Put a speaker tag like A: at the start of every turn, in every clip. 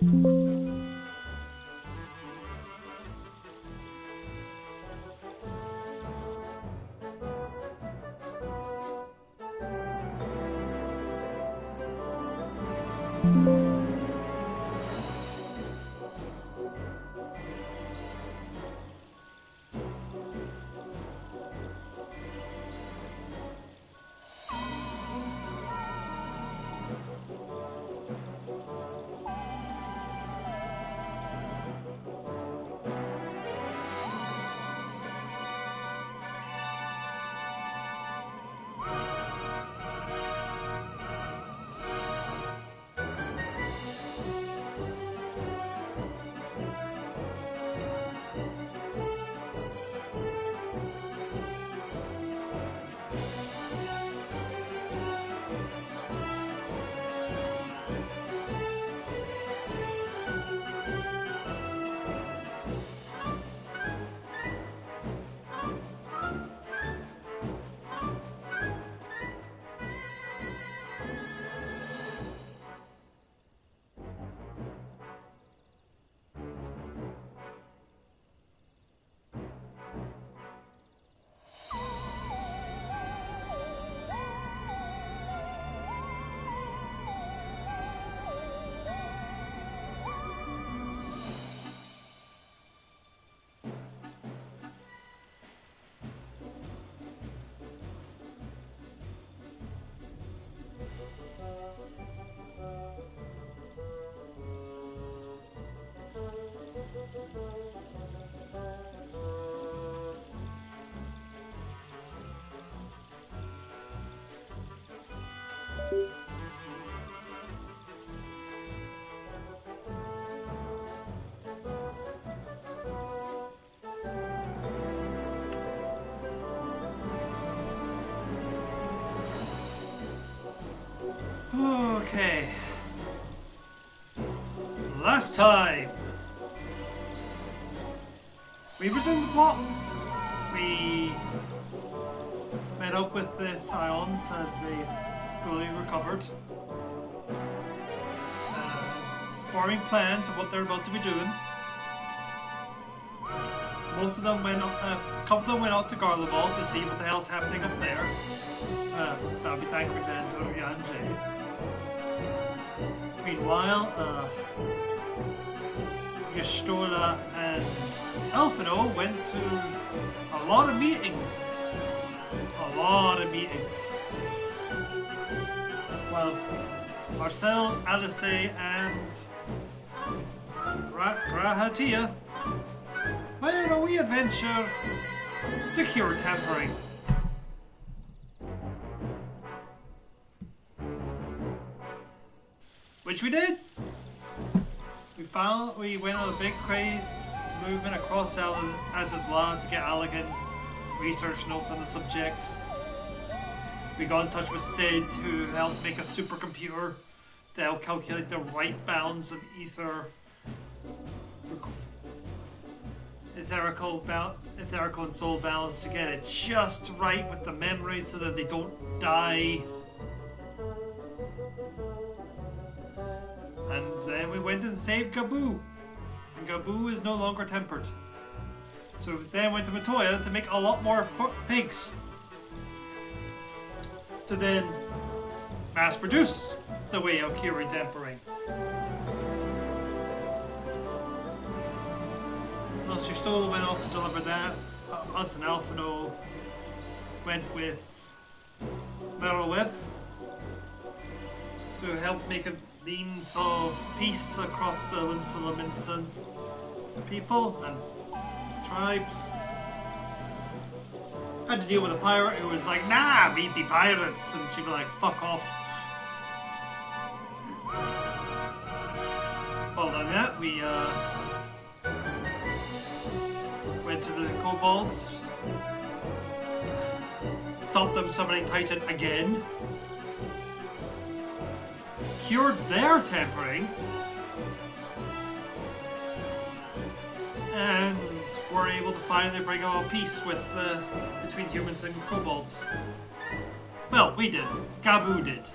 A: Okay. Last time, we resumed the plot. We met up with the Scions as they fully recovered, forming plans of what they're about to be doing. Most of them went, a couple of them went out to Garleval to see what the hell's happening up there. That'll be thankful to Antonio and Jay. Meanwhile, Yestola and Elfino went to a lot of meetings. Whilst ourselves, Alice, and Grahatia went on a wee adventure to cure tampering. Which we did. We went on a big crate movement across Az's land to get Allegan research notes on the subject. We got in touch with Sid, who helped make a supercomputer to help calculate the right balance of etherical and soul balance to get it just right with the memories so that they don't die. And then we went and saved Gaboo. And Gaboo is no longer tempered. So we then went to Matoya to make a lot more pigs. To then mass produce the way of curing tempering. Well, Shistola went off to deliver that. Us and Alphino went with Meryl Webb to help make a means of peace across the Limsa people and tribes. Had to deal with a pirate who was like, nah, we'd be pirates, and she'd be like, fuck off. Following that, we went to the kobolds, stopped them summoning Titan again, cured their tempering, and were able to finally bring about peace with between humans and kobolds. Well, we did. Gaboo did.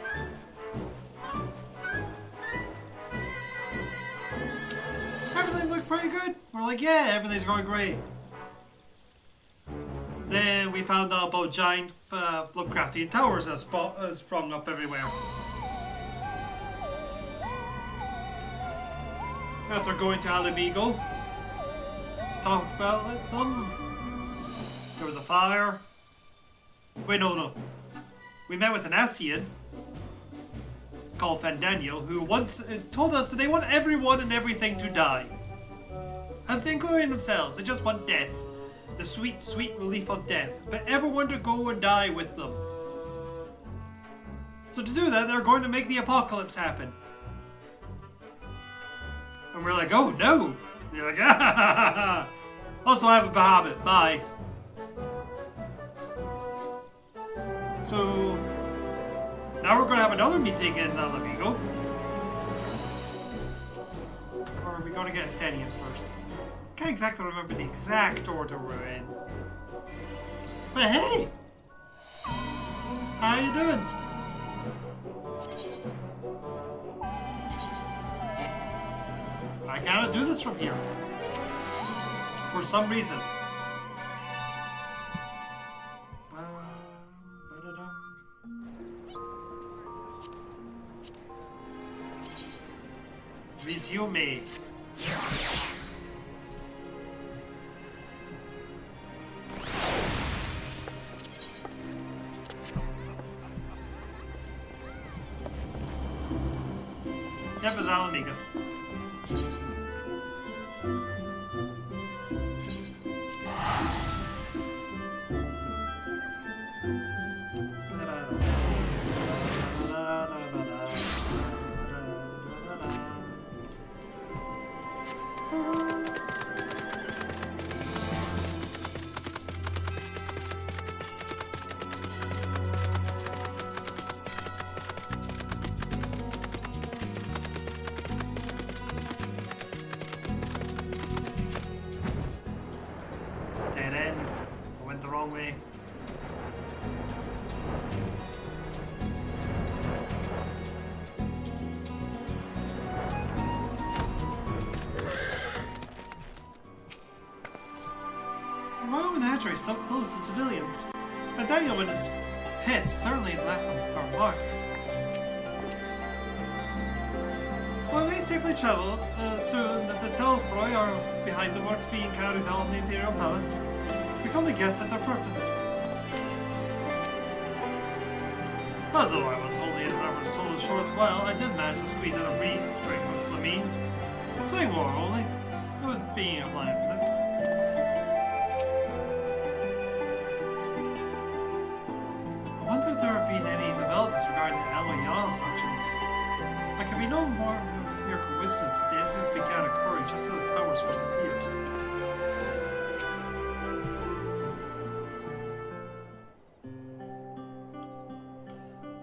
A: We're like, yeah, everything's going great. Then we found out about giant Lovecraftian towers that sprung up everywhere. After going to Alamigo to talk about them, there was a fire. Wait, no. We met with an Asian called Fandaniel, who once told us that they want everyone and everything to die. As including themselves, they just want death. The sweet, sweet relief of death. But everyone to go and die with them. So to do that, they're going to make the apocalypse happen. And we're like, oh no! And you're like, ah! Also, I have a Bahamut. Bye. So now we're going to have another meeting in Alamigo. Or are we going to get a stand-in first? Can't exactly remember the exact order we're in. But hey! How you doing? I cannot do this from here. For some reason. Resume. Yep, it's Alamiga. Way. The Royal Menagerie is so close to civilians, but Daniel and his pets certainly left a mark. While they safely travel, soon that the Telfroy are behind the works being carried out in the Imperial Palace. We can only guess at their purpose. Although I was only in Robert's total short while, I did manage to squeeze in a brief drink with Flamine. Saying more only. It was being a blind visit. I wonder if there have been any developments regarding the Aloyan abductions. There could be no more mere coincidence that the incidents began occurring just as the towers first appeared.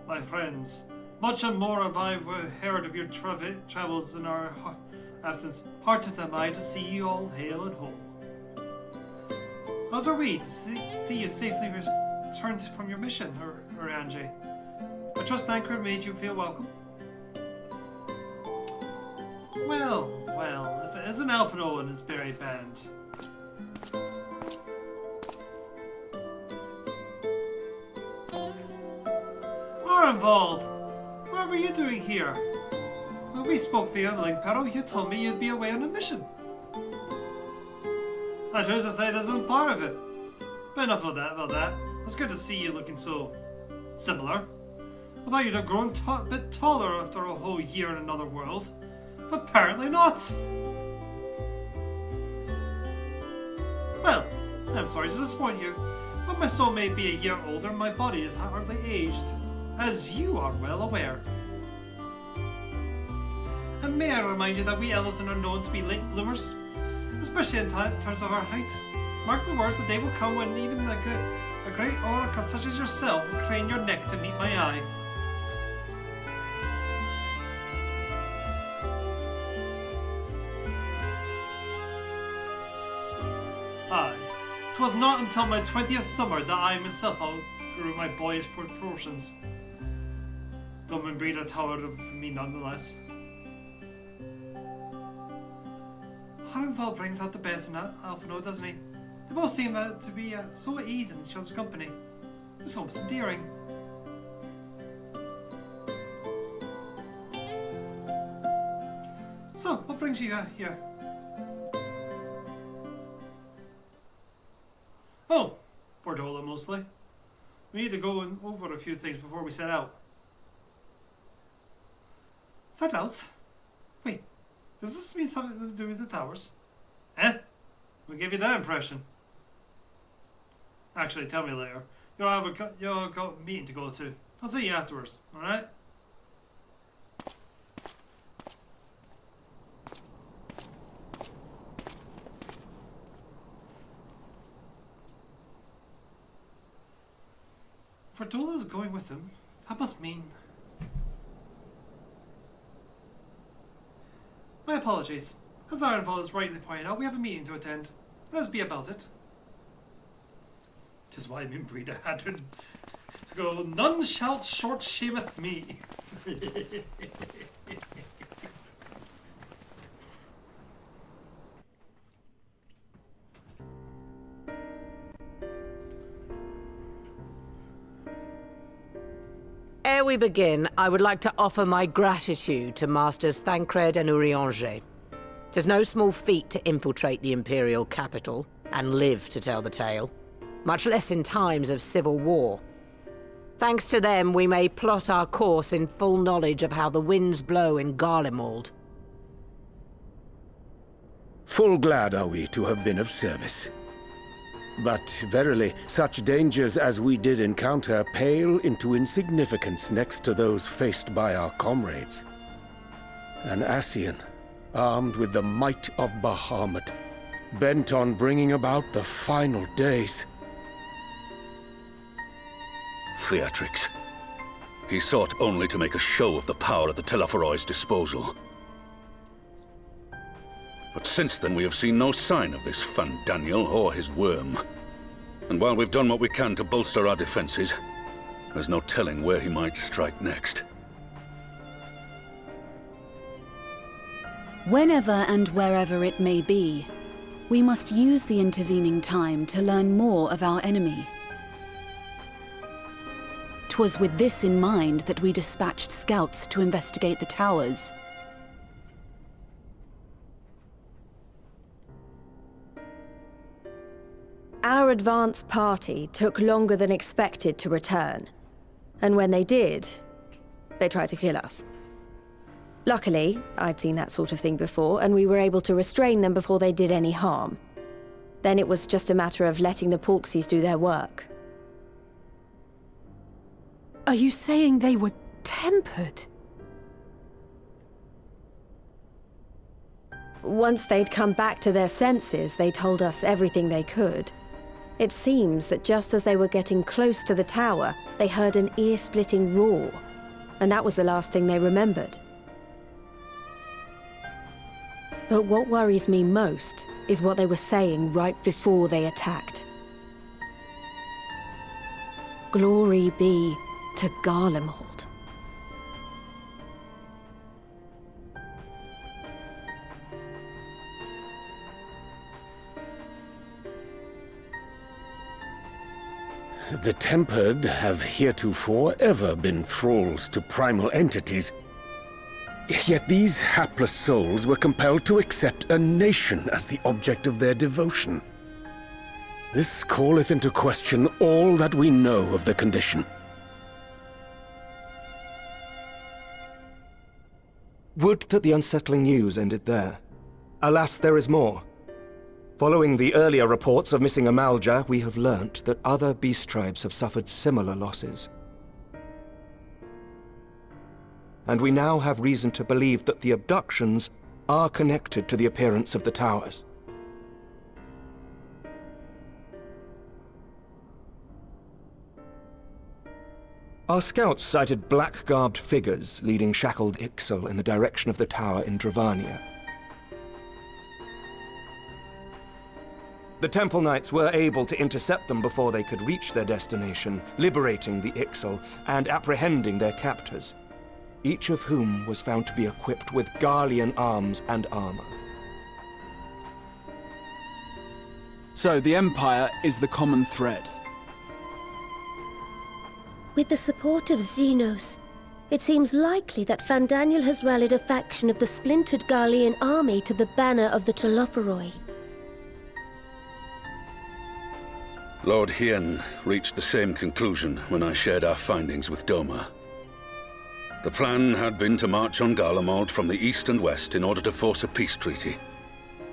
A: My friends, much and more have I heard of your travels in our absence. Heartened am I to see you all hale and whole. As are we to see you safely returned from your mission, Orange. I trust Anchor made you feel welcome. Well, if it isn't Alphino and his berry band. Involved. What were you doing here? When we spoke via the link pedal, you told me you'd be away on a mission. I chose to say this isn't part of it. But enough of that about that. It's good to see you looking so similar. I thought you'd have grown a bit taller after a whole year in another world. But apparently not. Well, I'm sorry to disappoint you, but my soul may be a year older and my body is hardly aged. As you are well aware. And may I remind you that we Ellison are known to be late bloomers, especially in terms of our height. Mark my words, the day will come when even a great oracle such as yourself will crane your neck to meet my eye. Aye, 'twas not until my 20th summer that I myself outgrew my boyish proportions. Woman breeder towered over me nonetheless. How Moonfall brings out the best in Alphino, doesn't he? They both seem to be so at ease in each other's company. It's almost endearing. So, what brings you here? Oh, Portola mostly. We need to go over a few things before we set out. Set out? Wait, does this mean something to do with the towers? Eh? We gave you that impression. Actually, tell me later. You'll got a meeting to go to. I'll see you afterwards, alright? If Ardola's going with him, that must mean... My apologies. As Ironfall has rightly pointed out, we have a meeting to attend. Let us be about it. 'Tis why Mimbrida had to go, none shalt short shameth me.
B: Ere we begin, I would like to offer my gratitude to Masters Thancred and Urianger. 'Tis no small feat to infiltrate the Imperial capital and live to tell the tale, much less in times of civil war. Thanks to them, we may plot our course in full knowledge of how the winds blow in Garlemald.
C: Full glad are we to have been of service. But verily, such dangers as we did encounter pale into insignificance next to those faced by our comrades. An Ascian, armed with the might of Bahamut, bent on bringing about the final days.
D: Theatrics. He sought only to make a show of the power at the Teleforoi's disposal. But since then we have seen no sign of this Fandaniel or his worm. And while we've done what we can to bolster our defenses, there's no telling where he might strike next.
E: Whenever and wherever it may be, we must use the intervening time to learn more of our enemy. 'Twas with this in mind that we dispatched scouts to investigate the towers.
F: Our advance party took longer than expected to return. And when they did, they tried to kill us. Luckily, I'd seen that sort of thing before, and we were able to restrain them before they did any harm. Then it was just a matter of letting the Porksies do their work.
E: Are you saying they were tempered?
F: Once they'd come back to their senses, they told us everything they could. It seems that just as they were getting close to the tower, they heard an ear-splitting roar, and that was the last thing they remembered. But what worries me most is what they were saying right before they attacked. Glory be to Garlemald.
C: The Tempered have heretofore ever been thralls to primal entities. Yet these hapless souls were compelled to accept a nation as the object of their devotion. This calleth into question all that we know of the condition.
G: Would that the unsettling news ended there. Alas, there is more. Following the earlier reports of missing Amalja, we have learnt that other beast tribes have suffered similar losses. And we now have reason to believe that the abductions are connected to the appearance of the towers. Our scouts sighted black-garbed figures leading shackled Ixal in the direction of the tower in Dravania. The Temple Knights were able to intercept them before they could reach their destination, liberating the Ixal and apprehending their captors, each of whom was found to be equipped with Garlean arms and armor.
H: So, the Empire is the common thread.
I: With the support of Xenos, it seems likely that Fandaniel has rallied a faction of the splintered Garlean army to the banner of the Telophoroi.
D: Lord Hien reached the same conclusion when I shared our findings with Doma. The plan had been to march on Garlemald from the east and west in order to force a peace treaty.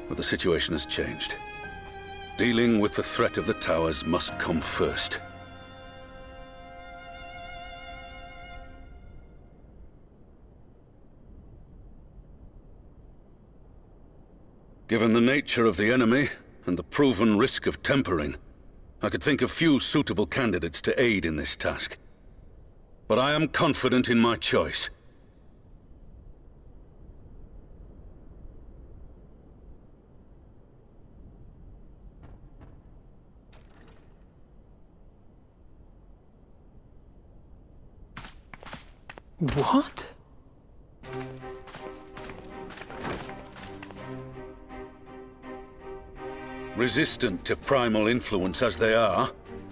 D: But the situation has changed. Dealing with the threat of the towers must come first. Given the nature of the enemy and the proven risk of tempering, I could think of few suitable candidates to aid in this task. But I am confident in my choice.
H: What?
D: Resistant to primal influence as they are,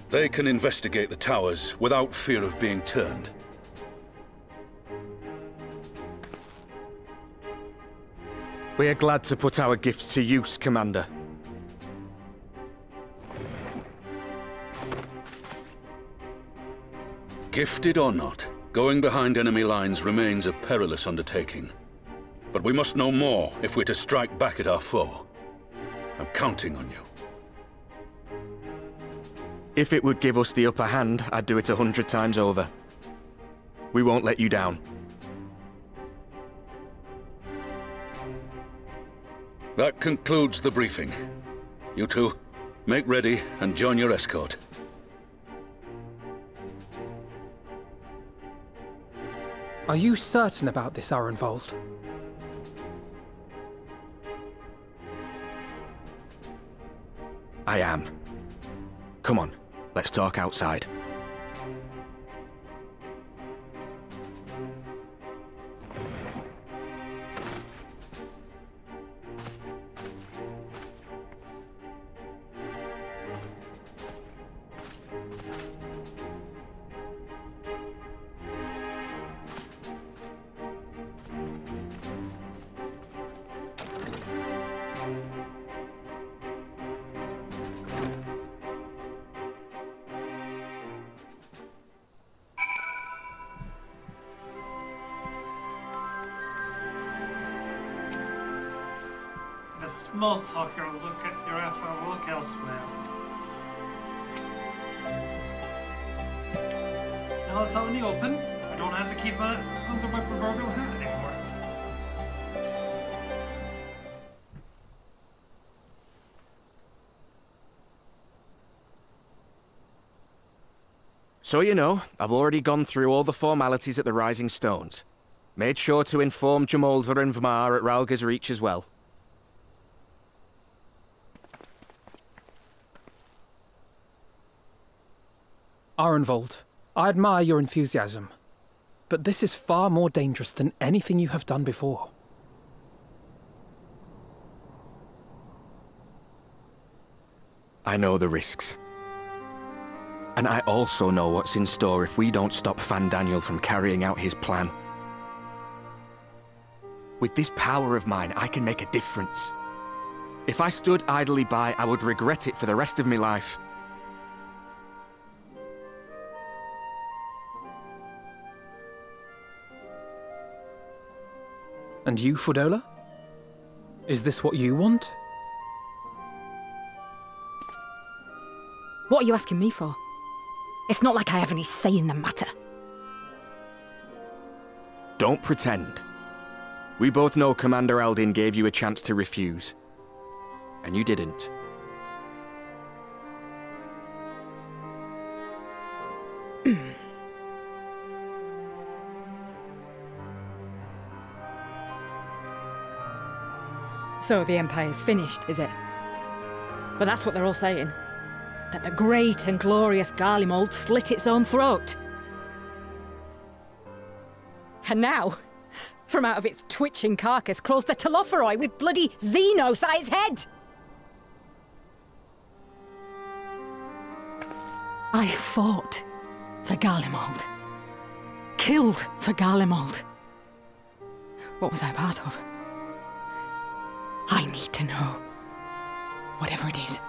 D: they can investigate the towers without fear of being turned.
G: We are glad to put our gifts to use, Commander.
D: Gifted or not, going behind enemy lines remains a perilous undertaking. But we must know more if we're to strike back at our foe. I'm counting on you.
G: If it would give us the upper hand, I'd do it 100 times over. We won't let you down.
D: That concludes the briefing. You two, make ready and join your escort.
J: Are you certain about this, Arenvold?
G: I am. Come on, let's talk outside.
A: A small talk, you're after a look elsewhere. Now it's out in the open. I don't have to keep it under my proverbial hat anymore.
G: So you know, I've already gone through all the formalities at the Rising Stones. Made sure to inform Jamoldva and Vmar at Ralga's Reach as well.
J: Arenvold, I admire your enthusiasm, but this is far more dangerous than anything you have done before.
G: I know the risks. And I also know what's in store if we don't stop Fandaniel from carrying out his plan. With this power of mine, I can make a difference. If I stood idly by, I would regret it for the rest of my life.
J: And you, Fudola? Is this what you want?
E: What are you asking me for? It's not like I have any say in the matter.
G: Don't pretend. We both know Commander Eldin gave you a chance to refuse. And you didn't.
K: So the Empire's finished, is it? But that's what they're all saying. That the great and glorious Garlemald slit its own throat. And now, from out of its twitching carcass crawls the Telophoroi with bloody Xenos at its head! I fought for Garlemald. Killed for Garlemald. What was I part of? I need to know. Whatever it is,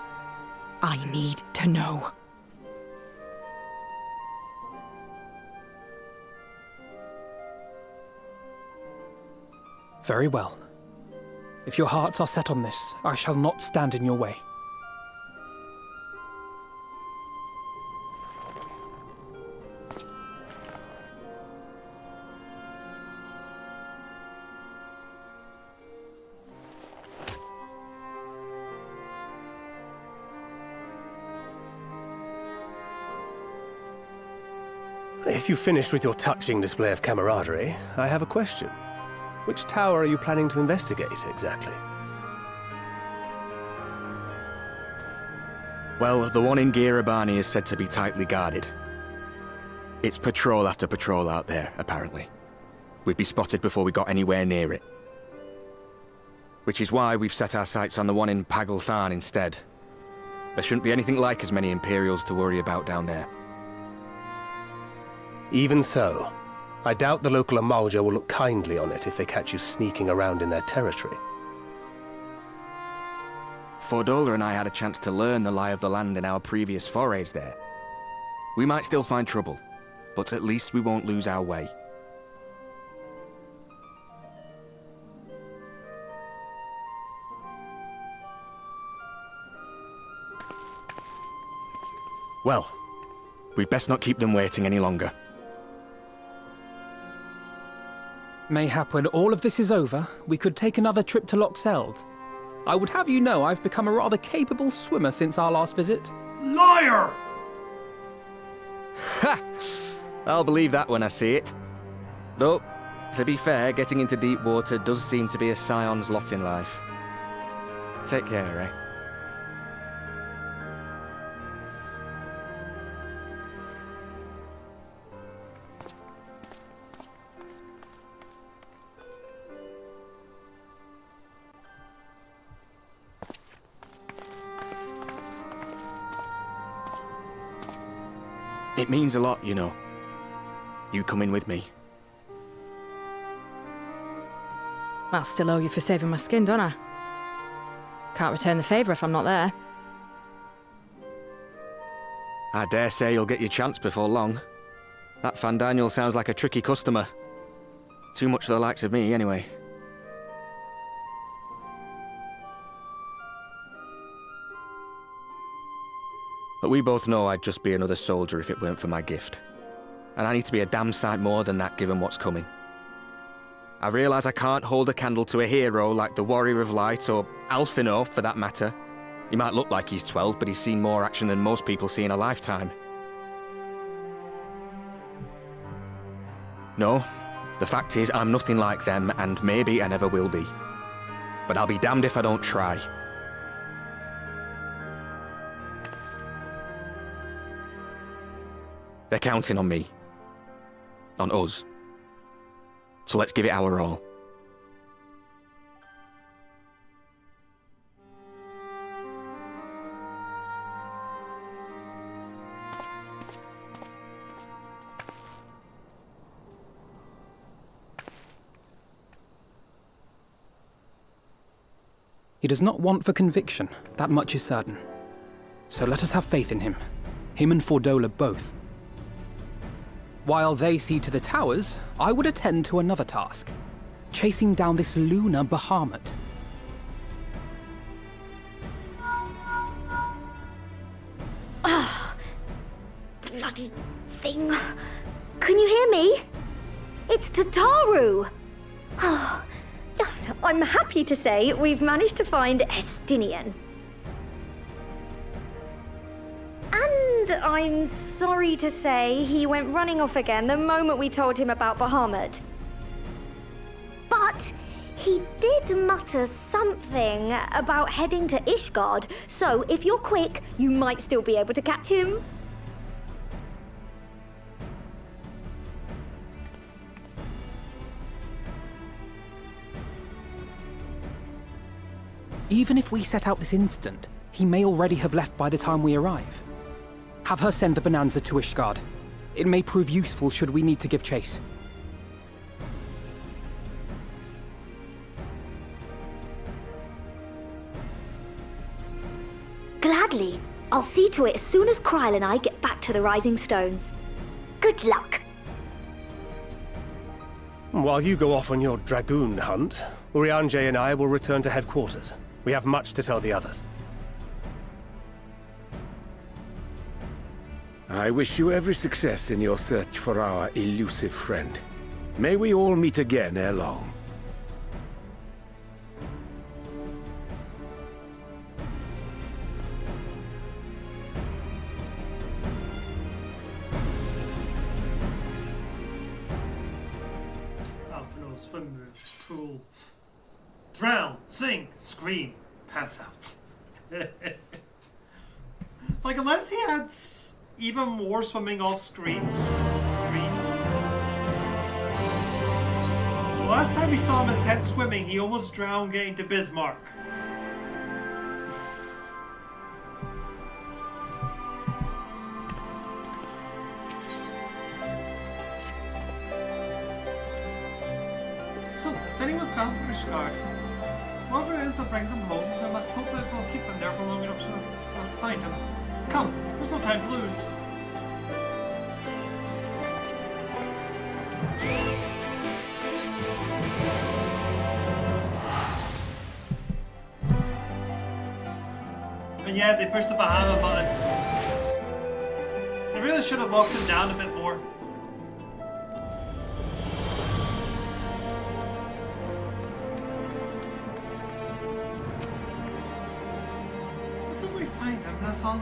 K: I need to know.
J: Very well. If your hearts are set on this, I shall not stand in your way.
L: If you've finished with your touching display of camaraderie, I have a question. Which tower are you planning to investigate, exactly?
M: Well, the one in Girabani is said to be tightly guarded. It's patrol after patrol out there, apparently. We'd be spotted before we got anywhere near it. Which is why we've set our sights on the one in Pagalthan instead. There shouldn't be anything like as many Imperials to worry about down there.
L: Even so, I doubt the local Amalja will look kindly on it if they catch you sneaking around in their territory.
M: Fordola and I had a chance to learn the lie of the land in our previous forays there. We might still find trouble, but at least we won't lose our way. Well, we'd best not keep them waiting any longer.
J: Mayhap when all of this is over, we could take another trip to Loxeld. I would have you know I've become a rather capable swimmer since our last visit.
A: Liar!
M: Ha! I'll believe that when I see it. Though, to be fair, getting into deep water does seem to be a scion's lot in life. Take care, eh? It means a lot, you know. You coming with me.
K: I'll still owe you for saving my skin, don't I? Can't return the favour if I'm not there.
M: I dare say you'll get your chance before long. That Fandaniel sounds like a tricky customer. Too much for the likes of me, anyway. But we both know I'd just be another soldier if it weren't for my gift. And I need to be a damn sight more than that given what's coming. I realise I can't hold a candle to a hero like the Warrior of Light, or Alfino for that matter. He might look like he's 12, but he's seen more action than most people see in a lifetime. No, the fact is I'm nothing like them, and maybe I never will be. But I'll be damned if I don't try. They're counting on me. On us. So let's give it our all.
J: He does not want for conviction, that much is certain. So let us have faith in him. Him and Fordola both. While they see to the towers, I would attend to another task. Chasing down this lunar Bahamut.
I: Ah, bloody thing. Can you hear me? It's Tataru. Ah, I'm happy to say we've managed to find Estinian. And I'm sorry to say he went running off again the moment we told him about Bahamut. But he did mutter something about heading to Ishgard, so if you're quick, you might still be able to catch him.
J: Even if we set out this instant, he may already have left by the time we arrive. Have her send the Bonanza to Ishgard. It may prove useful should we need to give chase.
N: Gladly. I'll see to it as soon as Kryl and I get back to the Rising Stones. Good luck.
L: While you go off on your dragoon hunt, Urianger and I will return to headquarters. We have much to tell the others.
C: I wish you every success in your search for our elusive friend. May we all meet again ere long.
A: Alphino, swim move, pool. Drown, sink, scream, pass out. Like, unless he had even more swimming off screen. The last time we saw him attempt swimming, he almost drowned getting to Bismarck. So, the city was bound for Ishgard. Whoever it is that brings him home, I must hope that we'll keep him there for long enough for us to find him. Come, there's no time to lose. And yeah, they pushed the Bahama button. They really should have locked him down a bit more. Let's hope we find him. That's all.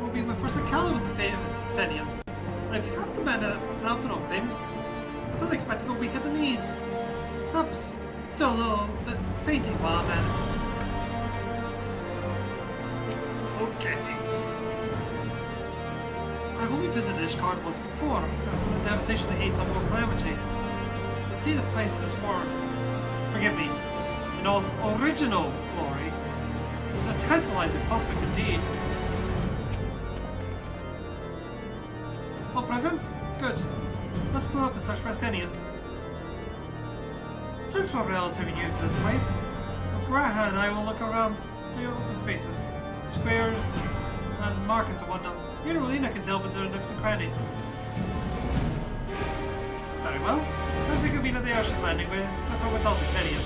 A: Will be my first encounter with the famous Estenian. And if he's half the man Alphino claims, I fully expect to go weak at the knees. Perhaps still a little bit fainting while I'm at it. Okay. I've only visited Ishgard once before, after the devastation of the 8th War calamity. To see the place in its form, forgive me, in all its original glory, is a tantalizing prospect indeed. All present? Good. Let's pull up and search for Estenian. Since we're relatively new to this place, Graha and I will look around the open spaces, squares, and markets and whatnot. You and Relina can delve into the nooks and crannies. Very well. Let's reconvene at the airship landing with without Estenian.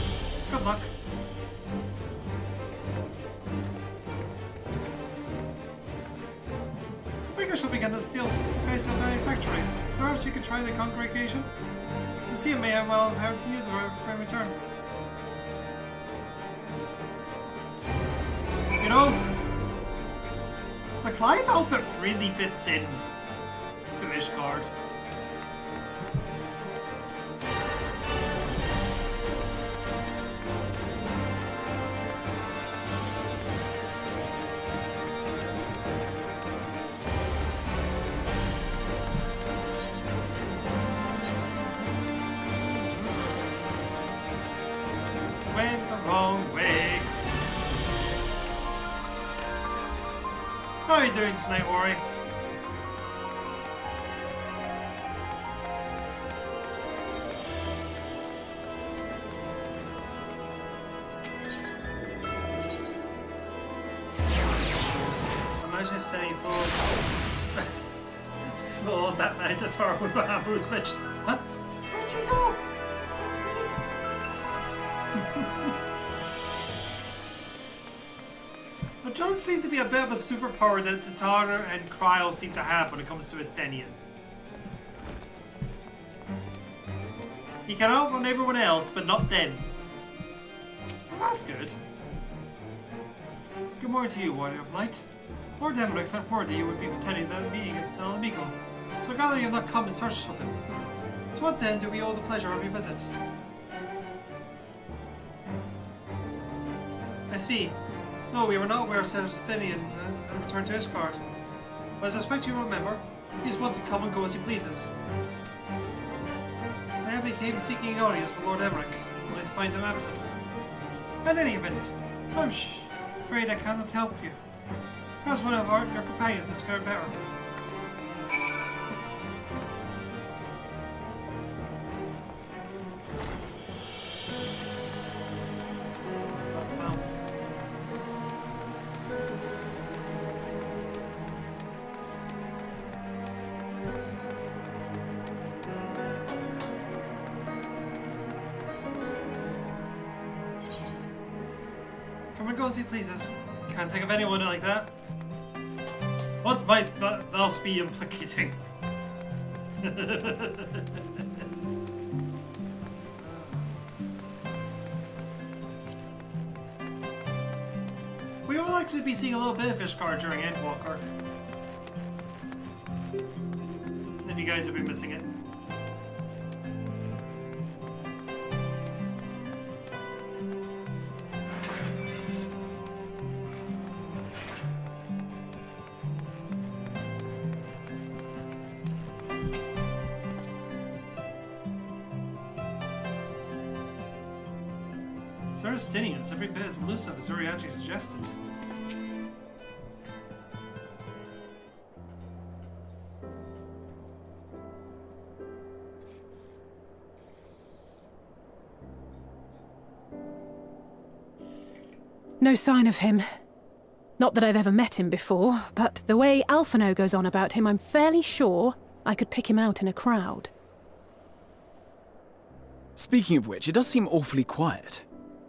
A: Good luck. I think I shall begin the steel skysail manufacturing. So perhaps you could try the congregation? The sea may have well have use of her for return. You know, the Clive outfit really fits in to Ishgard. Went the wrong way. How are you doing tonight, Ori? Imagine setting full on that Mantitar with Bahamut's bitch. Huh? Where'd you go? There does seem to be a bit of a superpower that Tatar and Kryl seem to have when it comes to Estenian. He can outrun everyone else, but not them. Well, that's good. Good morning to you, Warrior of Light. Lord Emmerich sent word that you would be attending the meeting at El Amigo, so I gather you have not come in search of him. To what then do we owe the pleasure of your visit? I see. No, we were not aware of Estenian and returned to Ishgard. But as I expect you remember, he is one to come and go as he pleases. I became seeking audience with Lord Emmerich, only to find him absent. In any event, I'm afraid I cannot help you. Because one of your companions is fair better. Come and go as he pleases. Can't think of anyone like that. What might that else be implicating? We will actually be seeing a little bit of Ishgard during Endwalker. If you guys have been missing it. Saracenians, every bit as elusive as Uriachi suggested.
O: No sign of him. Not that I've ever met him before, but the way Alphino goes on about him, I'm fairly sure I could pick him out in a crowd.
H: Speaking of which, it does seem awfully quiet.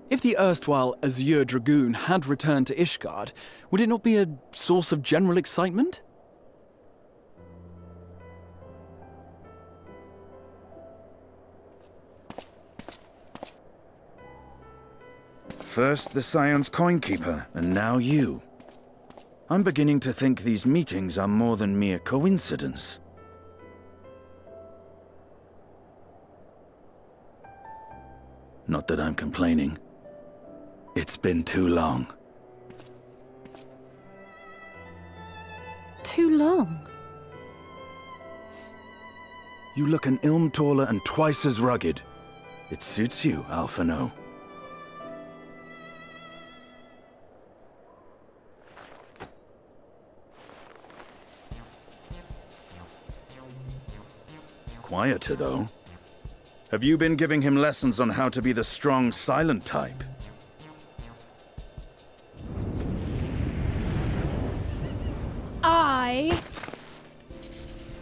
H: If the erstwhile Azure Dragoon had returned to Ishgard, would it not be a source of general excitement?
P: First the Scion's Coinkeeper, and now you. I'm beginning to think these meetings are more than mere coincidence. Not that I'm complaining. It's been too long.
O: Too long?
P: You look an ilm taller and twice as rugged. It suits you, Alphino. Quieter, though. Have you been giving him lessons on how to be the strong, silent type?
O: I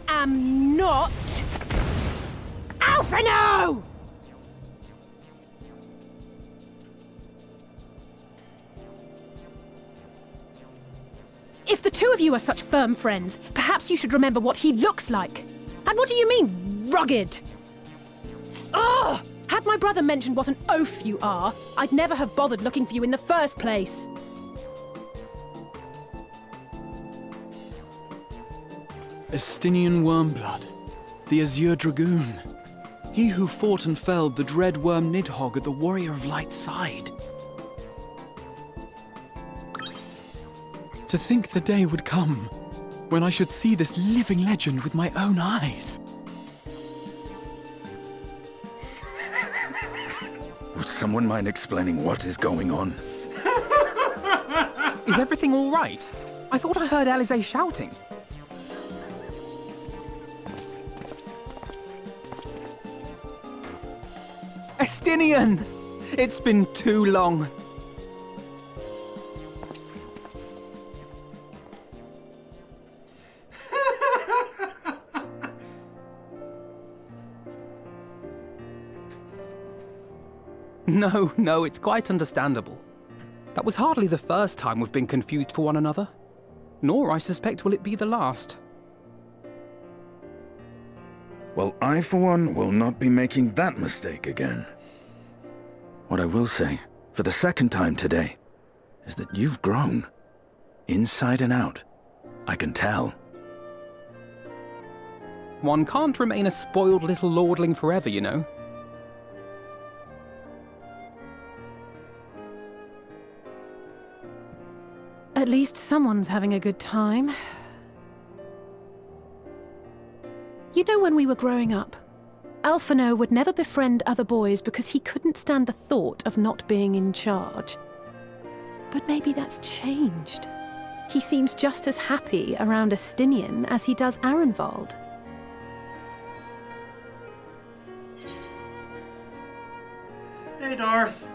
O: am not Alphino! If the two of you are such firm friends, perhaps you should remember what he looks like. And what do you mean, rugged? Ugh! Had my brother mentioned what an oaf you are, I'd never have bothered looking for you in the first place.
H: Estinian Wormblood, the Azure Dragoon. He who fought and felled the dread worm Nidhogg at the Warrior of Light's side. To think the day would come when I should see this living legend with my own eyes.
P: Would someone mind explaining what is going on?
J: Is everything all right? I thought I heard Alize shouting. Estinian! It's been too long. No, it's quite understandable. That was hardly the first time we've been confused for one another. Nor, I suspect, will it be the last.
P: Well, I, for one, will not be making that mistake again. What I will say, for the second time today, is that you've grown. Inside and out. I can tell.
J: One can't remain a spoiled little lordling forever, you know.
O: At least someone's having a good time. You know, when we were growing up, Alphino would never befriend other boys because he couldn't stand the thought of not being in charge. But maybe that's changed. He seems just as happy around Estinian as he does Arenvald.
A: Hey, Darth.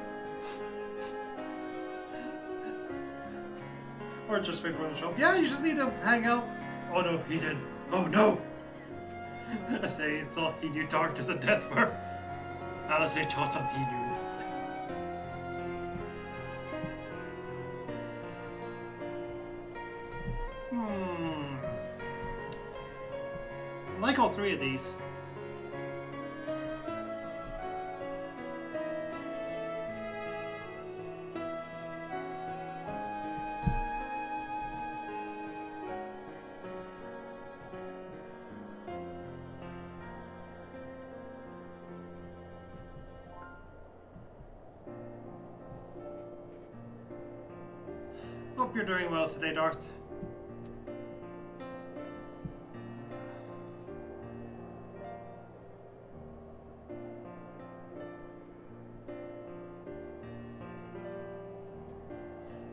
A: Or just wait for him to show up. Yeah, you just need to hang out. Oh no, he didn't. Oh no! I say he thought he knew darkness and death were. Alice taught him he knew. I like all three of these. Hope you're doing well today, Darth.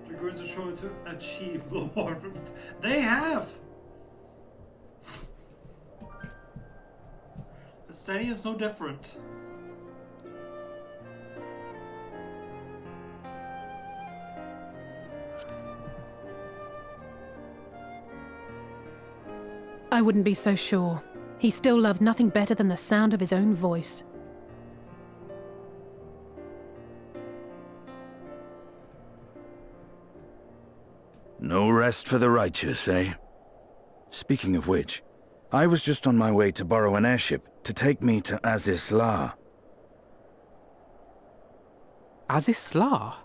A: Dragoons are trying to achieve the war. They have! The city is no different.
O: I wouldn't be so sure. He still loves nothing better than the sound of his own voice.
P: No rest for the righteous, eh? Speaking of which, I was just on my way to borrow an airship to take me to Aziz La.
J: Aziz La?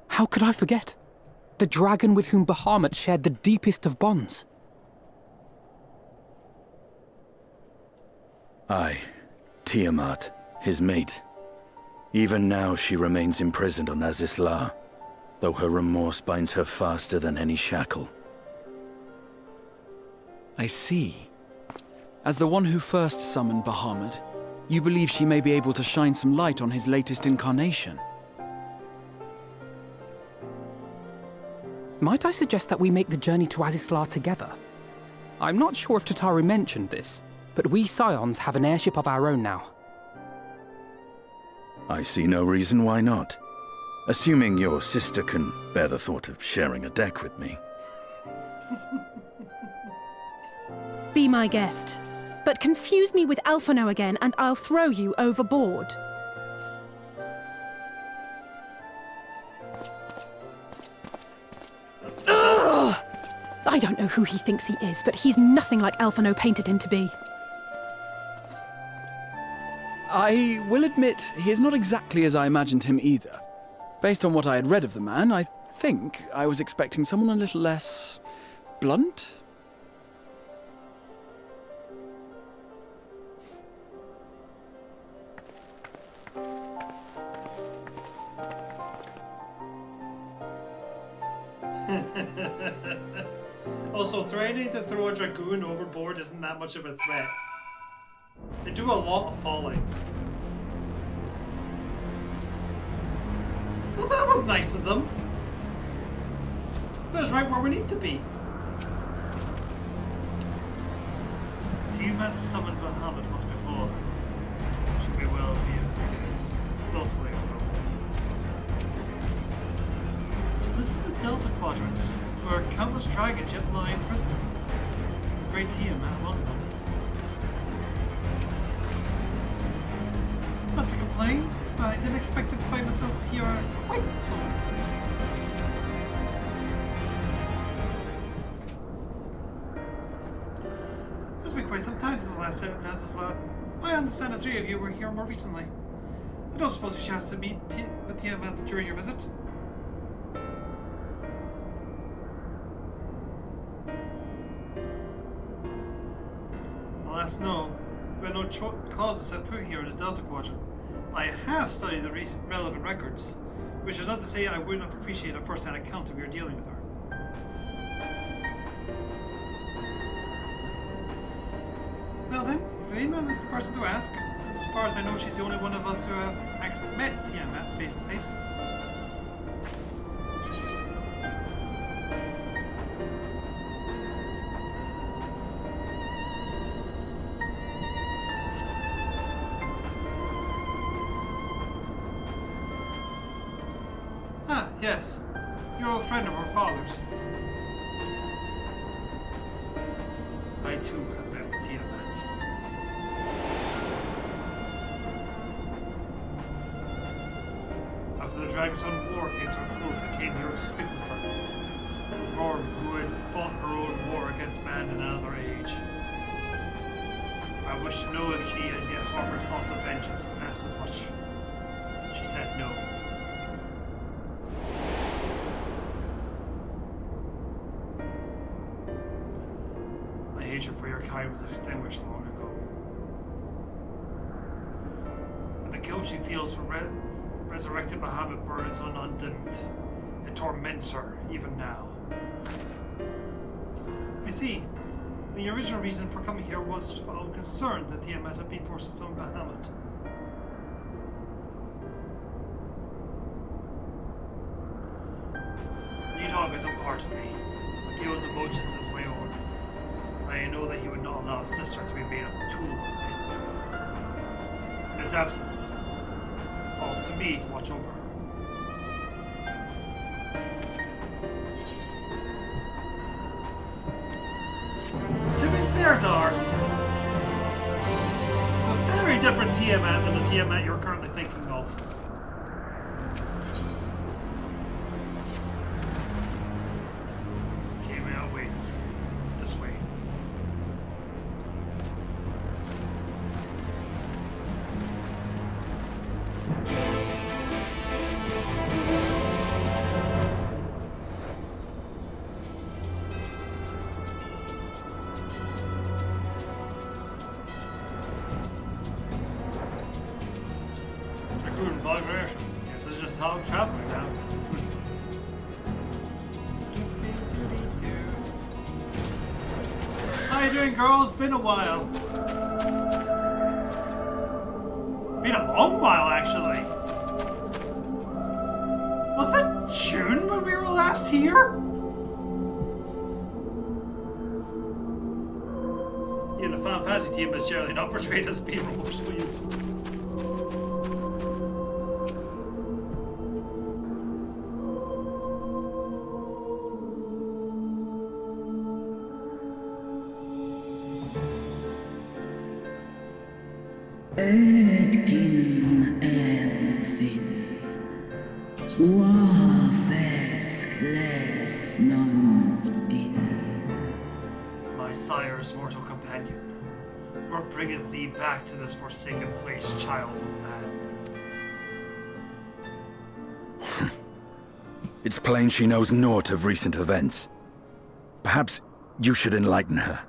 J: How could I forget? The dragon with whom Bahamut shared the deepest of bonds.
P: Aye, Tiamat, his mate. Even now she remains imprisoned on Aziz La, though her remorse binds her faster than any shackle.
H: I see. As the one who first summoned Bahamut, you believe she may be able to shine some light on his latest incarnation.
J: Might I suggest that we make the journey to Azizlar together? I'm not sure if Tataru mentioned this, but we Scions have an airship of our own now.
P: I see no reason why not. Assuming your sister can bear the thought of sharing a deck with me.
O: Be my guest. But confuse me with Alphino again and I'll throw you overboard. Ugh! I don't know who he thinks he is, but he's nothing like Alphino painted him to be.
H: I will admit, he is not exactly as I imagined him either. Based on what I had read of the man, I think I was expecting someone a little less blunt?
A: Also, threatening to throw a dragoon overboard isn't that much of a threat. They do a lot of falling. Well, that was nice of them. That was right where we need to be. Tiamat summoned Bahamut once before. Should be well be willfully overruled. So this is the Delta Quadrant, where countless dragons yet lie imprisoned. Great Tiamat among them. Not to complain, but I didn't expect to find myself here quite so. It's been quite some time since the last set of Azizla. I understand the three of you were here more recently. I don't suppose you chanced to meet with Tiamat during your visit? Alas, no. We had no cause to set foot here in the Delta Quadrant. I have studied the relevant records, which is not to say I wouldn't have appreciated a first-hand account if we were dealing with her. Well then, Reyna is the person to ask. As far as I know, she's the only one of us who have actually met Tiamat face to face. Ah, yes. You're a friend of our father's. I too have met with Tiamat. After the Dragonstone War came to a close, I came here to speak with her. Norm, who had fought her own war against man in another age. I wished to know if she had yet harbored thoughts of vengeance and asked as much. She said no. My hatred for your kind was extinguished long ago. But the guilt she feels for resurrected Bahamut burns on undimmed. It torments her, even now. I see. The original reason for coming here was out of concern that Tiamat had been forced to summon Bahamut. Nidhogg is a part of me. I feel his emotions as my own. I know that he would not allow his sister to be made a tool of him. In his absence, it falls to me to watch over her. To be fair, Darth, it's a very different Tiamat than the Tiamat you're currently thinking of. Tiamat awaits. This way. Guess this is just how I'm traveling now. How you doing, girls? Been a while. Been a long while, actually. Was it June when we were last here? Yeah, the Final Fantasy team is generally not portrayed as being remorseful.
Q: Edkin Elfin Wafes non in.
A: My sire's mortal companion, what bringeth thee back to this forsaken place, child of man?
P: It's plain she knows naught of recent events. Perhaps you should enlighten her.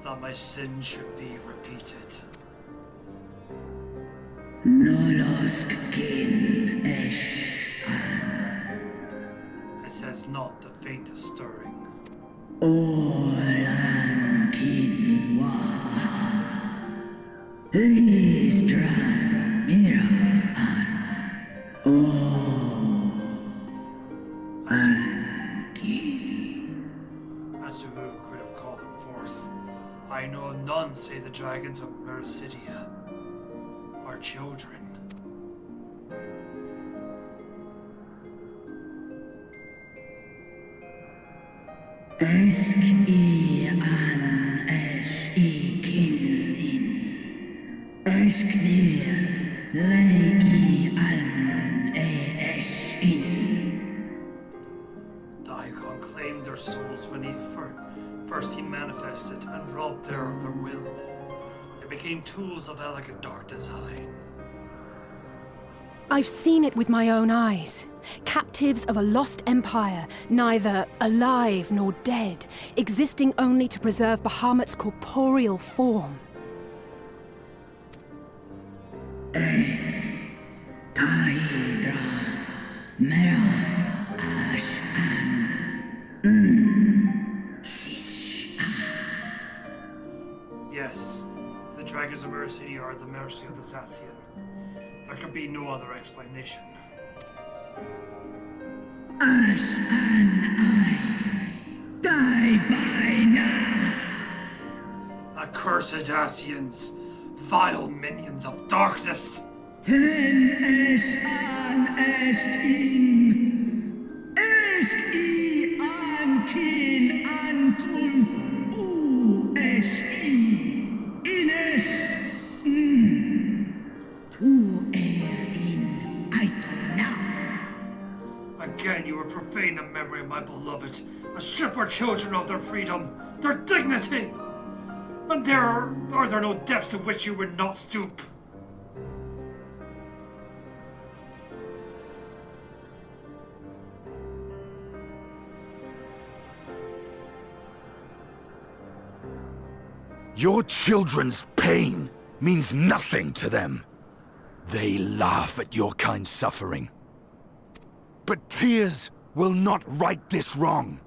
A: That my sin should be repeated.
Q: Noloskin esh.
A: It says not the faintest stirring.
Q: Olankin waha. Listra mira.
A: As to who could have called him forth, I know of none save the dragons of Mericidia, our children.
Q: Esk I an esh I kin in. Esk dir lei I an esh in.
A: Daikon claimed their souls when first he manifested and robbed their will. They became tools of elegant dark design.
O: I've seen it with my own eyes. Captives of a lost empire, neither alive nor dead, existing only to preserve Bahamut's corporeal form.
Q: Es Taidra Mera Ashan
A: Yes, the dragons of Mercy are at the mercy of the Sassian. There could be no other explanation.
Q: Ash and I die by now.
A: Accursed Asians, vile minions of darkness.
Q: Ten Ash an Ash in. Ash I an kin antun. U Ash I. In Ash. Tu in. I stole now.
A: Again, you will profane the memory of my beloved, and strip our children of their freedom, their dignity. And are there no depths to which you would not stoop?
P: Your children's pain means nothing to them. They laugh at your kind suffering. But tears will not right this wrong,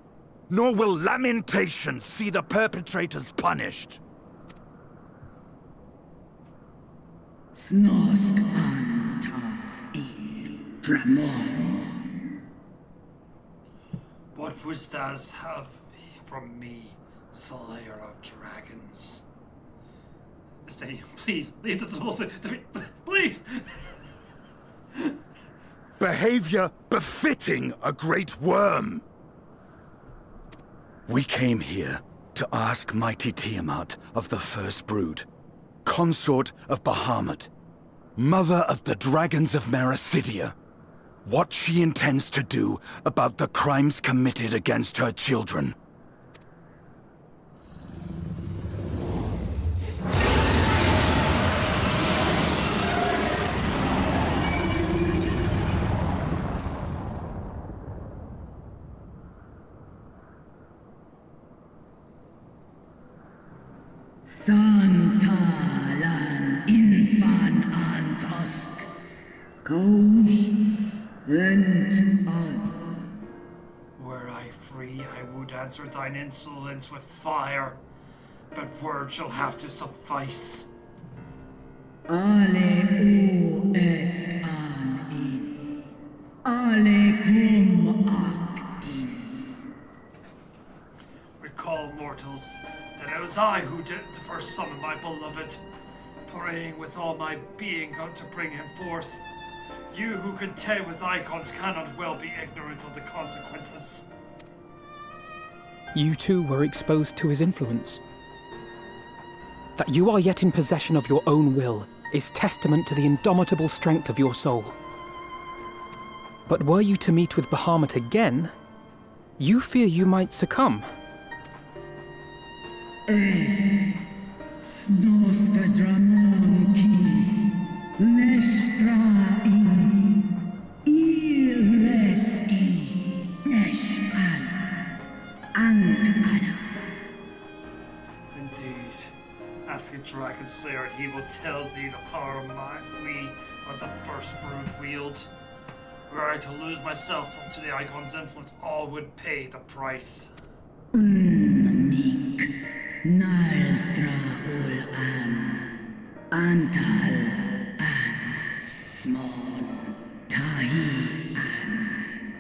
P: nor will lamentations see the perpetrators punished.
Q: Snosk anta in Dramon.
A: What wouldst thou have from me, slayer of dragons? Stay, please, leave the little please!
P: Behavior befitting a great worm. We came here to ask mighty Tiamat of the First Brood, consort of Bahamut, mother of the dragons of Mericidia, what she intends to do about the crimes committed against her children.
Q: Santalan infan antosk. Goes rent on.
A: Were I free, I would answer thine insolence with fire, but words shall have to suffice.
Q: Ale o esk an in. Ale cum ac in.
A: Recall, mortals, that it was I who did the first summon my beloved, praying with all my being to bring him forth. You who contend with icons cannot well be ignorant of the consequences.
J: You too were exposed to his influence. That you are yet in possession of your own will is testament to the indomitable strength of your soul. But were you to meet with Bahamut again, you fear you might succumb.
Q: Es Snoska Dramon King Nestra in Iles I Nesh An and
A: Indeed. Ask a dragon slayer and he will tell thee the power we of the First Brood wield. Were I to lose myself to the icon's influence, all would pay the price.
Q: Unmik Nalstra ul an Antal an Smon Tahi an.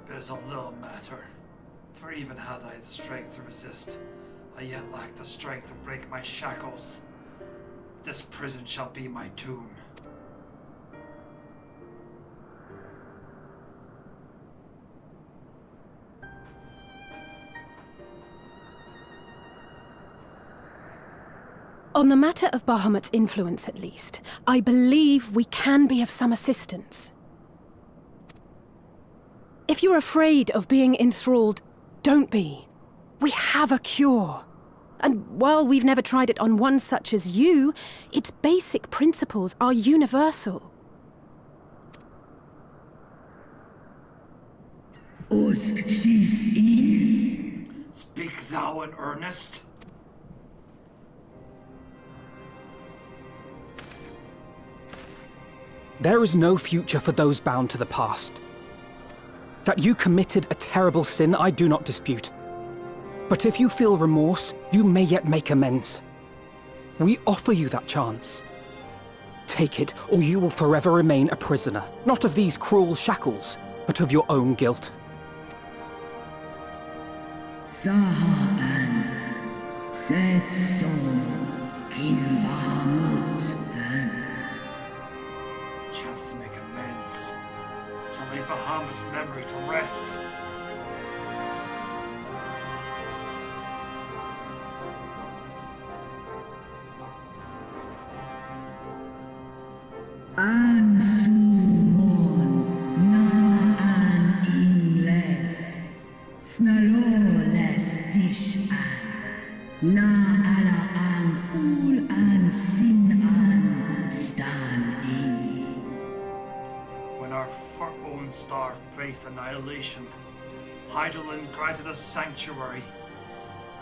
A: It is of little matter, for even had I the strength to resist, I yet lack the strength to break my shackles. This prison shall be my tomb.
O: On the matter of Bahamut's influence, at least, I believe we can be of some assistance. If you're afraid of being enthralled, don't be. We have a cure. And while we've never tried it on one such as you, its basic principles are universal.
Q: Usk she's in.
A: Speak thou in earnest?
J: There is no future for those bound to the past. That you committed a terrible sin, I do not dispute. But if you feel remorse, you may yet make amends. We offer you that chance. Take it, or you will forever remain a prisoner, not of these cruel shackles, but of your own guilt.
Q: Sahaan, Seth Son, Kin Bahamut,
A: Chance to make amends. To lay Bahamut's memory to rest.
Q: An Sumon, Na An Inles, Snalo Les Dish An, Na Ala An Ul An Sin An, Stan In.
A: When our own star faced annihilation, Hydaelyn granted us sanctuary,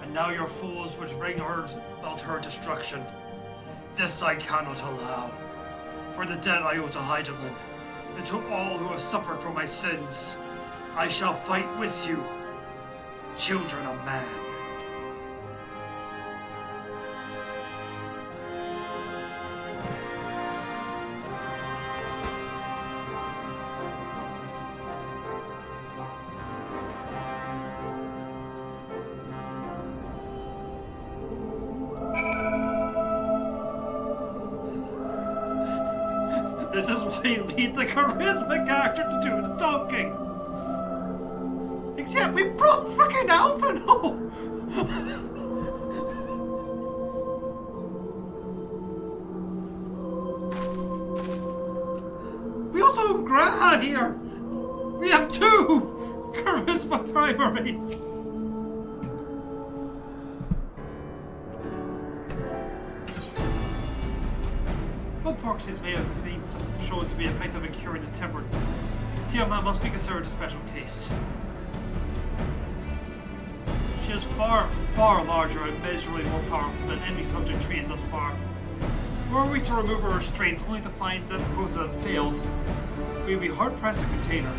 A: and now your foes would bring her about her destruction. This I cannot allow. For the debt I owe to Hydaelyn, and to all who have suffered for my sins, I shall fight with you, children of man. This is why you need the charisma character to do the talking. Except we brought freaking Alpha home. We also have Graha here. We have 2 charisma primaries. While proxies may have been shown to be effective in curing the temper, Tiamat must be considered a special case. She is far, far larger and measurably more powerful than any subject trained thus far. Were we to remove her restraints only to find that the process had failed, we would be hard-pressed to contain her.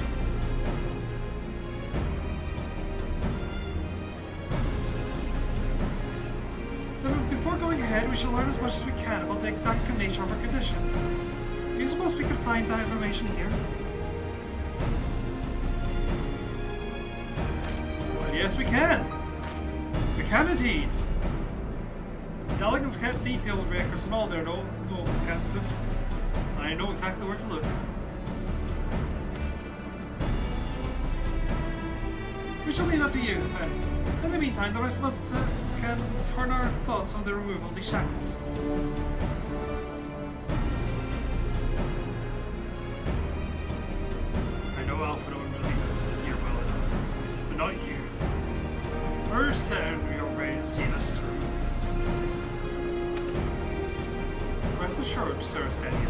A: Before going ahead, we shall learn as much as we can about the exact nature of her condition. Do you suppose we could find that information here? Well, yes, we can. We can indeed. The Elegants kept detailed records on all their noble captives, and I know exactly where to look. We shall leave that to you, then. In the meantime, the rest of us can turn our thoughts on the removal of these shackles. I know Alpha would really hear well enough, but not you. We're certain we are ready to see this through. Rest assured, Sir Senior,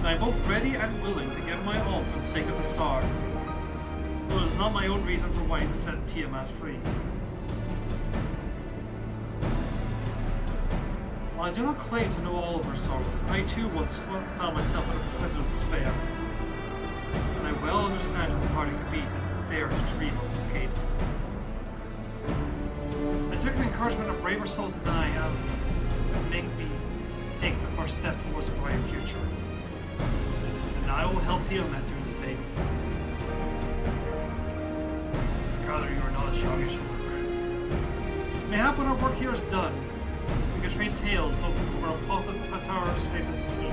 A: I am both ready and willing to give my all for the sake of the star. Though it is not my own reason for wanting to set Tiamat free. While I do not claim to know all of her sorrows, I too once found myself in a prison of despair. And I well understand how hard it could be to dare to dream of escape. I took the encouragement of braver souls than I am to make me take the first step towards a brighter future. And I will help Tiamat do the same. I gather you are not as young as you look. Mayhap when our work here is done, we can trade tales over a pot of Tatar's famous tea.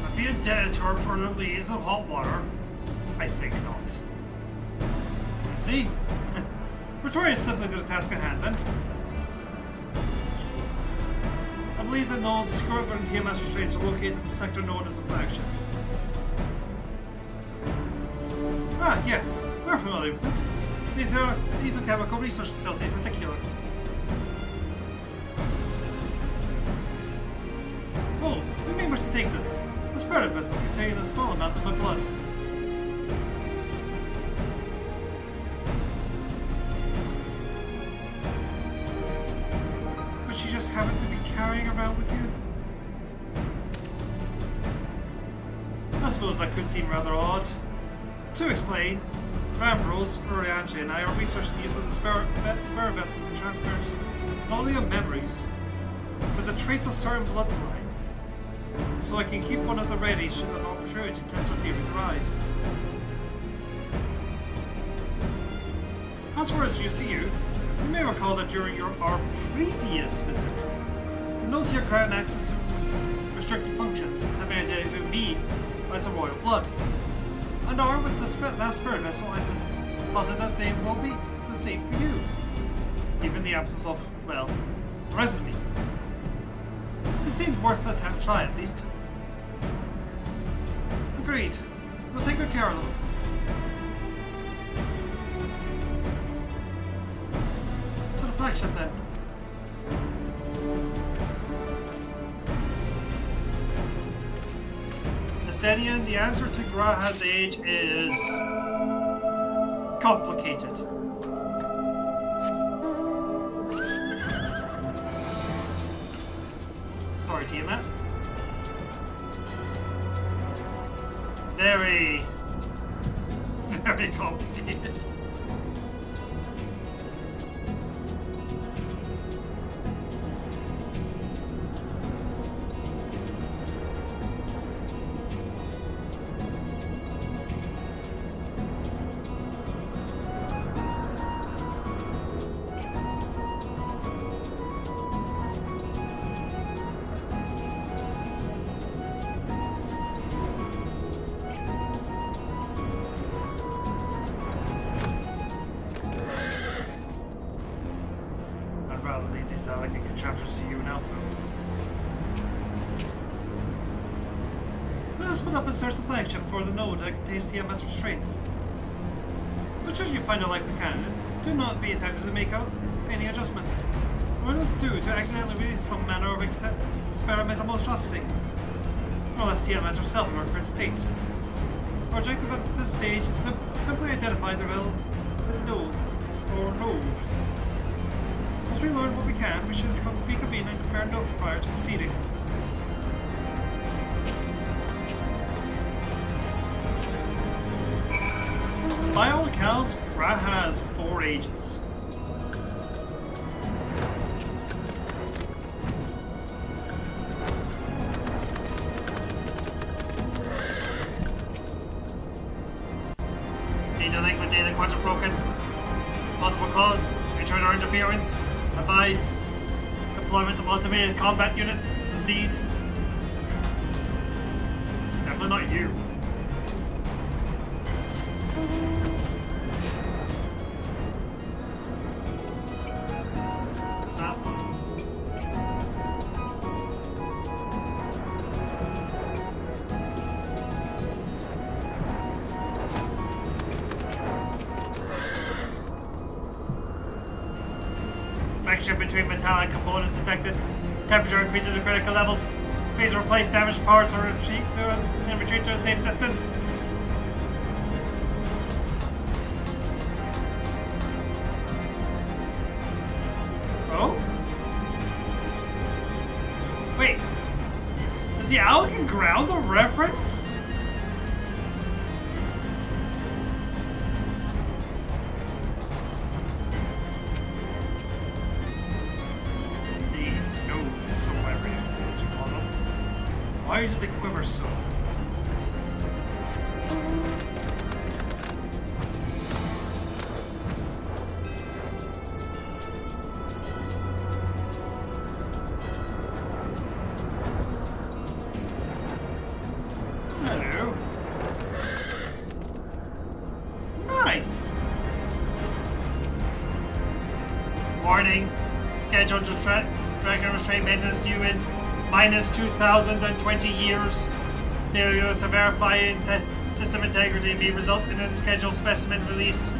A: I'd be indebted to her for the lees of hot water? I think not. I see. Returning simply to the task at hand, then. I believe that Noel's Scorpion and TMS restraints are located in the sector known as the flagship. Ah, yes. We're familiar with it. The Ethochemical Research Facility in particular. Oh, we may wish to take this. The spirit vessel containing a small amount of my blood. Which you just happen to be carrying around with you? I suppose that could seem rather odd. To explain, Rambrose, Urianchi, and I are researching the use of the spirit vessels and transfers not only of memories, but the traits of certain bloodlines, so I can keep one at the ready should an opportunity to test our theories arise. As for its use to you, you may recall that during our previous visit, the notes here grant access to restricted functions, having identified me as a royal blood. And armed with that spirit vessel, I posit that they will be the same for you, given the absence of, well, the rest of me. It seemed worth a try at least. Agreed. We'll take good care of them. To the flagship then. Estenian, the answer to Graha's age is complicated. Sorry, Tiamat. Very complicated. Elegant contraptions to you and Alpha. Let us split up and search the flagship for the node that contains TMS restraints. But should you find a likely candidate, do not be tempted to make out any adjustments. What will do to accidentally release some manner of experimental monstrosity, or less TMS herself in her current state. Our objective at this stage is to simply identify the relevant node or nodes. Once we learn what we can, we should reconvene and compare notes prior to proceeding. By all accounts, Gra has 4 ages. Need to link with data quadrant broken. Possible cause, intruder interference. Advise. Deployment of automated combat units. Proceed. It's definitely not you. What's that one? Friction between metallic components detected. Temperature increases to critical levels. Please replace damaged parts or retreat to a safe distance. Oh? Wait. Is the Alcan ground a reference? Why did they quiver so? Hello. Nice. Warning. Scheduled dragon restraint maintenance due in minus 2,020 years. Failure to verify system integrity may result in unscheduled specimen release.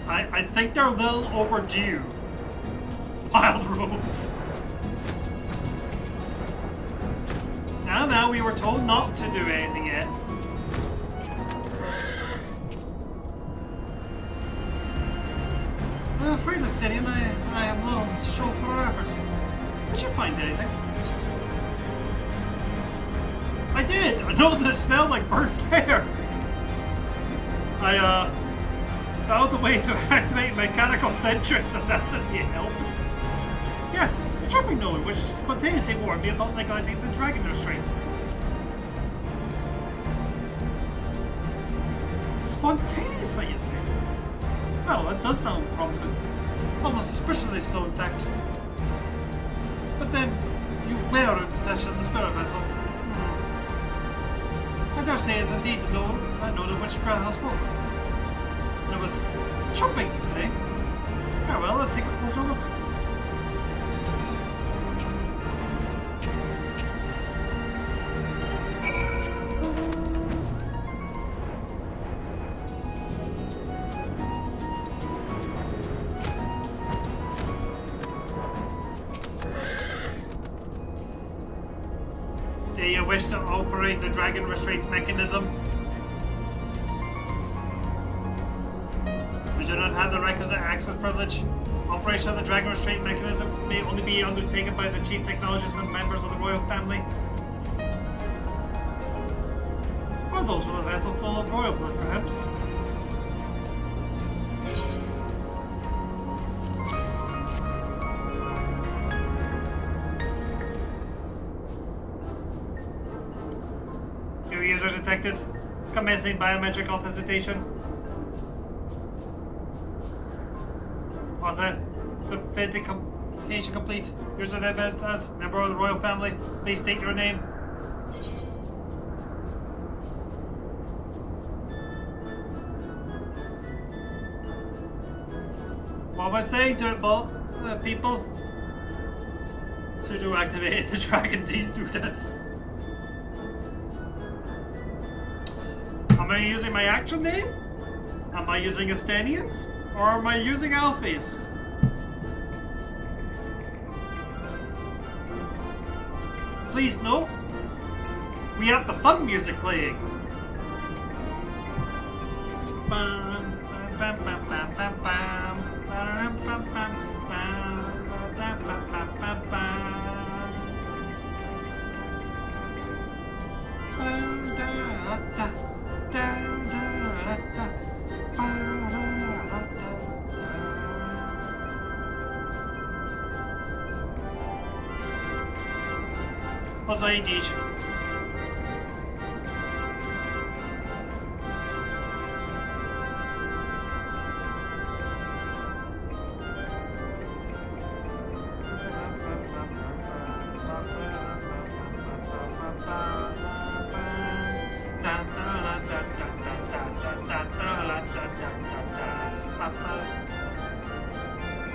A: I think they're a little overdue. Wild Rose. Now we were told not to do anything yet. I'm afraid, Miss Stadium, I have little to show for our efforts. Did you find anything? I did! I know that it smelled like burnt hair! I, found a way to activate mechanical sentries, if that's any help. Yes, the trapping node, which spontaneously warned me about neglecting the dragon restraints. Spontaneously, you say? Well, that does sound promising. Almost suspiciously so, in fact. But then, you were in possession of the spirit vessel. I dare say it's indeed the node of which Grandhouse spoke. And it was chopping, you say? Very well, let's take a closer look. Do you wish to operate the dragon restraint mechanism? We do not have the requisite access privilege. Operation of the dragon restraint mechanism may only be undertaken by the chief technologists and members of the royal family. Or those with a vessel full of royal blood, perhaps. New users detected. Commencing biometric authentication. Authentication complete. User identified as member of the royal family. Please state your name. What am I saying to it, people? So to activate the dragon dudes. Am I using my actual name? Am I using Estanians? Or am I using Alphys? Please note, we have the fun music playing. Bam, bam, bam, bam, bam, bam, bam, bam, bam, bam, bam, bam, bam. Poza idziesz.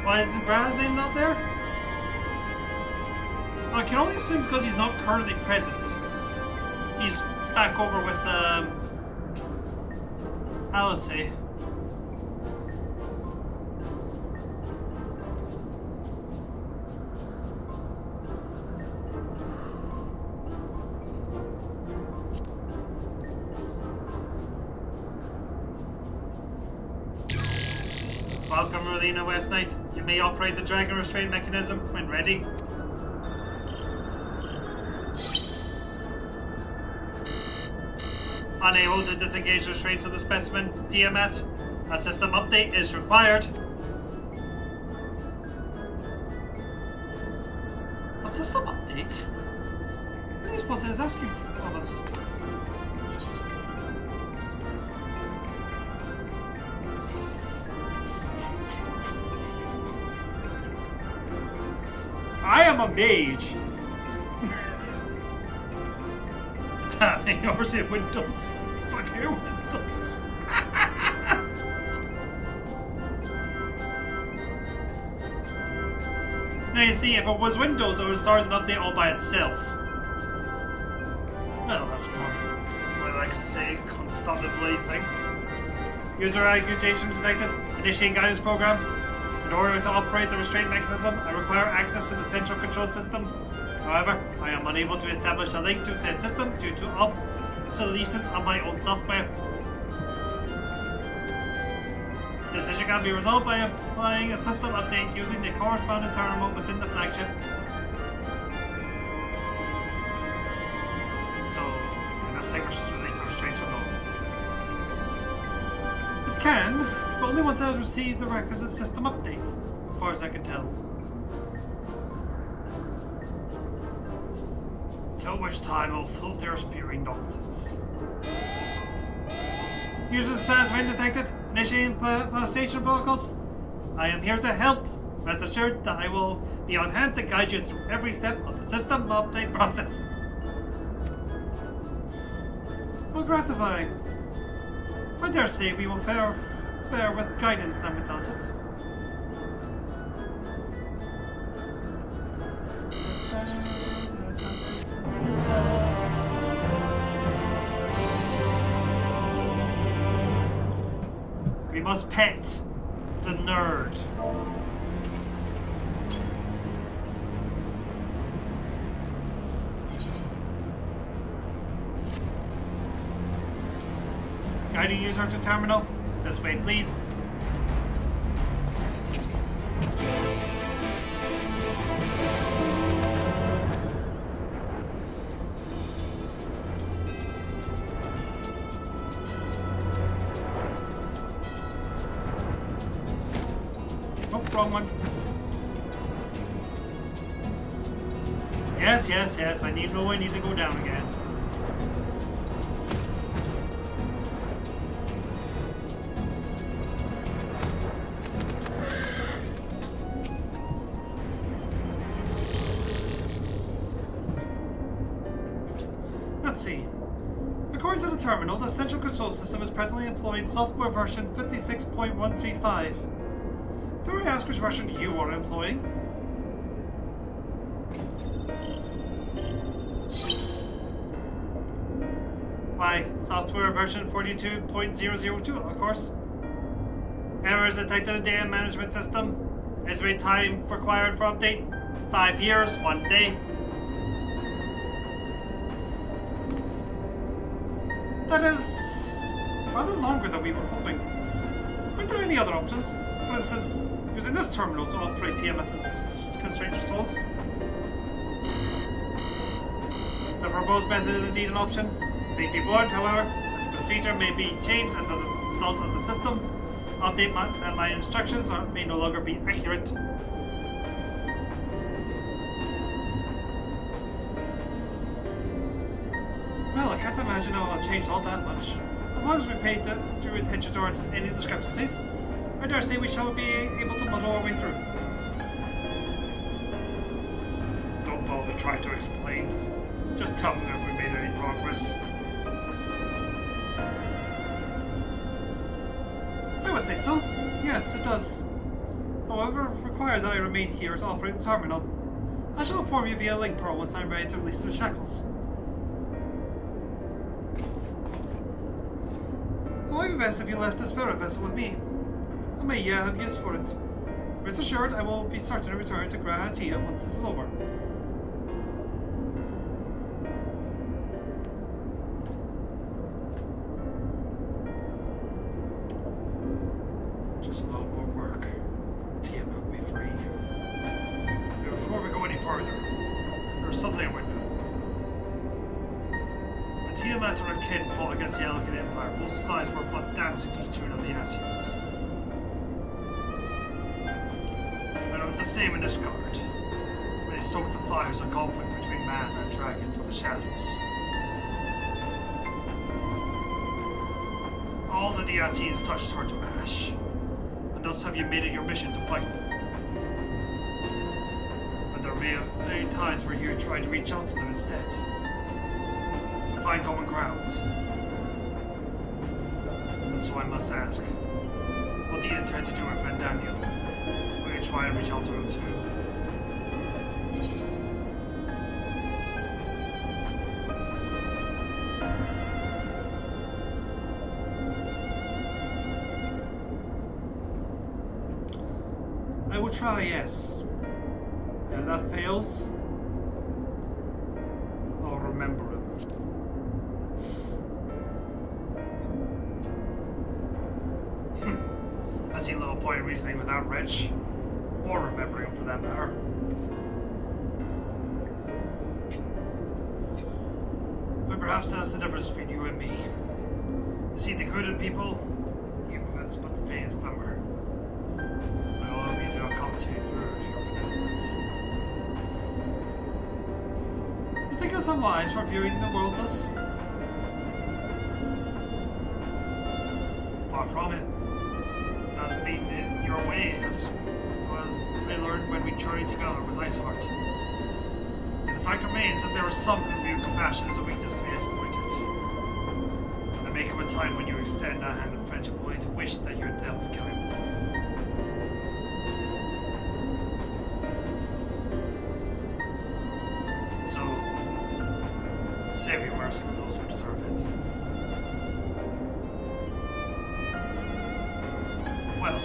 A: Why is Gran's name not there? I can only assume because he's not currently present. He's back over with Alice. Welcome, Merlina West Knight. You may operate the dragon restraint mechanism when ready. Unable to disengage restraints of the specimen, Tiamat. A system update is required. A system update? What is what it's asking of us? I am a mage. Tapping yours in Windows. Fuck your Windows. Now you see, if it was Windows, it would start an update all by itself. Well, that's more what I like to say, confounded bloody thing. User accusation detected. Initiating guidance program. In order to operate the restraint mechanism, I require access to the central control system. However, I am unable to establish a link to said system due to obsolescence of my own software. This issue can be resolved by applying a system update using the corresponding terminal within the flagship. distinguish the release of restraints from all. It can, but only once it has received the requisite system update, as far as I can tell. Till which time I'll float there spewing nonsense. User status when detected. Initiating station protocols. I am here to help. Rest assured that I will be on hand to guide you through every step of the system update process. How gratifying. I dare say we will fare with guidance than without it. We must pet the nerd. Guiding user to terminal. This way, please. Oh, wrong one. Yes. I need to go down again. Let's see. According to the terminal, the central control system is presently employing software version 56.135. Dare I ask which version you are employing? Why, software version 42.002, of course. Errors detected in data management system. Estimate time required for update. 5 years, 1 day. That is rather longer than we were hoping. Aren't there any other options? For instance, using this terminal to operate TMS's constraint controls. The proposed method is indeed an option. Please be warned, however, that the procedure may be changed as a result of the system. Update my instructions may no longer be accurate. Well, I can't imagine how it'll change all that much. As long as we paid due attention towards any discrepancies, I dare say we shall be able to muddle our way through. Don't bother trying to explain. Just tell me if we made any progress. I would say so. Yes, it does. However, require that I remain here to operate the terminal. I shall inform you via link pearl once I'm ready to release the shackles. It might be best if you left the spirit vessel with me. I may have use for it. Rest assured, I will be certain to return to Grahatia once this is over. Just a little more work. Tiamat will be free. Before we go any further, there's something I would know. The Tiamat or a kin fought against the Alcan Empire. Both sides were but dancing to the tune of the Asians. And it was the same in Ishgard, where they stoked the fires of conflict between man and dragon from the shadows. All the Diateans touched turned to ash, and thus have you made it your mission to fight them. But there may have been times where you tried to reach out to them instead, to find common ground. And so I must ask, what do you intend to do with Vandaniel? Will you try and reach out to him too? I will try, yes. And if that fails, I'll remember it. I see little point in reasoning without Rich, or remembering him for that matter. But perhaps that's the difference between you and me. You see, the good in people, even if it's but the faintest glimmer, will allow me to accommodate your benevolence. You think it's unwise for viewing the world thus? Far from it. That's been your way, as we learned when we journeyed together with Iceheart. And the fact remains that there are some who view compassion as a weakness to be exploited. And there may come a time when you extend that hand of friendship only to wish that you had dealt the killing blow. So, save your mercy for those who deserve it. Well,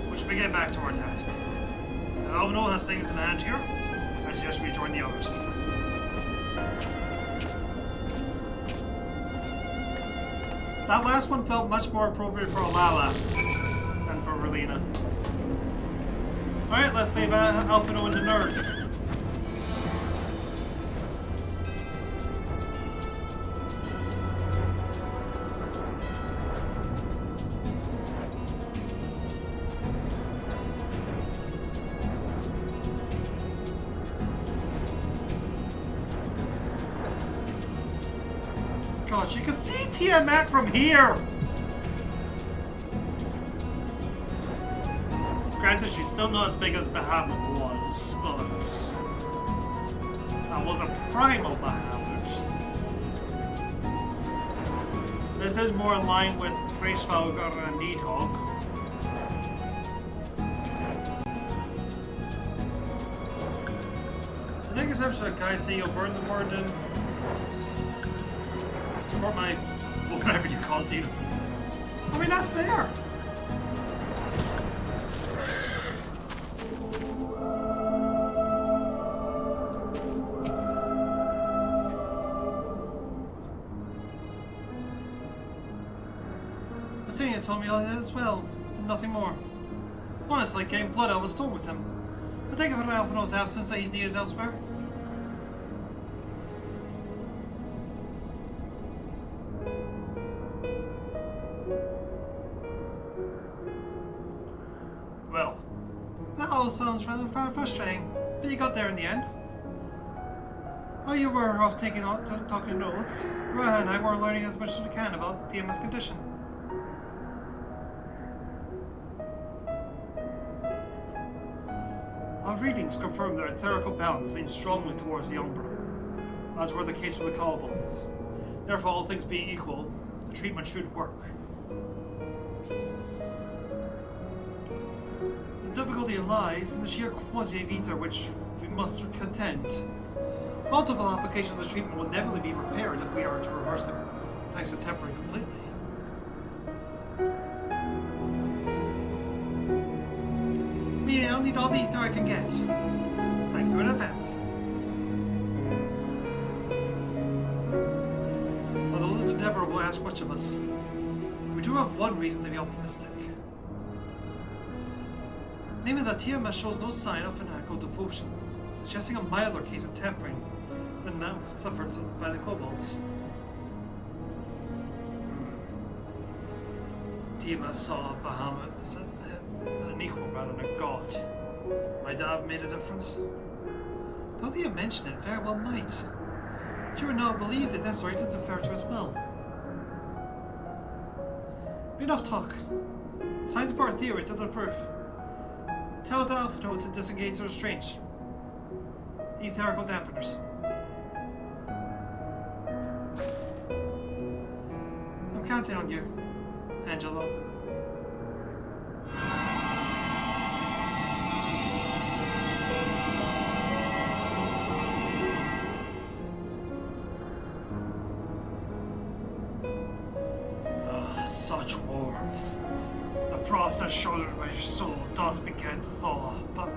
A: we should begin back to our task. And Alvino has things in hand here. I suggest we join the others. That last one felt much more appropriate for Alala than for Relina. Alright, let's save Alvino and the nerd. Gosh, you can see Tiamat from here! Granted, she's still not as big as Bahamut was, but that was a primal Bahamut. This is more in line with Hraesvelgr and Nidhogg. I think it's actually a guy say you'll burn the word in. Support my whatever you call Xenos. I mean, that's fair. The senior told me all that as well, and nothing more. Honestly, getting blood out was done with him. I think of it Alvino's absence that he's needed elsewhere. Well, that all sounds rather frustrating, but you got there in the end. While you were off talking notes, Rohan and I were learning as much as we can about Tiamat's condition. Our readings confirm that etherical balance leans strongly towards the Umbra, as were the case with the Kobolds. Therefore, all things being equal, the treatment should work. The difficulty lies in the sheer quantity of ether which we must contend. Multiple applications of treatment will inevitably be repaired if we are to reverse the effects of tempering completely. Meaning I'll need all the ether I can get. Thank you in advance. Although this endeavor will ask much of us, we do have one reason to be optimistic. Namely that Tiamat shows no sign of fanatical devotion, suggesting a milder case of tampering than that suffered by the Kobolds. Tiamat saw Bahamut as an equal rather than a god. Might that have made a difference? Now that you mention it, very well might. But you would not believe it necessary to defer to his will. Enough talk. It's time to put our theories to the proof. Tell the Alphino to disengage the restraints. Etherical dampeners. I'm counting on you, Angelo. Such warmth. The frost that shuddered my soul doth begin to thaw. But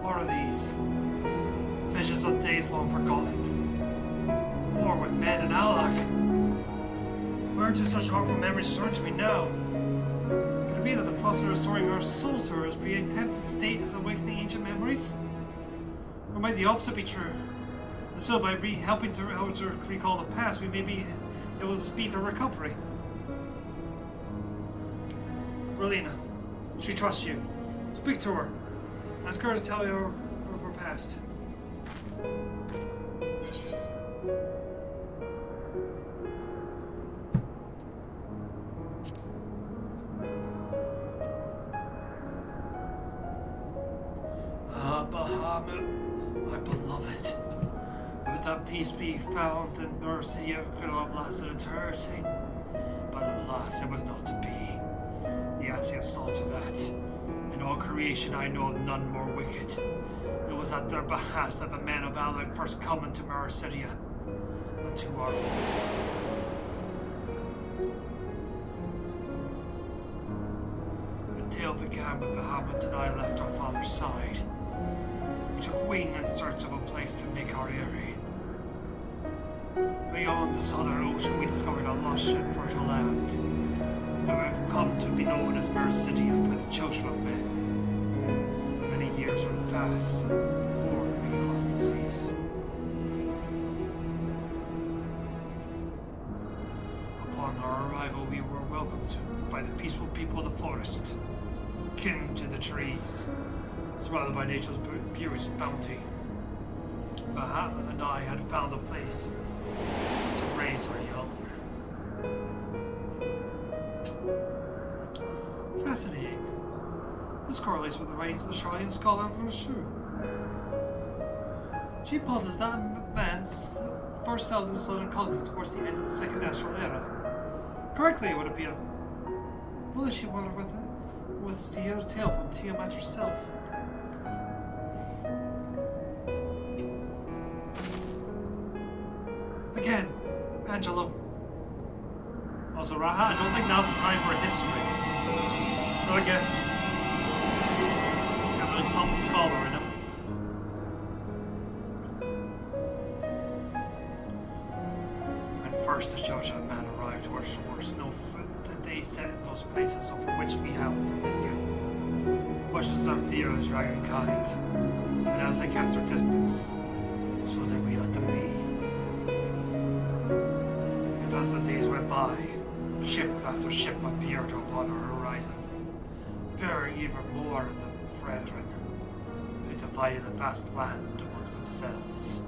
A: what are these? Visions of days long forgotten. War with men and Alak. Where do such harmful memories return to me now? Could it be that the process of restoring our soul to her pre-attempted state is awakening ancient memories? Or might the opposite be true? So by helping to recall the past, we may be able to speed her recovery. Rolina, she trusts you. Speak to her. Ask her to tell you of her past. Bahamut, my beloved. Would that peace be found in mercy it could have lasted eternity? But alas, it was not to be. The Asians saw to that. In all creation I know of none more wicked. It was at their behest that the men of Alec first come into Mercidia, and to our The tale began when Bahamut and I left our father's side. We took wing in search of a place to make our eyrie. Beyond the southern ocean, we discovered a lush and fertile land that would come to be known as Mercidia by the children of men. But many years would pass before we crossed the seas. Upon our arrival, we were welcomed by the peaceful people of the forest, kin to the trees, surrounded by nature's beauty and bounty. Bahamut and I had found a place to raise our young. Fascinating. This correlates with the writings of the Charlian scholar Vershu. She posits that man's first settled in the southern continent towards the end of the Second Natural Era. Correctly, it would appear. Whether she wanted with it was to hear a tale from Tiamat herself. Again, Angelo. Also, Raha, I don't think now's the time for a history. So I guess can't really stop the scholar in him. When first the judgment man arrived to our shores, no foot did they set in those places from which we held dominion. Much as our fear of the dragon kind, and as they kept their distance, so did we let them be. As the days went by, ship after ship appeared upon our horizon, bearing even more of the brethren who divided the vast land amongst themselves.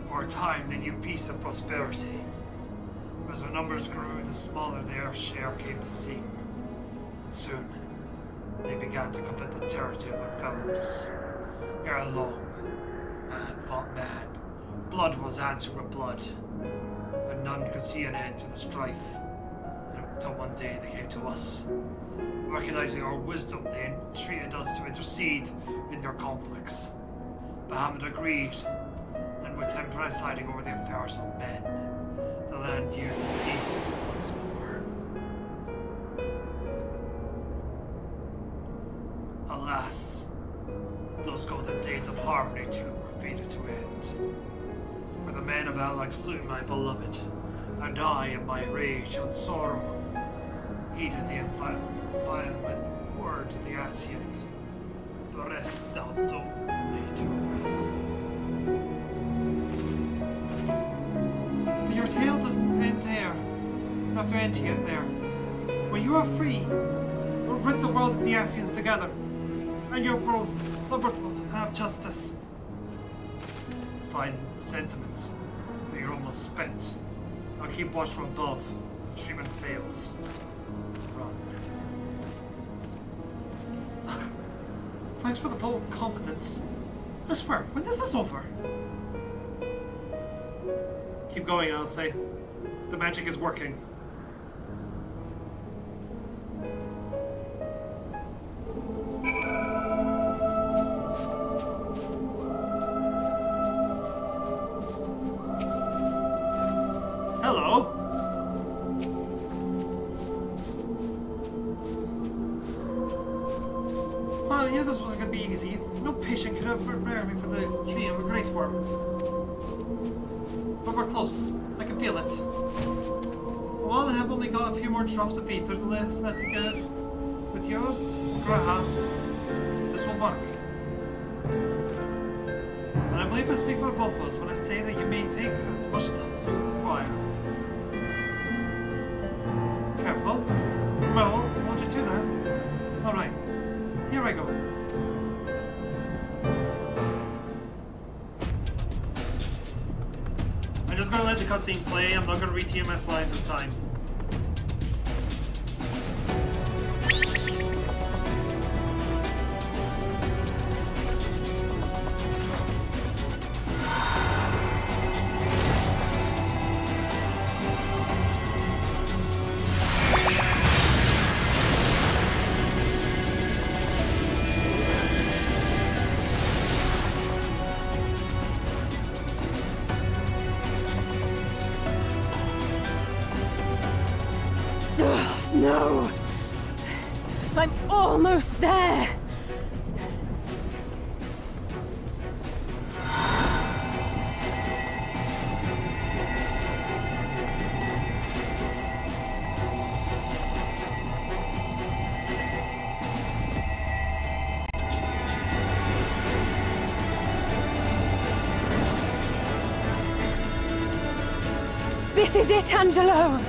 A: For a time they knew peace and prosperity. As their numbers grew, the smaller their share came to seem, and soon they began to covet the territory of their fellows. Ere long, man fought man, blood was answered with blood. And none could see an end to the strife, until one day they came to us. Recognizing our wisdom, they entreated us to intercede in their conflicts. Bahamut agreed, and with him presiding over the affairs of men, the land knew peace once more. Alas, those golden days of harmony too were fated to end. For the men of Alak slew my beloved, and I, in my rage and sorrow, heeded the violent words of the Asians. The rest thou do only too well. But your tale doesn't end there. After ending it there, when you are free, we'll rid the world of the Asians together, and your both lovers will have justice. Fine sentiments, but you're almost spent. I'll keep watch from above. The treatment fails. Run. Thanks for the vote of confidence. I swear, when this is over. Keep going, I'll say. The magic is working. Hello. Well, I knew this wasn't going to be easy. No patient could have prepared me for the dream of a great worm. But we're close. I can feel it. Well, I have only got a few more drops of ether left to give. With yours, Graha, this will work. And I believe I speak for both of us when I say that you may take as much time as you require. Careful. No, hold you to that. Alright, here I go. I'm just gonna let the cutscene play. I'm not gonna read TMS lines this time.
O: No! I'm almost there! This is it, Angelo!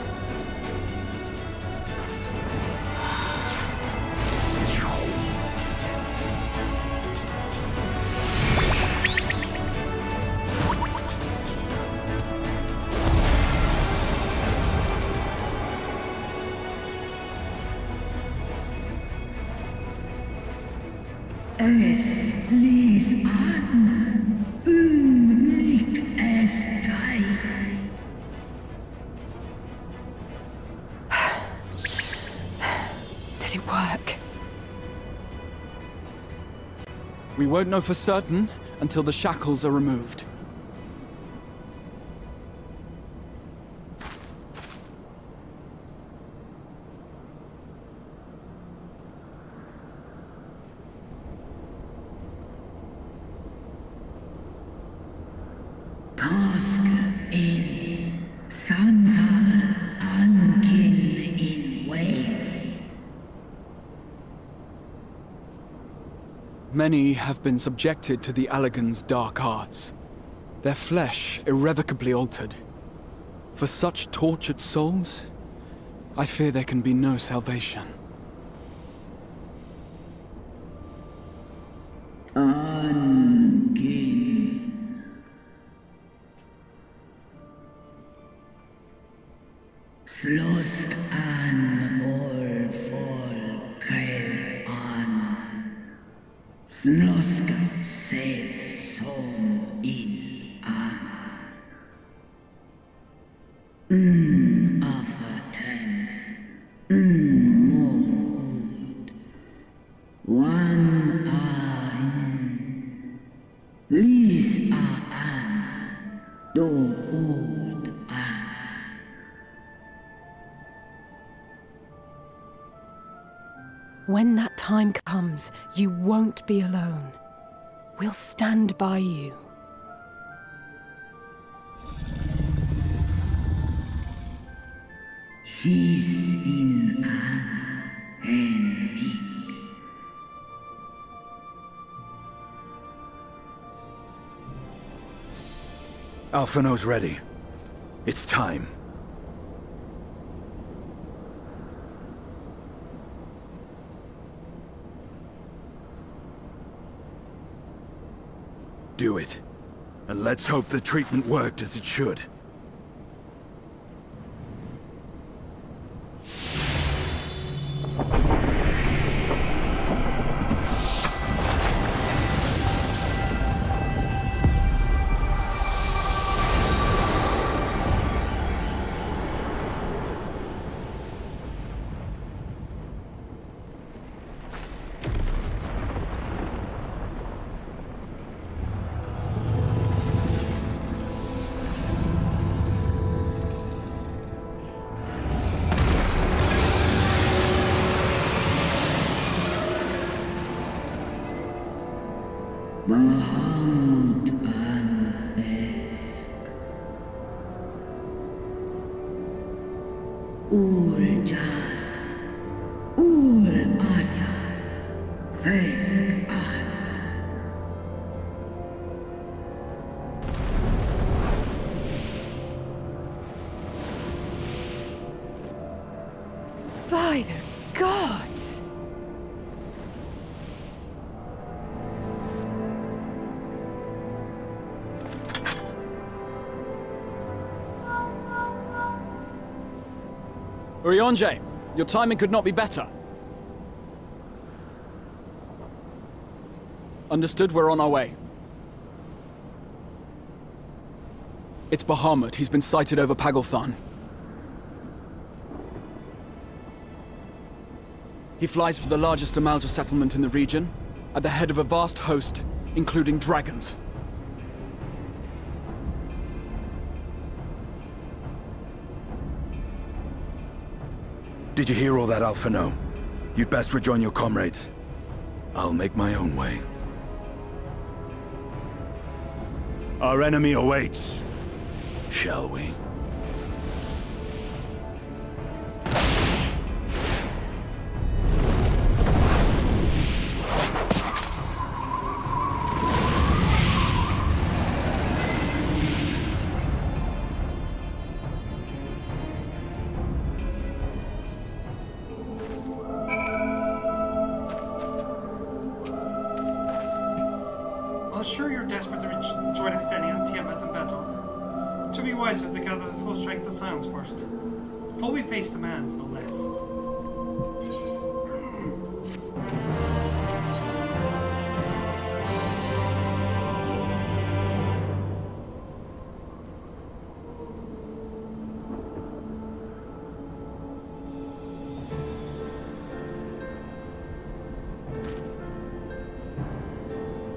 Q: Es lies an. Mich es tai.
O: Did it work?
H: We won't know for certain until the shackles are removed.
Q: Task in Santal Ankin in way.
H: Many have been subjected to the Allagan's dark arts, their flesh irrevocably altered. For such tortured souls, I fear there can be no salvation.
Q: Ankin. Slosk an ol fol kail an. Slosk seth som in an. Afaten. Mon ud. Wan ein. Lis a an. Do ud an.
O: When that time comes, you won't be alone. We'll stand by you.
Q: She's in an enemy.
P: Alphino's ready. It's time. Do it. And let's hope the treatment worked as it should.
Q: Mahamud an esk. Ul jas. Ul asa. Vesk an.
K: By the gods!
H: Urianger, your timing could not be better. Understood, we're on our way. It's Bahamut. He's been sighted over Pagalthan. He flies for the largest Amalja settlement in the region, at the head of a vast host, including dragons.
P: Did you hear all that, Alphino? You'd best rejoin your comrades. I'll make my own way. Our enemy awaits. Shall we?
A: I'm sure you're desperate to join extending on Tiamat and battle. It should be wiser to gather the full strength of silence first. Before we face demands, no less.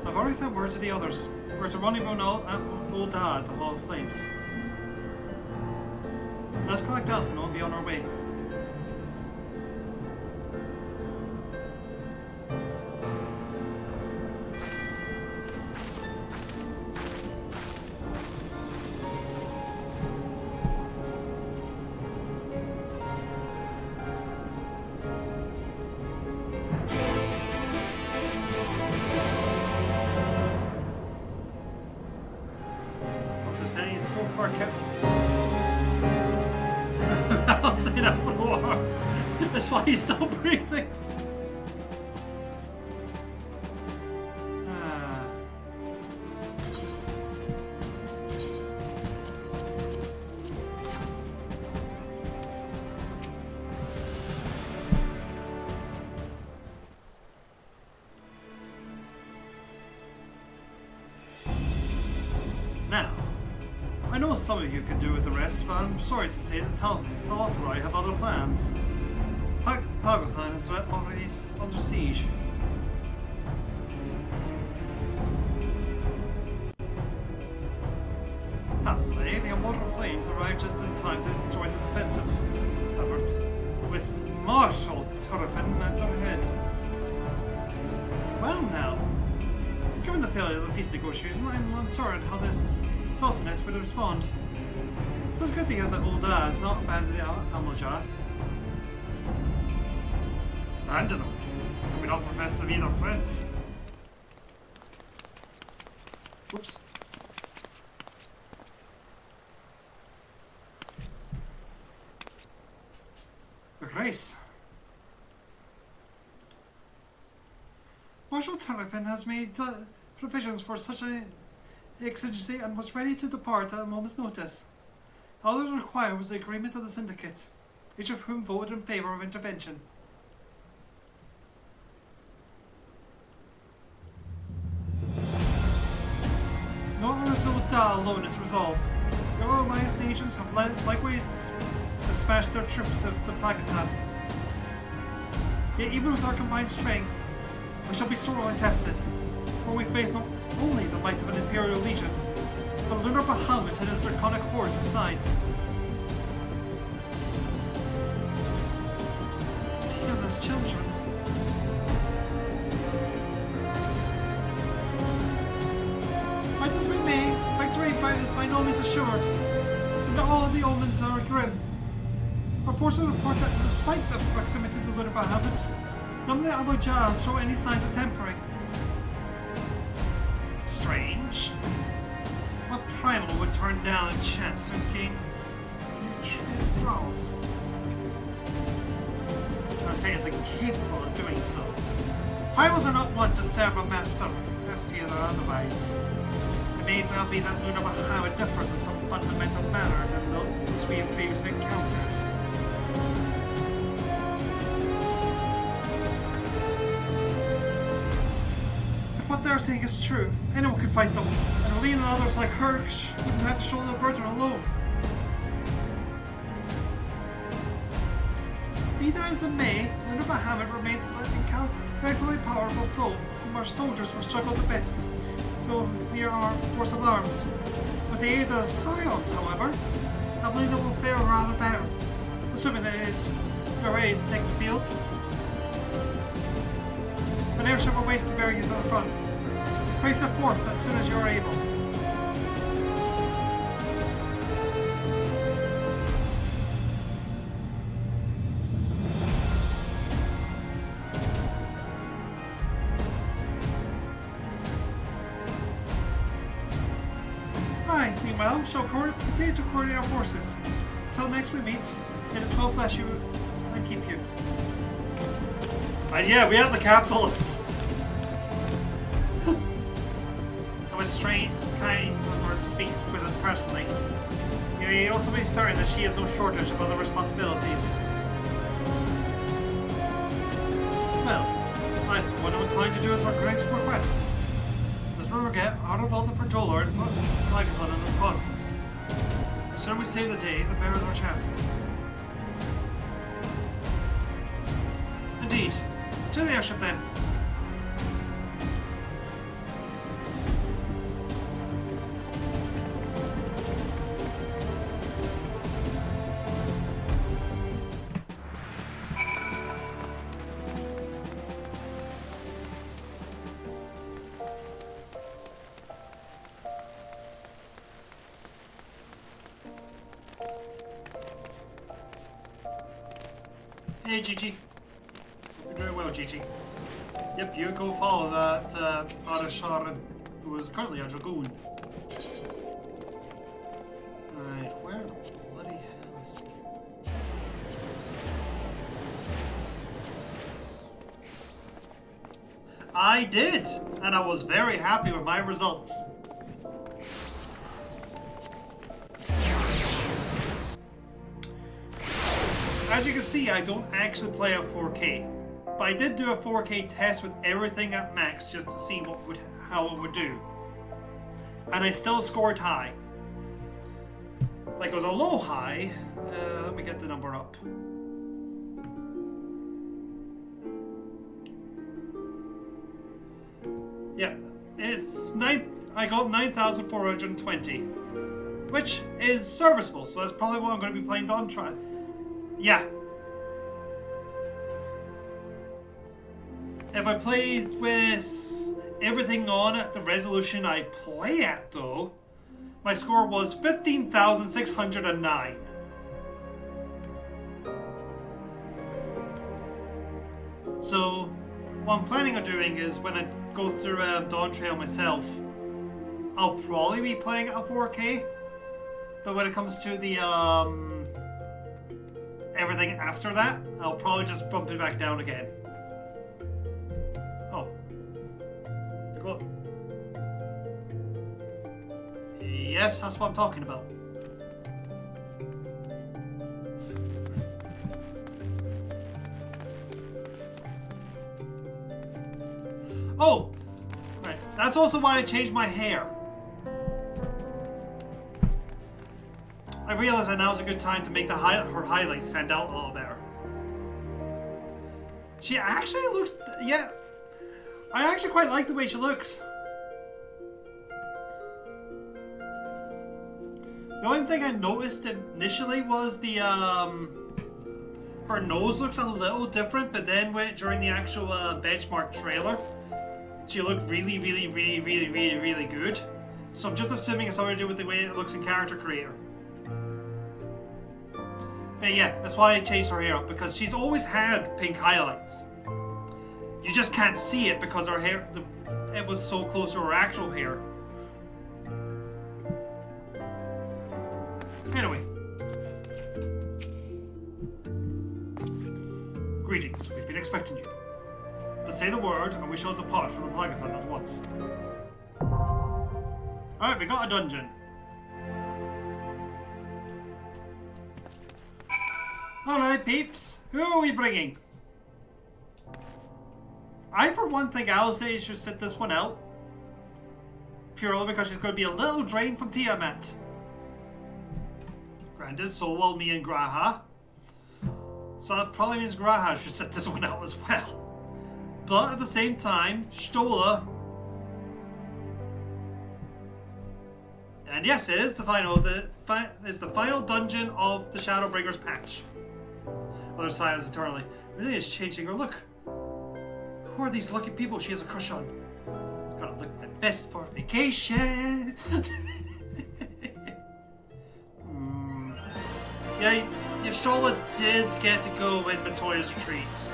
A: I've already sent word to the others. We're to rendezvous at Old Dad, the Hall of Flames. Let's collect Alphino and be on our way. So far kept. I'll say that for a while. That's why he's still breathing. Now. I know some of you can do with the rest, but I'm sorry to say that Tal'Afrai have other plans. Pagalthan is already under siege. Happily, the Immortal Flames arrived just in time to join the defensive effort, with Marshal Turpin at their head. Well now, given the failure of the peace negotiations, I'm uncertain how this Sultanate will respond. So it's good to hear that Old Da has not abandoned the Amalja. Abandon them? We don't profess to be their friends. Whoops. The Grace. Marshal Turpin has made provisions for such a exigency and was ready to depart at a moment's notice. All that was required was the agreement of the Syndicate, each of whom voted in favour of intervention. Not as though Da alone is resolved. The other alliance nations have likewise dispatched their troops to Plagatan. Yet even with our combined strength, we shall be sorely tested, for we face not only the might of an Imperial Legion, but Lunar Bahamut and his draconic hordes besides. Tiama's children. Fight as we may, victory is by no means assured, and all the omens are grim. Our forces report that despite the proximity to Lunar Bahamut, none of the Amalja show any signs of tempering. Strange. What primal would turn down a chance to gain thralls? I say is incapable of doing so. Rivals are not one to serve a master, Messian or otherwise. It may well be that Luna Bahamut differs in some fundamental manner than those we have previously encountered. If what they're saying is true, anyone can fight them, and Aline and others like her wouldn't have to shoulder the burden alone. Be that as it may, Luna Bahamut remains an incalculably powerful foe, whom our soldiers will struggle the best, though near our force of arms. With the aid of science, however, I believe that will fare rather better, assuming that it is you're ready to take the field. An airship awaits to bear you to the front. Pray step forth as soon as you are able. Meanwhile, shall continue to coordinate our forces. Till next we meet, may the 12 bless you and keep you. And yeah, we have the capitalists. It was kind of her to speak with us personally. You may also be certain that she has no shortage of other responsibilities. Well, I for one am inclined to do as our grace requests. Let's never get out of all the Perdola and put livelihood on the Constance. The sooner we save the day, the better our chances. Indeed. To the airship then. Hey, Gigi. You're doing well, Gigi. Yep, you go follow that Arasharan, who is currently a dragoon. Right, where the bloody hell is he? I did, and I was very happy with my results. As you can see, I don't actually play at 4K, but I did do a 4K test with everything at max just to see how it would do, and I still scored high. Like it was a low high. Let me get the number up. Yeah, I got 9,420, which is serviceable. So that's probably what I'm going to be playing Dawn Trial. Yeah. If I played with everything on at the resolution I play at, though, my score was 15,609. So, what I'm planning on doing is when I go through Dawn Trail myself, I'll probably be playing at a 4K. But when it comes to the everything after that, I'll probably just bump it back down again. Oh. Cool. Yes, that's what I'm talking about. Oh! Right. That's also why I changed my hair. I realize that now's a good time to make her highlights stand out a little better. She actually looks... Yeah. I actually quite like the way she looks. The only thing I noticed initially was the, her nose looks a little different, but then during the actual benchmark trailer, she looked really good. So I'm just assuming it's something to do with the way it looks in Character Creator. But yeah, that's why I changed her hair up, because she's always had pink highlights. You just can't see it because her hair, it was so close to her actual hair. Anyway. Greetings, we've been expecting you. But say the word, and we shall depart from the Plagathon at once. Alright, we got a dungeon. Alright, peeps. Who are we bringing? I, for one, think Alice should sit this one out. Purely because she's going to be a little drained from Tiamat. Granted, so will me and Graha. So that probably means Graha should sit this one out as well. But at the same time, Stola. And yes, it is the final. It's the final dungeon of the Shadowbringers patch. Other Silence Eternally. Really is changing her look. Who are these lucky people she has a crush on? Gotta look my best for vacation. Yeah, Stola did get to go in Montoya's retreats.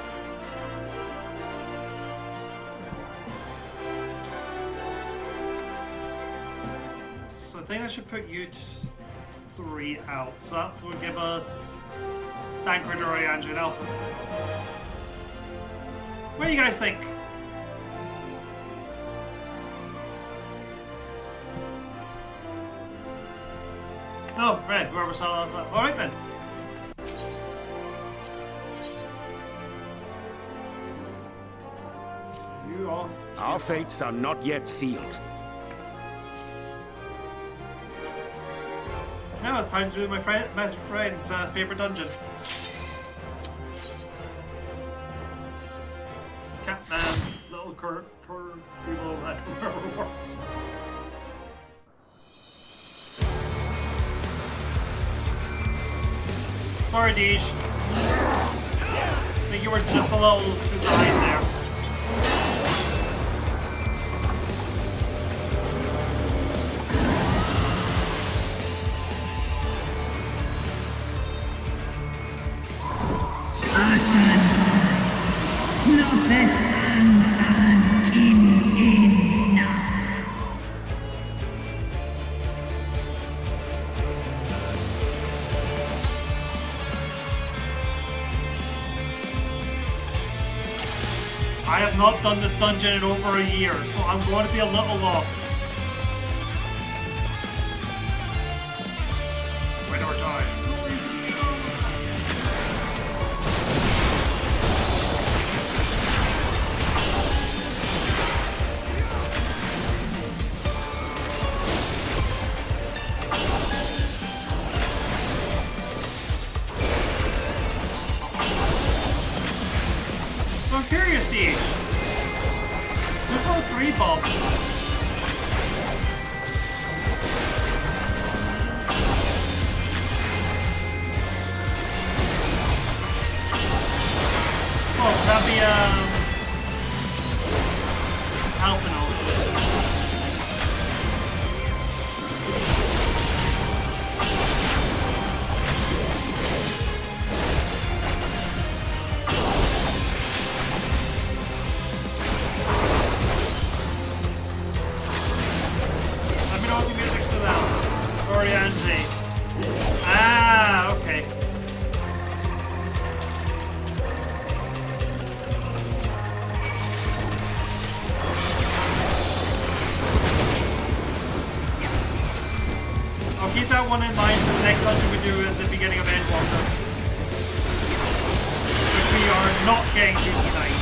A: So I think I should put you 3 out. So that will give us Thancred, Oriange, and Alpha. What do you guys think? Oh, right, whoever saw that. Alright then. You all.
C: Our fates are not yet sealed.
A: Now it's time to do my best friend's favorite dungeon. Catman, little reload that wherever works. Sorry, Deej. I think you were just a little too behind there. I have not done this dungeon in over a year, so I'm going to be a little lost. Win or die. I'm curious, Steve. There's no 3-bomb. Oh, that'd be Alpino. Ah, okay. I'll keep that one in mind for the next dungeon we do at the beginning of Endwalker, which we are not getting to tonight.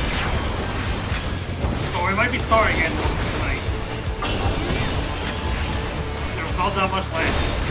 A: But we might be starting Endwalker tonight. There's not that much left.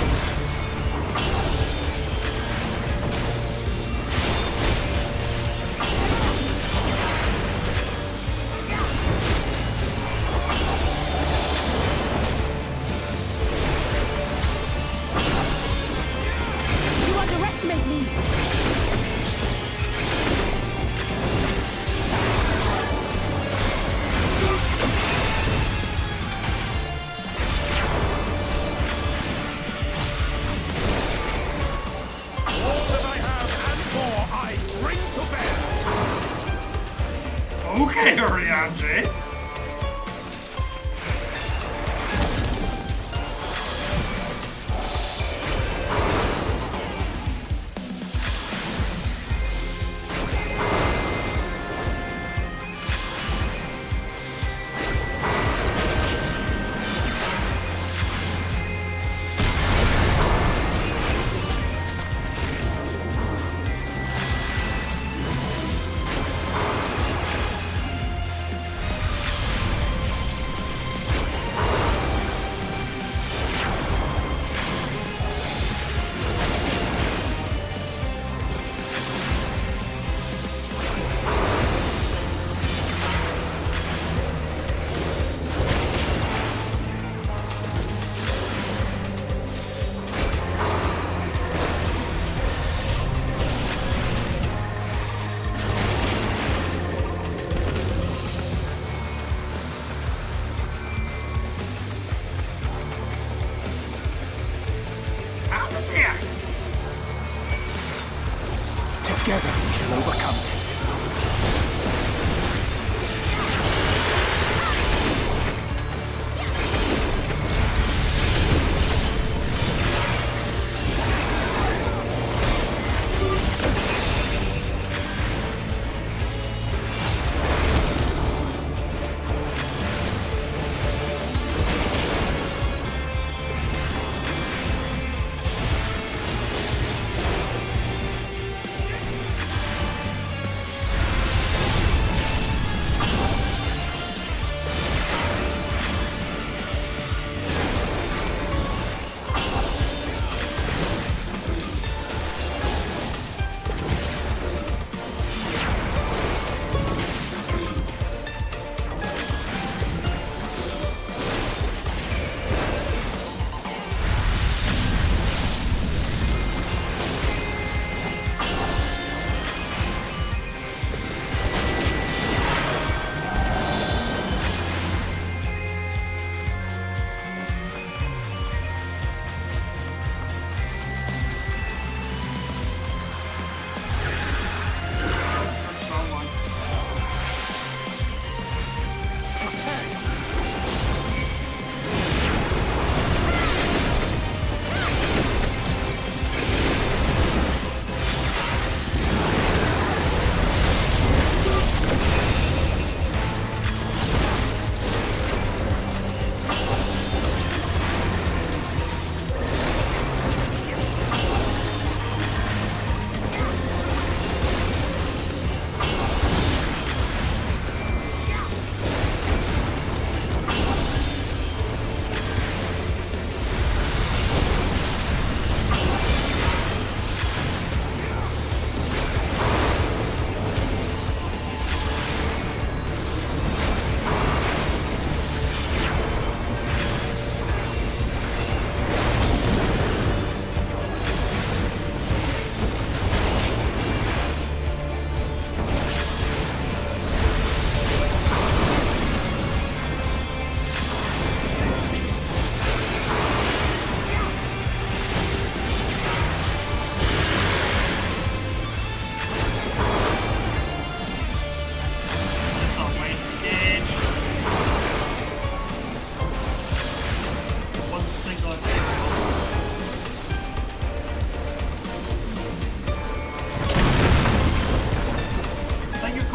A: Okay, Oriange.
J: Together we shall overcome this.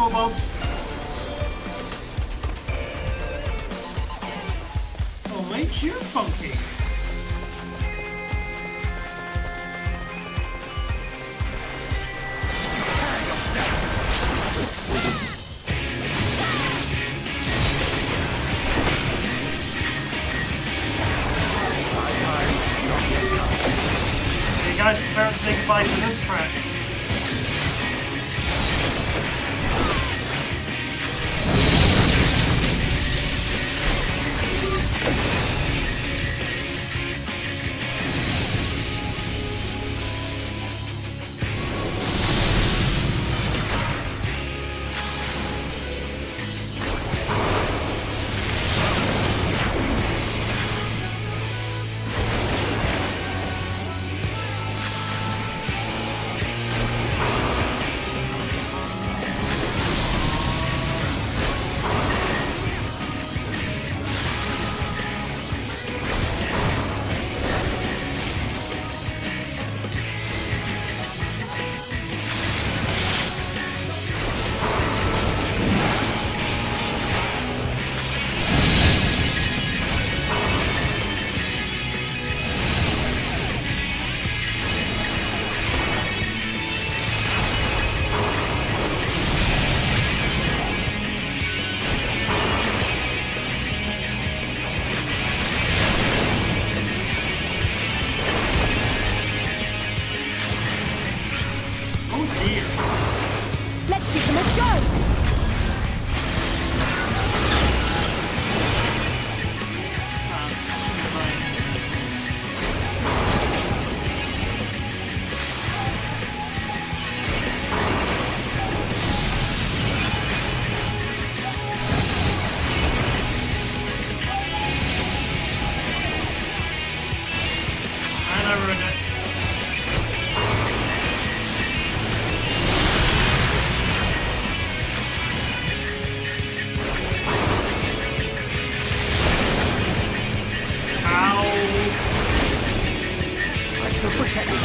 A: kobolds. Oh, ain't you funky? Hey guys, prepare to say goodbye to this trash.
J: protect me.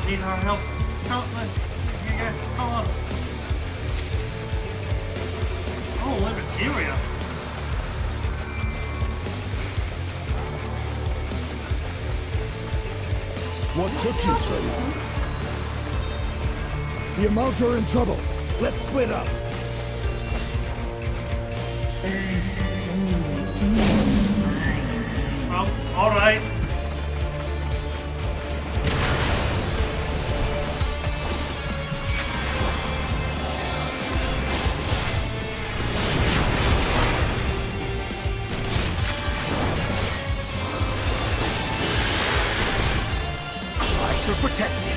A: Need our help. Come on. Yeah, come on. Oh, materia.
R: What took you so long? The Amalja are in trouble. Let's split up.
A: Well, alright.
J: Protect me.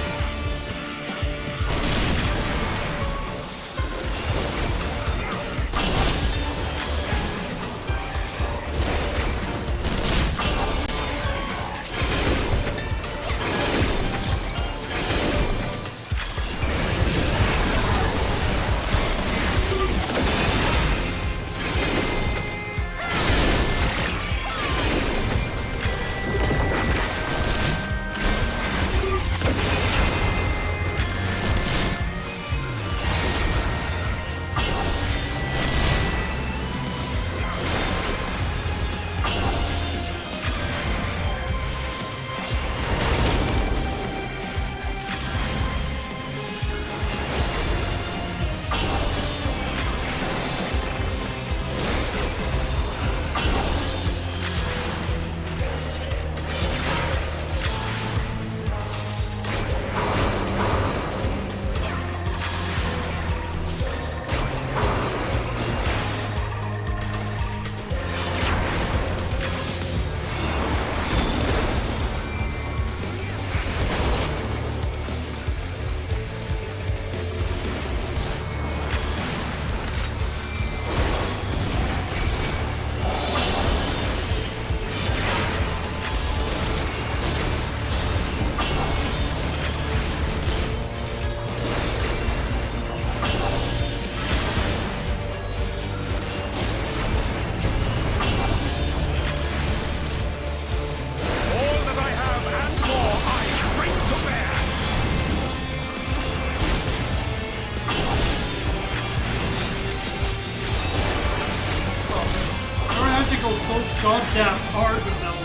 A: So goddamn hard with those.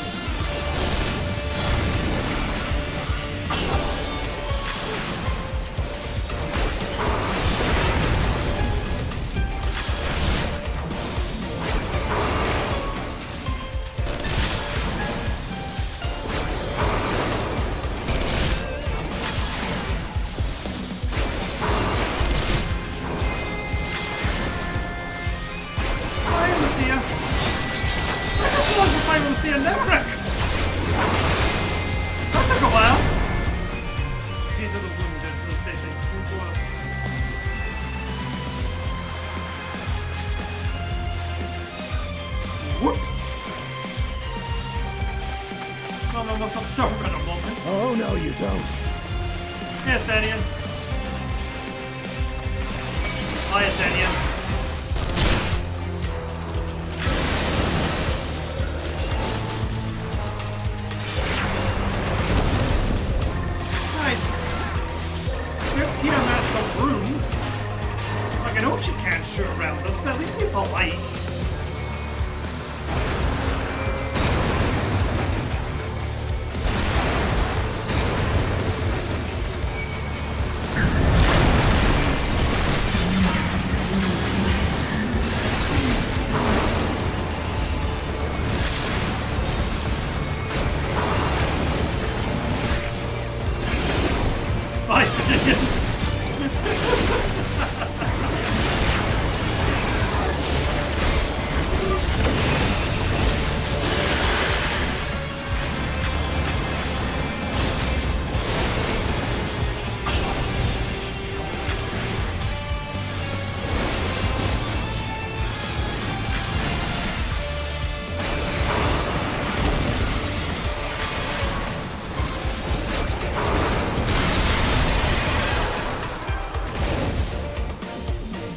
A: See a Netflix. That took a while. See to the wounded to the city. Whoops. Well, I must absorb in a moment.
R: Oh no, you don't.
A: Yes, Daniel. Hi, Daniel. Nice. Give Tiamat some room. Like, I know she can't shoot around us, but at least be polite.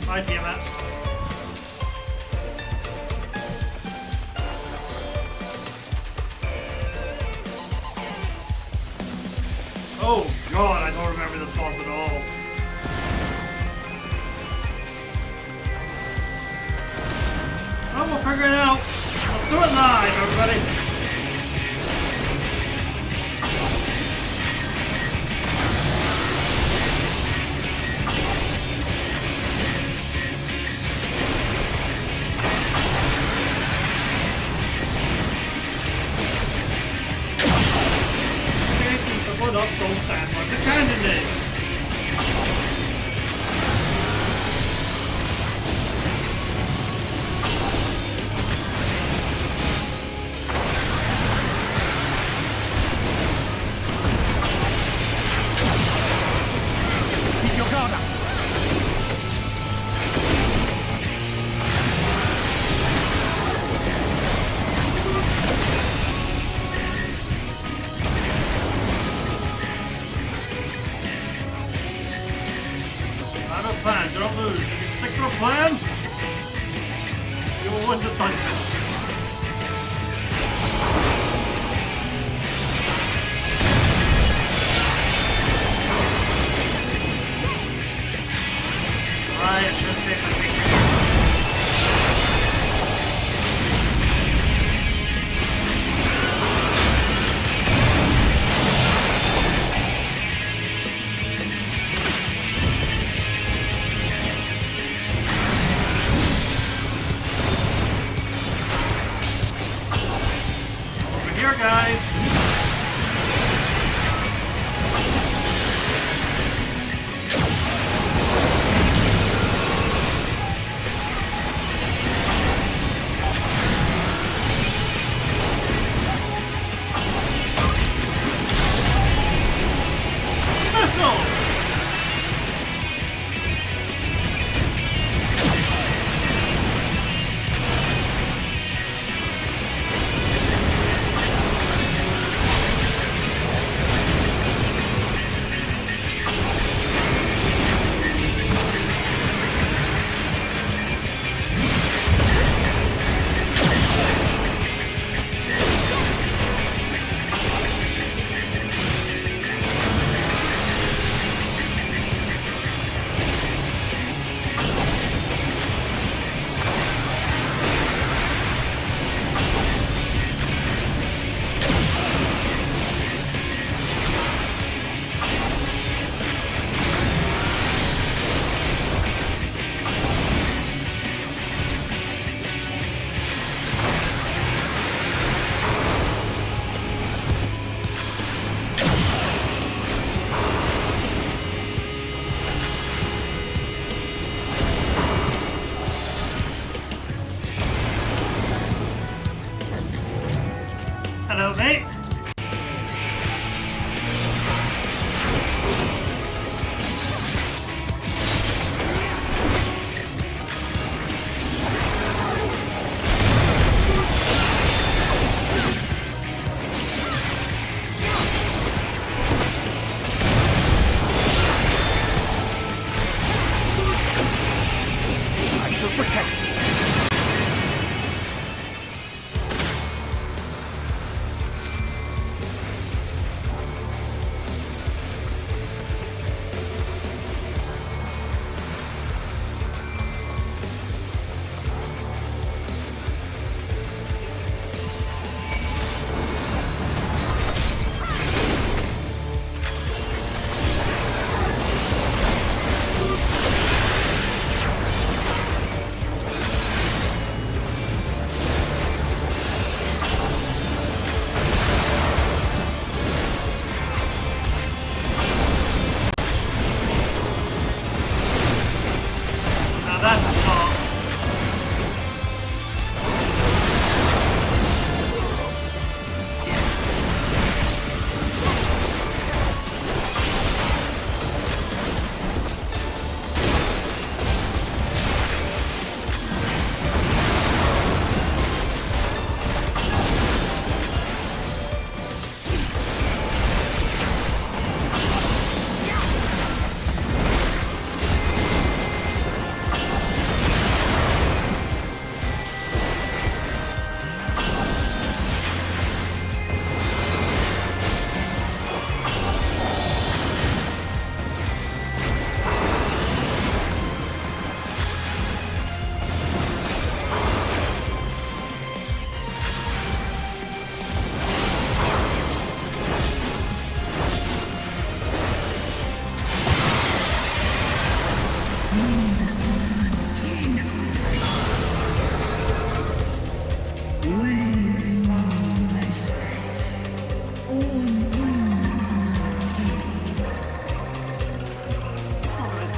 A: Hi, Tiamat. Oh god, I don't remember this boss at all. Oh, we'll figure it out. Let's do it live, everybody. Put up those stand like the candidates.
S: Keep your guard up.
A: Plan, don't lose. If you stick to the plan, you will win this dungeon. I should say my big here, guys. Missiles.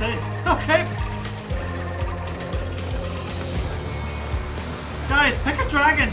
A: say. Okay. Guys, pick a dragon.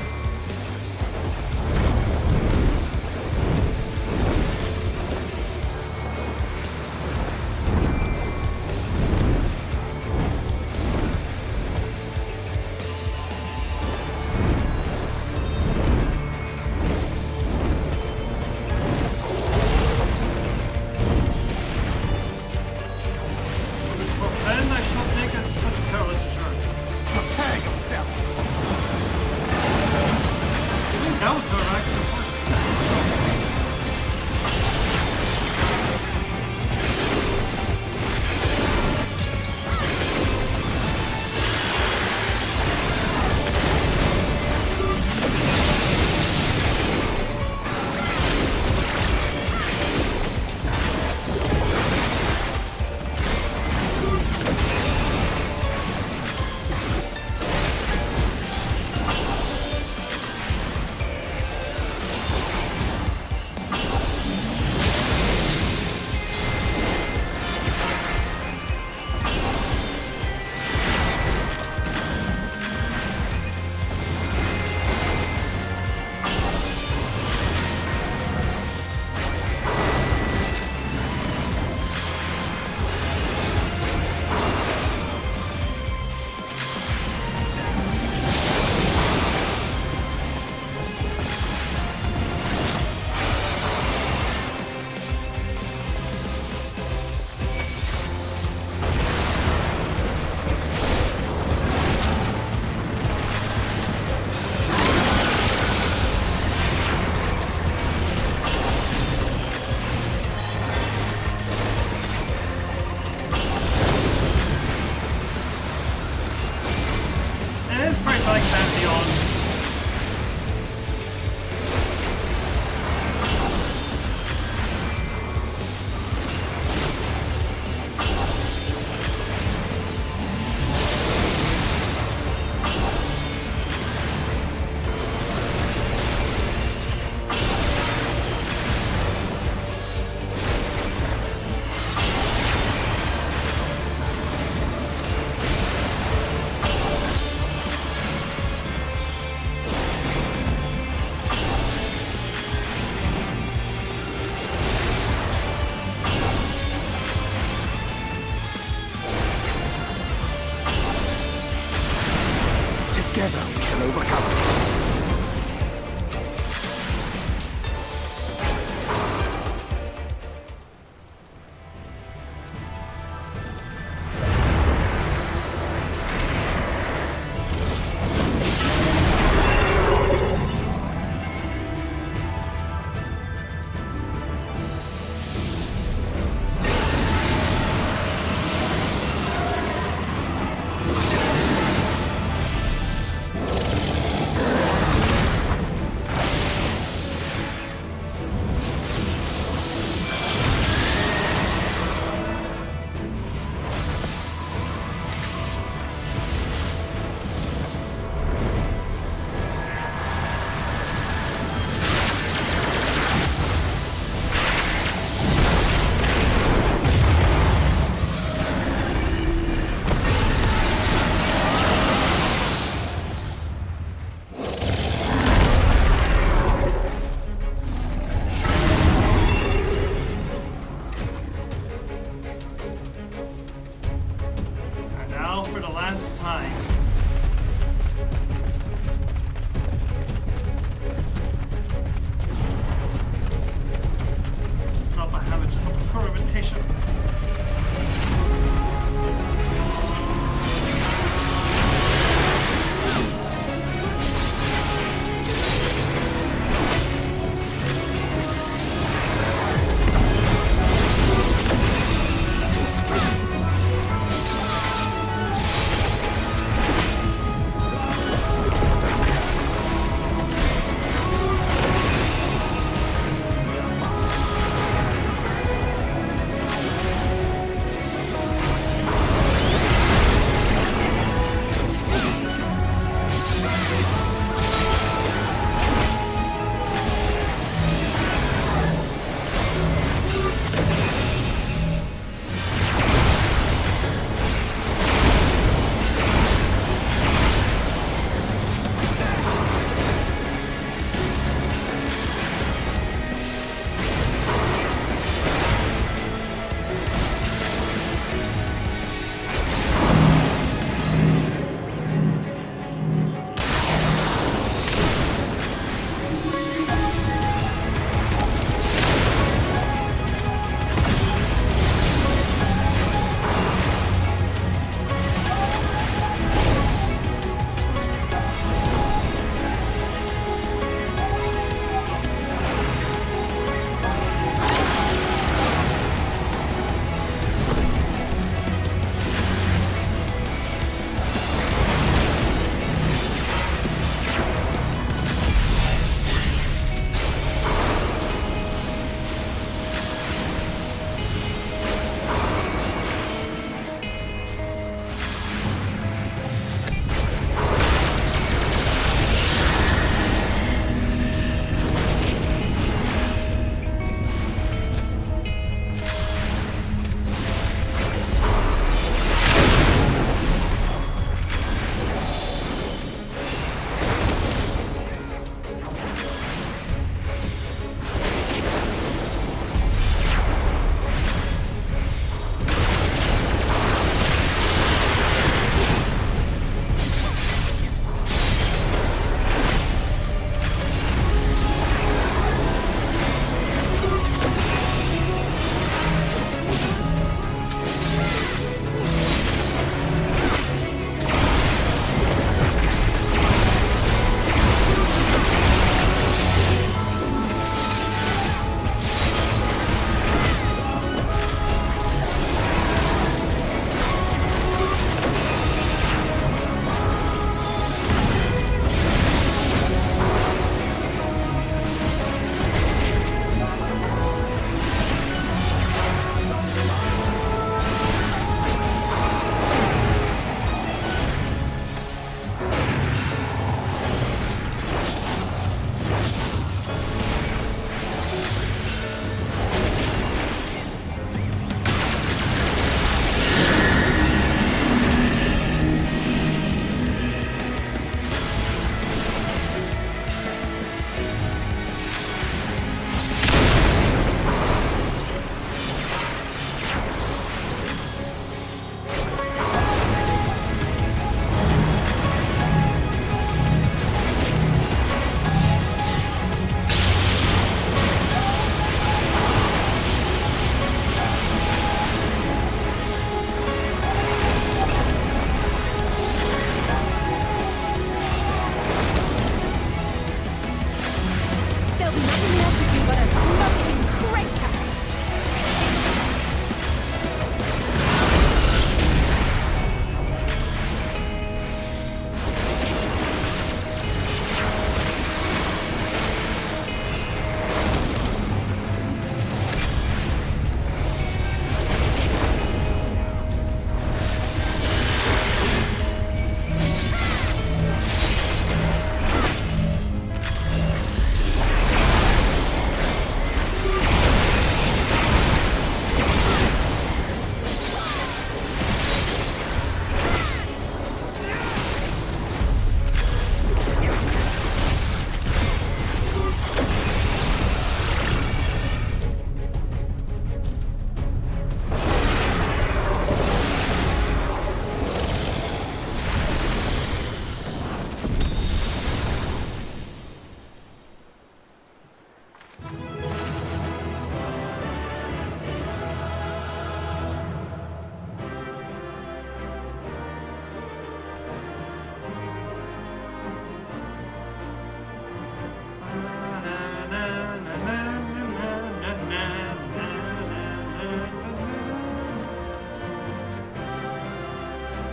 G: Together we shall overcome.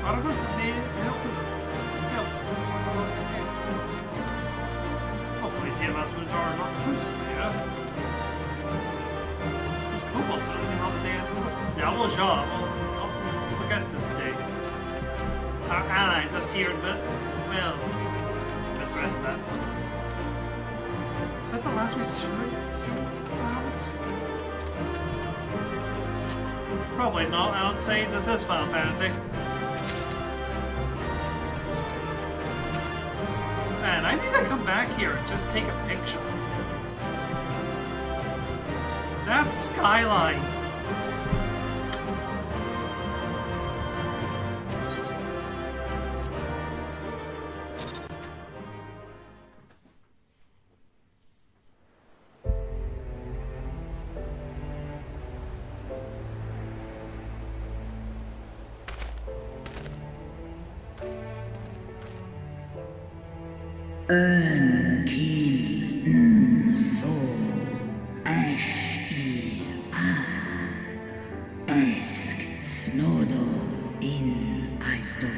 A: Argus helped us escape. Hopefully TMS wounds are not too severe. Those kobolds are really how the day ended. Yeah, well, sure. We'll forget this day. Our allies are seared, but, well, miss the rest of that. Is that the last we see? What happened? Probably not. I would say this is Final Fantasy. Man, I need to come back here and just take a picture. That's Skyline.
Q: Kin so ash an esk snodo in aisto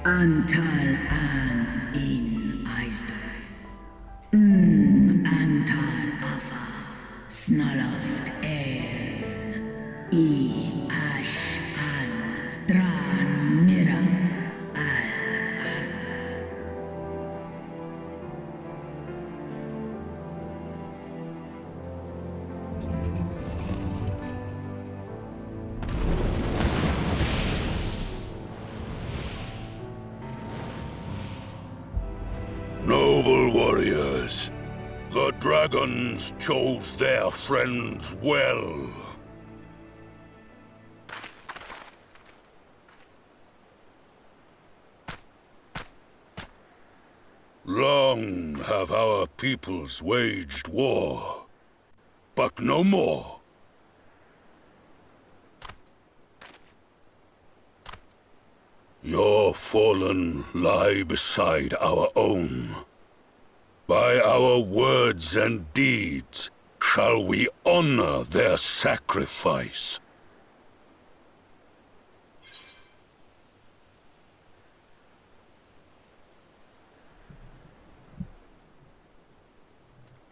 Q: antal an in aisto antal afa snalask I ash an dran mira.
D: Noble warriors, the dragons chose their friends well. Long have our peoples waged war, but no more. Your fallen lie beside our own. By our words and deeds shall we honor their sacrifice.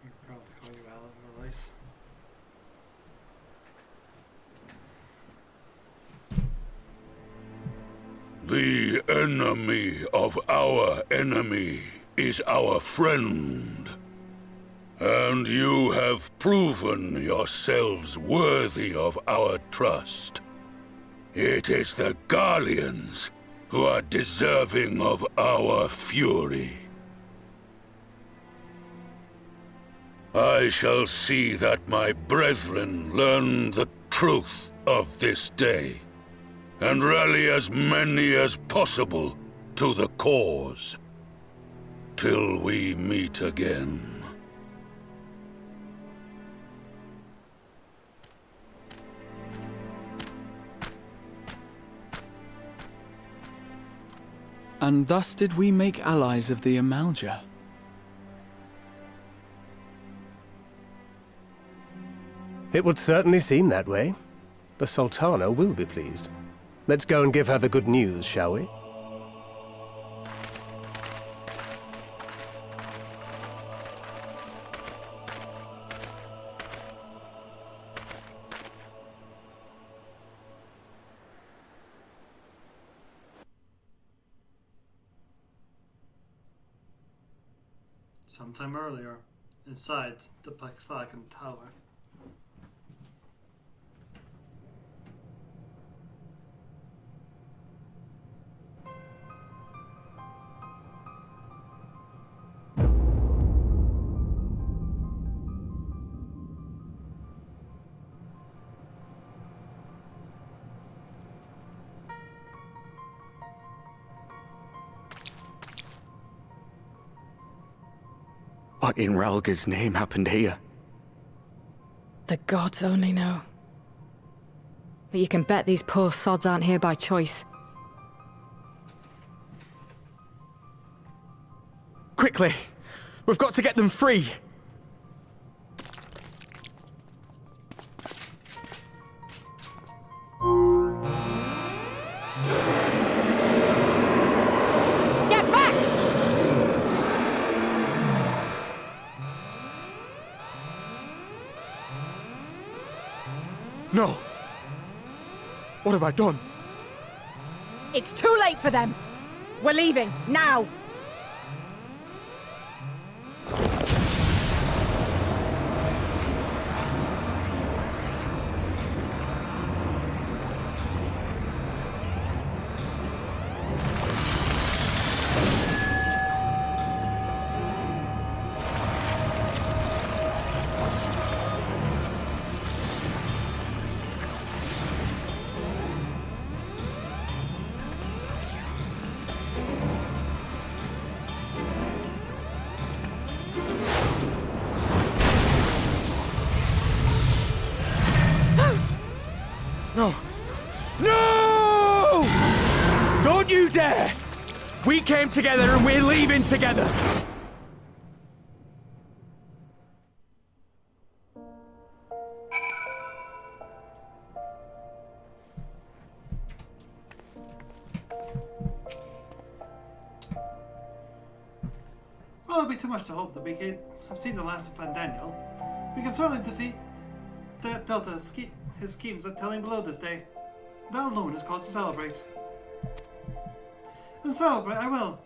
A: I'm proud to call you Alan Release.
D: The enemy of our enemy is our friend. And you have proven yourselves worthy of our trust. It is the Garleans who are deserving of our fury. I shall see that my brethren learn the truth of this day, and rally as many as possible to the cause, till we meet again.
H: And thus did we make allies of the Amalja.
L: It would certainly seem that way. The Sultana will be pleased. Let's go and give her the good news, shall we?
A: Sometime earlier, inside the Blackflagon Tower.
M: What in Ralga's name happened here?
K: The gods only know. But you can bet these poor sods aren't here by choice.
M: Quickly! We've got to get them free!
G: No! What have I done?
O: It's too late for them! We're leaving, now!
M: No! No! Don't you dare! We came together and we're leaving together!
A: Well, it'll be too much to hope that we can have seen the last of Van Daniel. We can certainly defeat his schemes at telling below this day. That alone is cause to celebrate. And celebrate I will,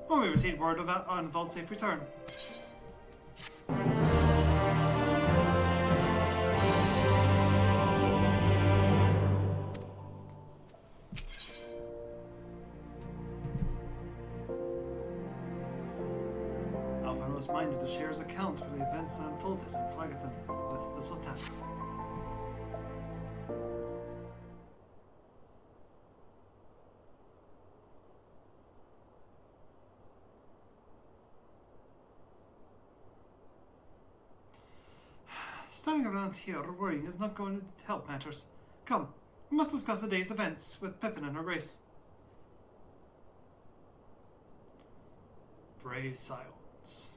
A: when we receive word of Arnvald's safe return. Alpha was minded to share his account for the events that unfolded in Plagathon with the Sultan. Standing around here worrying is not going to help matters. Come, we must discuss the day's events with Pippin and her race. Brave silence.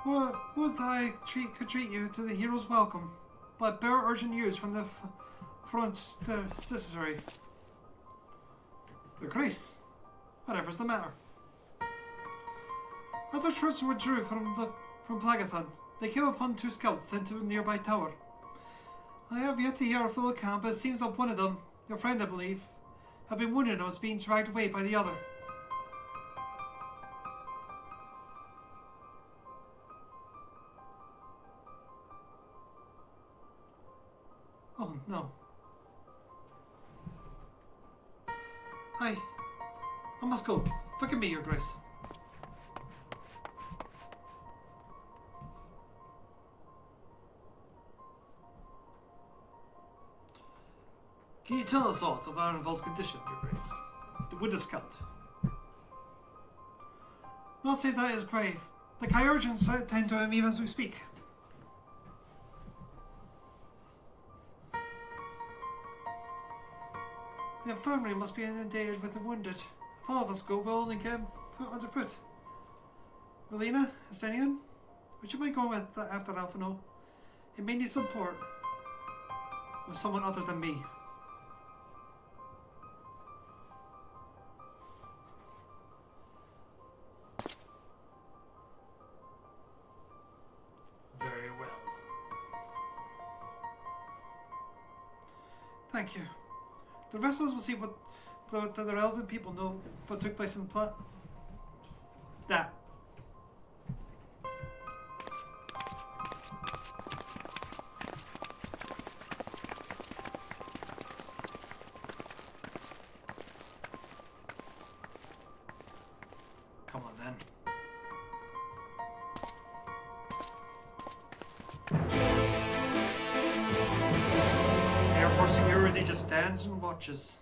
A: Well, would I could treat you to the hero's welcome, but bear urgent news from the fronticiary. The Grace. Whatever's the matter. As our troops withdrew from Plagathon, they came upon 2 scouts sent to a nearby tower. I have yet to hear a full account, but it seems that one of them, your friend I believe, had been wounded and was being dragged away by the other. Oh no. I must go. Forgive me, Your Grace. Can you tell us aught of Arnvald's condition, Your Grace? The Widow Scout. Not say that is grave. The Kyurgeons attend to him even as we speak. The infirmary must be inundated with the wounded. If all of us go, we'll only get foot under foot. Relina, Asenian, would you mind going with after Alphino? It may need support with someone other than me. Very well. Thank you. The rest of us will see what the relevant people know what took place in the plot. That. Come on then. Airport security just stands and watches.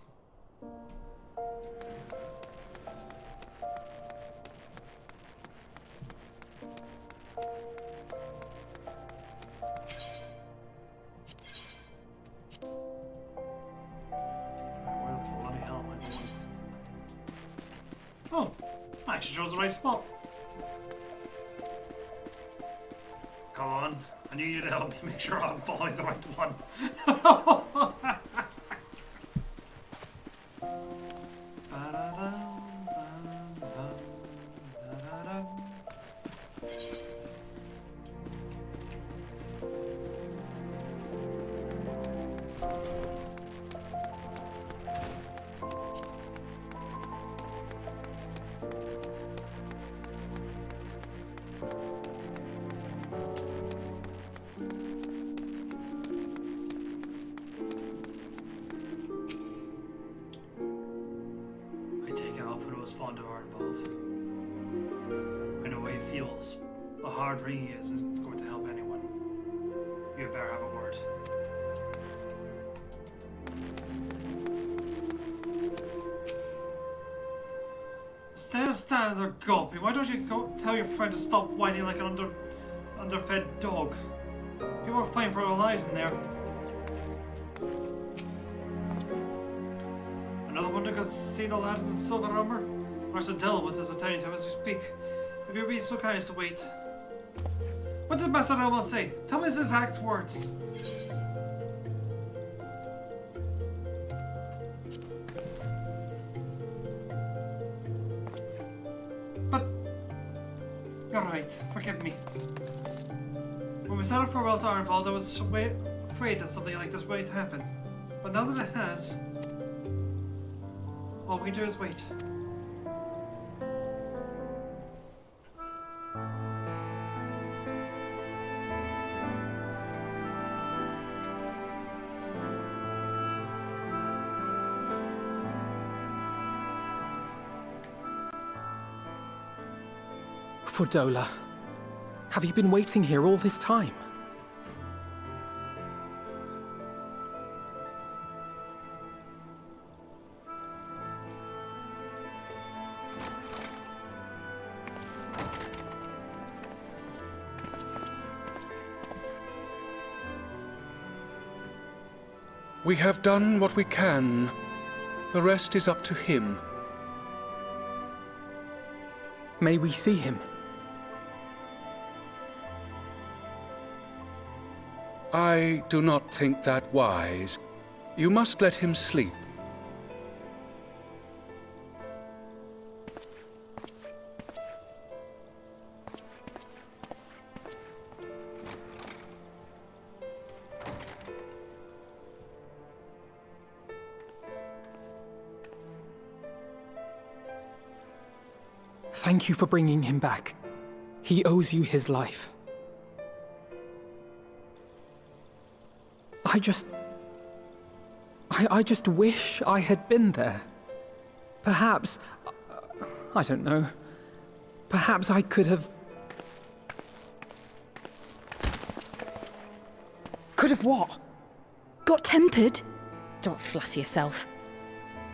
A: Oh, I actually chose the right spot. Come on, I need you to help me make sure I'm following the right one. A hard ring isn't going to help anyone. You better have a word. Instead of standing there gulping, why don't you go tell your friend to stop whining like an underfed dog? People are fighting for their lives in there. Another one to go see the lad in the silver armor? Master Delwood is attending to him as we speak. If you'd be so kind as to wait. What did Master Delwood say? Tell me his exact words. But you're right. Forgive me. When we said our farewells to Arnvald, I was afraid that something like this might happen. But now that it has, all we can do is wait.
J: Fordola, have you been waiting here all this time?
D: We have done what we can. The rest is up to him.
J: May we see him?
D: I do not think that wise. You must let him sleep.
J: Thank you for bringing him back. He owes you his life. I just wish I had been there. Perhaps, I don't know, perhaps I could have...
K: Could have what? Got tempered? Don't flatter yourself.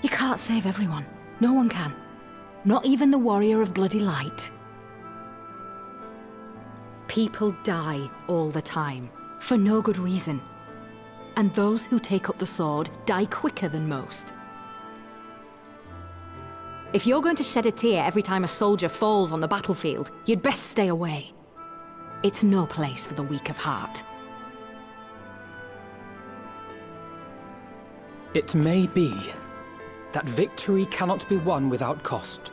K: You can't save everyone. No one can. Not even the warrior of bloody light. People die all the time, for no good reason. And those who take up the sword die quicker than most. If you're going to shed a tear every time a soldier falls on the battlefield, you'd best stay away. It's no place for the weak of heart.
J: It may be that victory cannot be won without cost.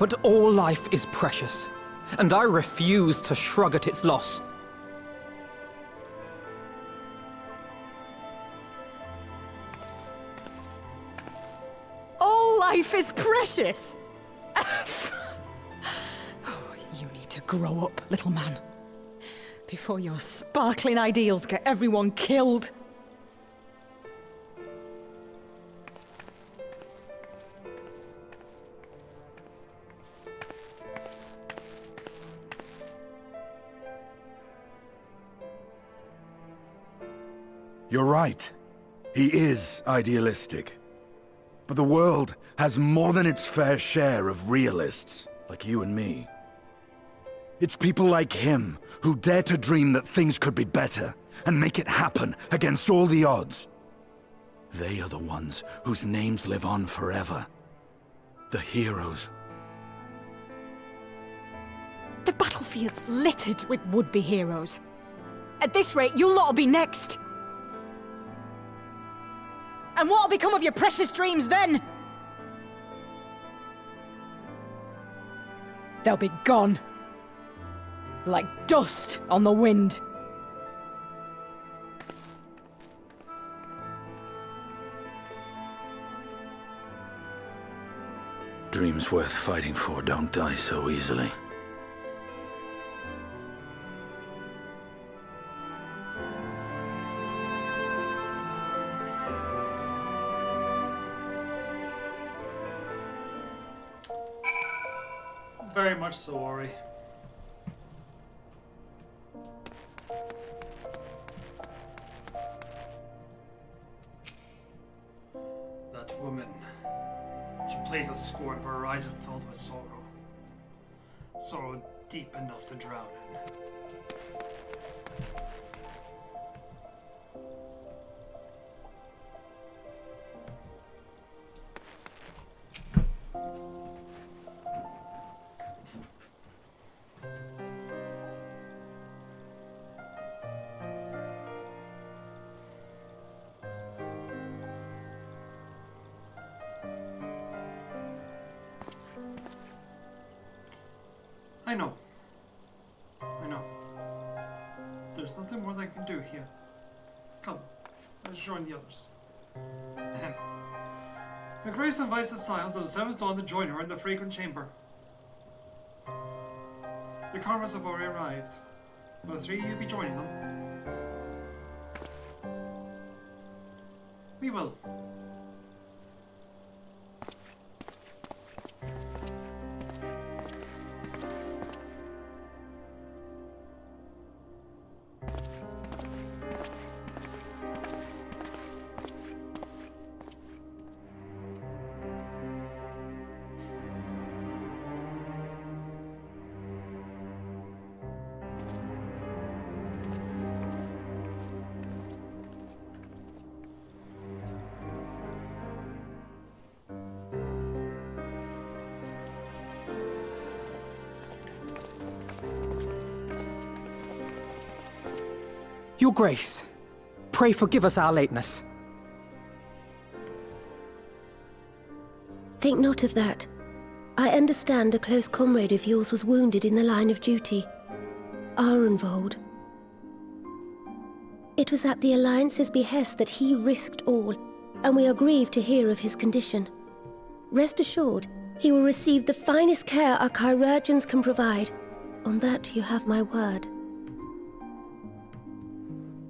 J: But all life is precious, and I refuse to shrug at its loss.
K: All life is precious! Oh, you need to grow up, little man. Before your sparkling ideals get everyone killed.
P: You're right. He is idealistic. But the world has more than its fair share of realists, like you and me. It's people like him who dare to dream that things could be better and make it happen against all the odds. They are the ones whose names live on forever. The heroes.
K: The battlefield's littered with would-be heroes. At this rate, you'll lot'll be next. And what'll become of your precious dreams then? They'll be gone. Like dust on the wind.
P: Dreams worth fighting for don't die so easily.
A: Very much so, Ori. So deep enough to drown in. I know. There's nothing more that I can do here. Come, let's join the others. Ahem. Her Grace invites the Scions of the Seventh Dawn to join her in the Fragrant Chamber. The Karmas have already arrived. Will the three of you be joining them? We will.
J: Your Grace, pray forgive us our lateness.
I: Think not of that. I understand a close comrade of yours was wounded in the line of duty. Arenvold. It was at the Alliance's behest that he risked all, and we are grieved to hear of his condition. Rest assured, he will receive the finest care our chirurgeons can provide. On that you have my word.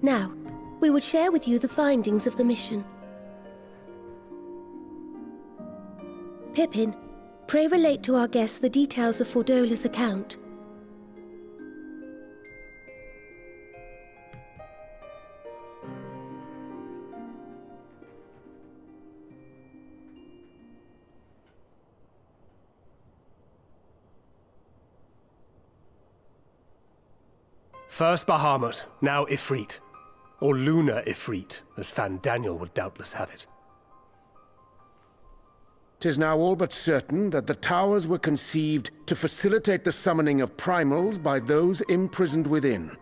I: Now, we would share with you the findings of the mission. Pippin, pray relate to our guests the details of Fordola's account.
L: First Bahamut, now Ifrit. Or Lunar Ifrit, as Fan Daniel would doubtless have it.
C: 'Tis now all but certain that the towers were conceived to facilitate the summoning of primals by those imprisoned within.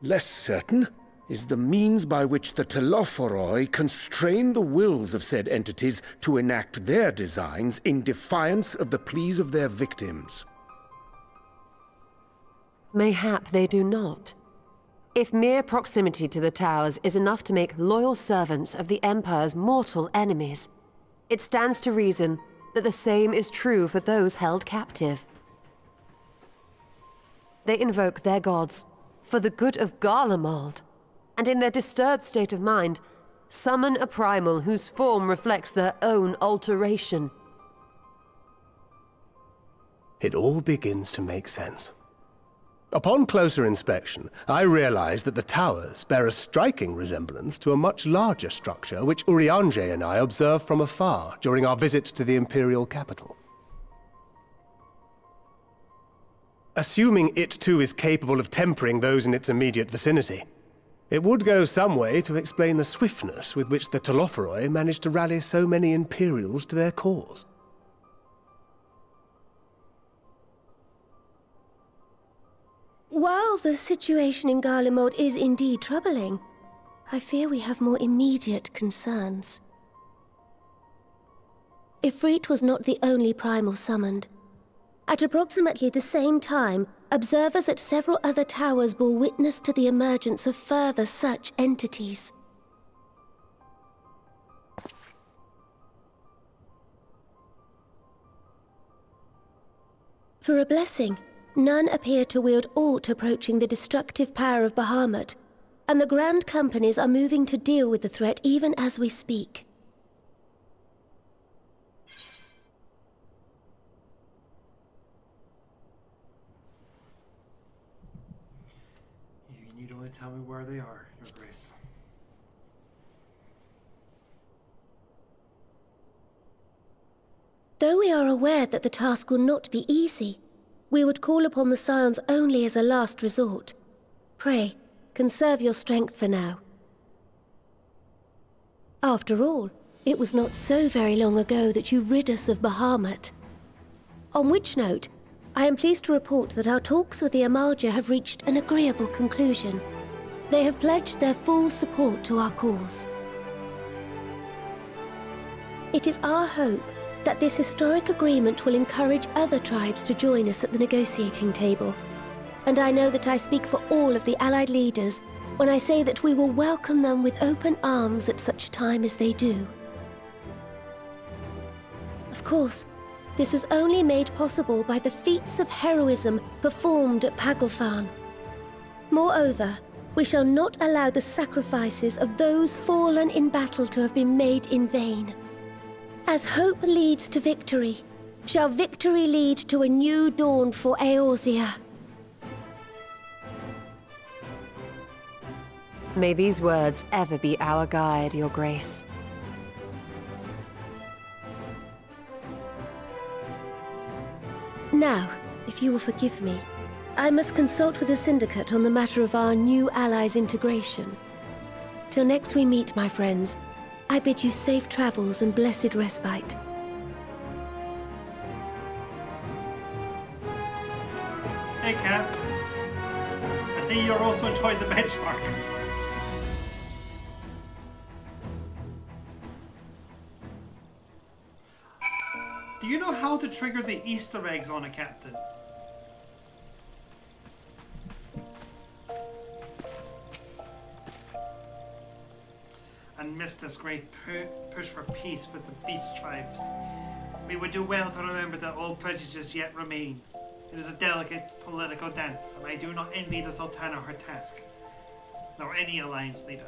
C: Less certain is the means by which the Telophoroi constrain the wills of said entities to enact their designs in defiance of the pleas of their victims.
S: Mayhap they do not. If mere proximity to the towers is enough to make loyal servants of the Empire's mortal enemies, it stands to reason that the same is true for those held captive. They invoke their gods for the good of Garlemald, and in their disturbed state of mind, summon a primal whose form reflects their own alteration.
L: It all begins to make sense. Upon closer inspection, I realized that the towers bear a striking resemblance to a much larger structure which Urianger and I observed from afar during our visit to the Imperial capital. Assuming it too is capable of tempering those in its immediate vicinity, it would go some way to explain the swiftness with which the Telophoroi managed to rally so many Imperials to their cause.
I: While the situation in Garlemald is indeed troubling, I fear we have more immediate concerns. Ifrit was not the only primal summoned. At approximately the same time, observers at several other towers bore witness to the emergence of further such entities. For a blessing, none appear to wield aught approaching the destructive power of Bahamut, and the Grand Companies are moving to deal with the threat even as we speak.
A: You need only tell me where they are, Your Grace.
I: Though we are are aware that the task will not be easy. We would call upon the Scions only as a last resort. Pray, conserve your strength for now. After all, it was not so very long ago that you rid us of Bahamut. On which note, I am pleased to report that our talks with the Amalja have reached an agreeable conclusion. They have pledged their full support to our cause. It is our hope that this historic agreement will encourage other tribes to join us at the negotiating table. And I know that I speak for all of the Allied leaders when I say that we will welcome them with open arms at such time as they do. Of course, this was only made possible by the feats of heroism performed at Paglfan. Moreover, we shall not allow the sacrifices of those fallen in battle to have been made in vain. As hope leads to victory, shall victory lead to a new dawn for Eorzea.
S: May these words ever be our guide, Your Grace.
I: Now, if you will forgive me, I must consult with the Syndicate on the matter of our new allies' integration. Till next we meet, my friends, I bid you safe travels and blessed respite.
A: Hey, Cap. I see you're also enjoying the benchmark. Do you know how to trigger the Easter eggs on a captain? And miss this great push for peace with the beast tribes. We would do well to remember that all prejudices yet remain. It is a delicate political dance, and I do not envy the Sultana her task, nor any alliance leader.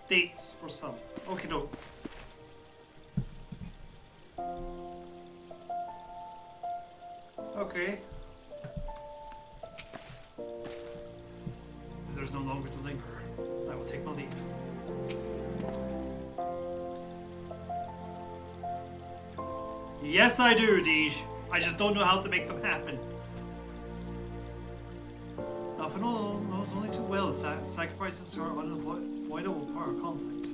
A: Dates for some. Okay, no. Okay. There's no longer to linger. I will take my leave. Yes, I do, Deej. I just don't know how to make them happen. Alphanol knows only too well that sacrifices are an unavoidable part of conflict.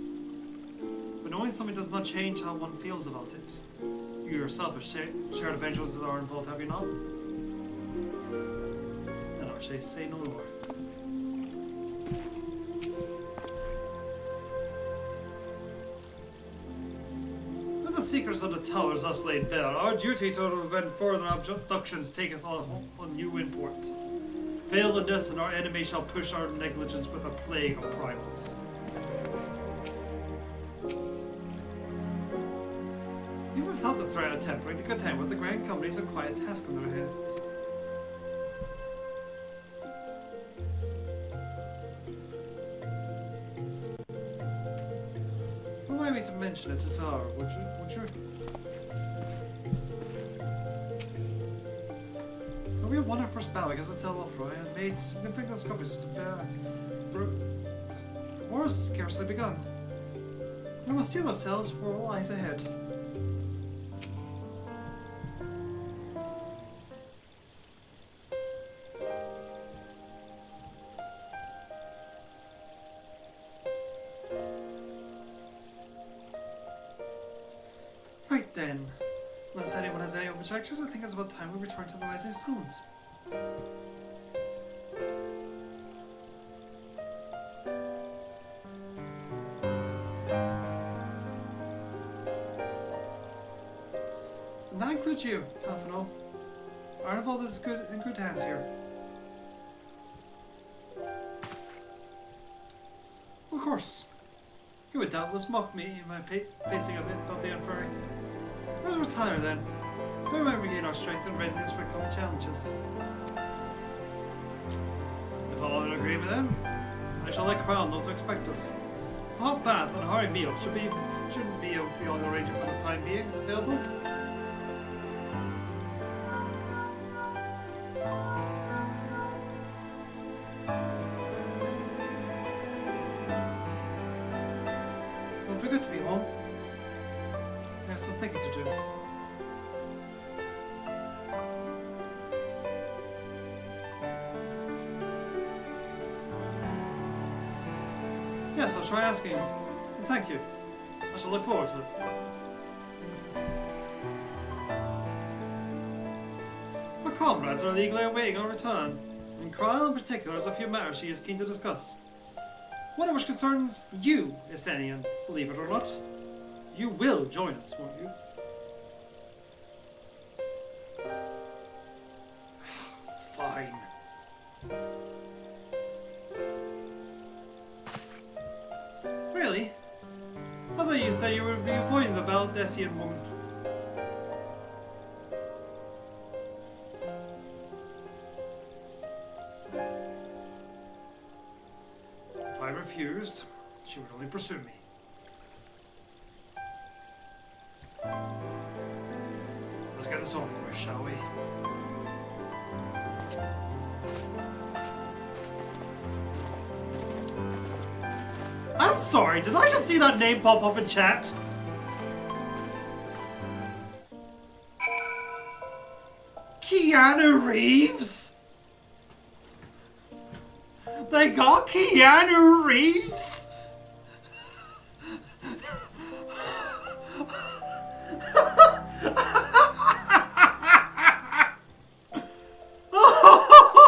A: But knowing something does not change how one feels about it. You yourself have shared adventures that are involved, have you not? And I shall say no more. With the secrets of the towers thus laid bare, our duty to prevent further abductions taketh on new import. Fail in this, and our enemy shall push our negligence with a plague of primals. Even without the threat of tempering to contend with, the grand companies have quite a task on their hands. Allow me to mention it to Tara, would you? We have won our first battle against the Telofroy and made significant discoveries to bear. The war has scarcely begun. We must steel ourselves for what lies ahead. Right then. Unless anyone has any objections, I think it's about time we return to the Rising Stones. And that includes you, Alphino. Arnold is in good hands here. Of course. He would doubtless mock me in my pacing of the Inferi. Let's retire then. We might regain our strength and readiness for coming challenges. If all are in agreement then, I shall let Crown know to expect us. A hot bath and a hearty meal shouldn't be beyond the range for the time being available. It'll be good to be home. I have some thinking to do. shall try asking him. And thank you. I shall look forward to it. Our comrades are legally awaiting our return. In Cryle in particular has a few matters she is keen to discuss. One of which concerns you, Estenian, believe it or not. You will join us, won't you? Fine. Really? I thought you said you would be avoiding the Baldessian woman. If I refused, she would only pursue me. Let's get this over with, shall we? I'm sorry, did I just see that name pop up in chat? Keanu Reeves? They got Keanu Reeves?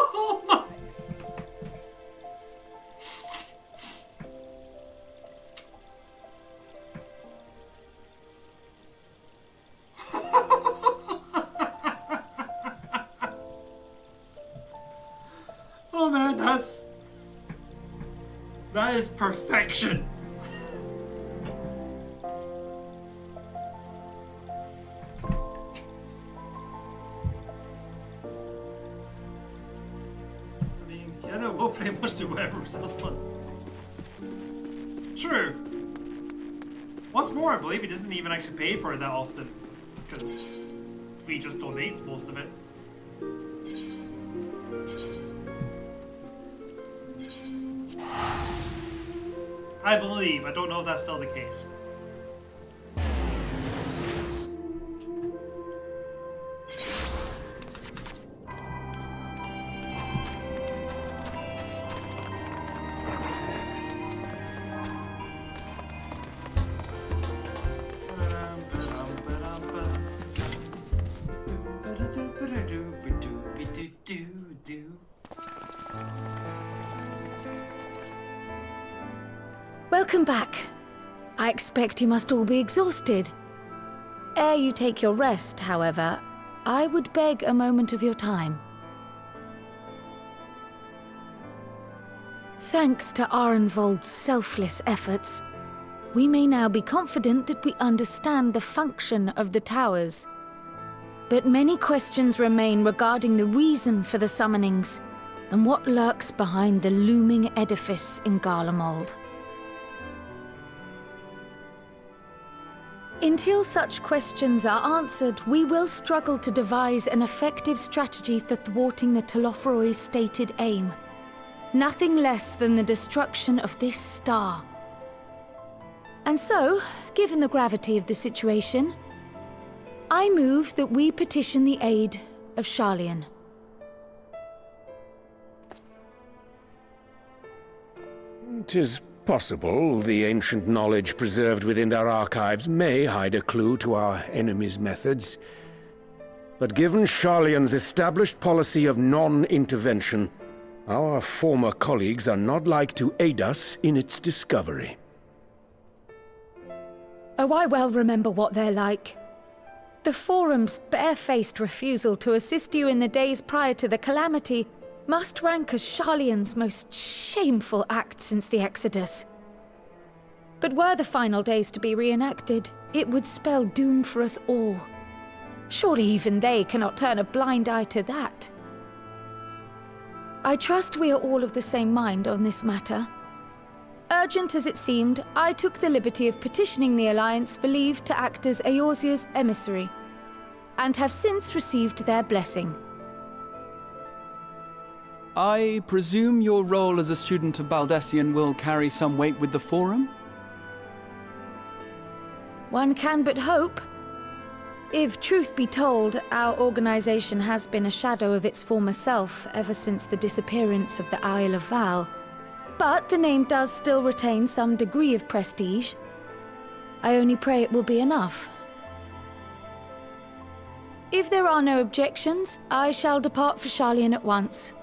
A: Oh my. Oh man, that is perfection. I mean, yeah, no, we'll pretty much do whatever ourselves want. True. What's more, I believe he doesn't even actually pay for it that often, because we just donates most of it. I believe. I don't know if that's still the case.
I: Welcome back. I expect you must all be exhausted. Ere you take your rest, however, I would beg a moment of your time. Thanks to Arenvold's selfless efforts, we may now be confident that we understand the function of the towers. But many questions remain regarding the reason for the summonings and what lurks behind the looming edifice in Garlemald. Until such questions are answered, we will struggle to devise an effective strategy for thwarting the Telophoroi's stated aim. Nothing less than the destruction of this star. And so, given the gravity of the situation, I move that we petition the aid of Sharlayan.
C: 'Tis possible the ancient knowledge preserved within our archives may hide a clue to our enemy's methods. But given Sharlayan's established policy of non-intervention, our former colleagues are not like to aid us in its discovery.
I: Oh, I well remember what they're like. The Forum's barefaced refusal to assist you in the days prior to the calamity must rank as Sharlayan's most shameful act since the Exodus. But were the final days to be reenacted, it would spell doom for us all. Surely even they cannot turn a blind eye to that. I trust we are all of the same mind on this matter. Urgent as it seemed, I took the liberty of petitioning the Alliance for leave to act as Eorzea's emissary, and have since received their blessing.
H: I presume your role as a student of Baldessian will carry some weight with the Forum?
I: One can but hope. If truth be told, our organization has been a shadow of its former self ever since the disappearance of the Isle of Val.
E: But the name does still retain some degree of prestige. I only pray it will be enough. If there are no objections, I shall depart for Sharlayan at once.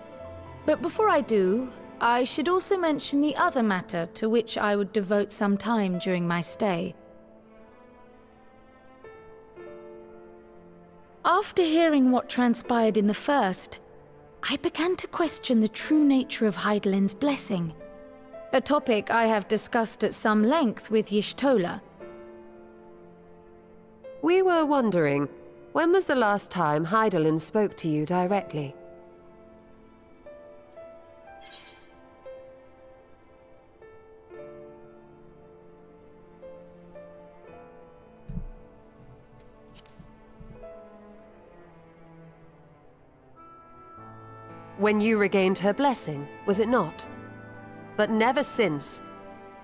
E: But before I do, I should also mention the other matter to which I would devote some time during my stay. After hearing what transpired in the first, I began to question the true nature of Hydaelyn's blessing, a topic I have discussed at some length with Y'shtola.
S: We were wondering, when was the last time Hydaelyn spoke to you directly? When you regained her blessing, was it not? But never since.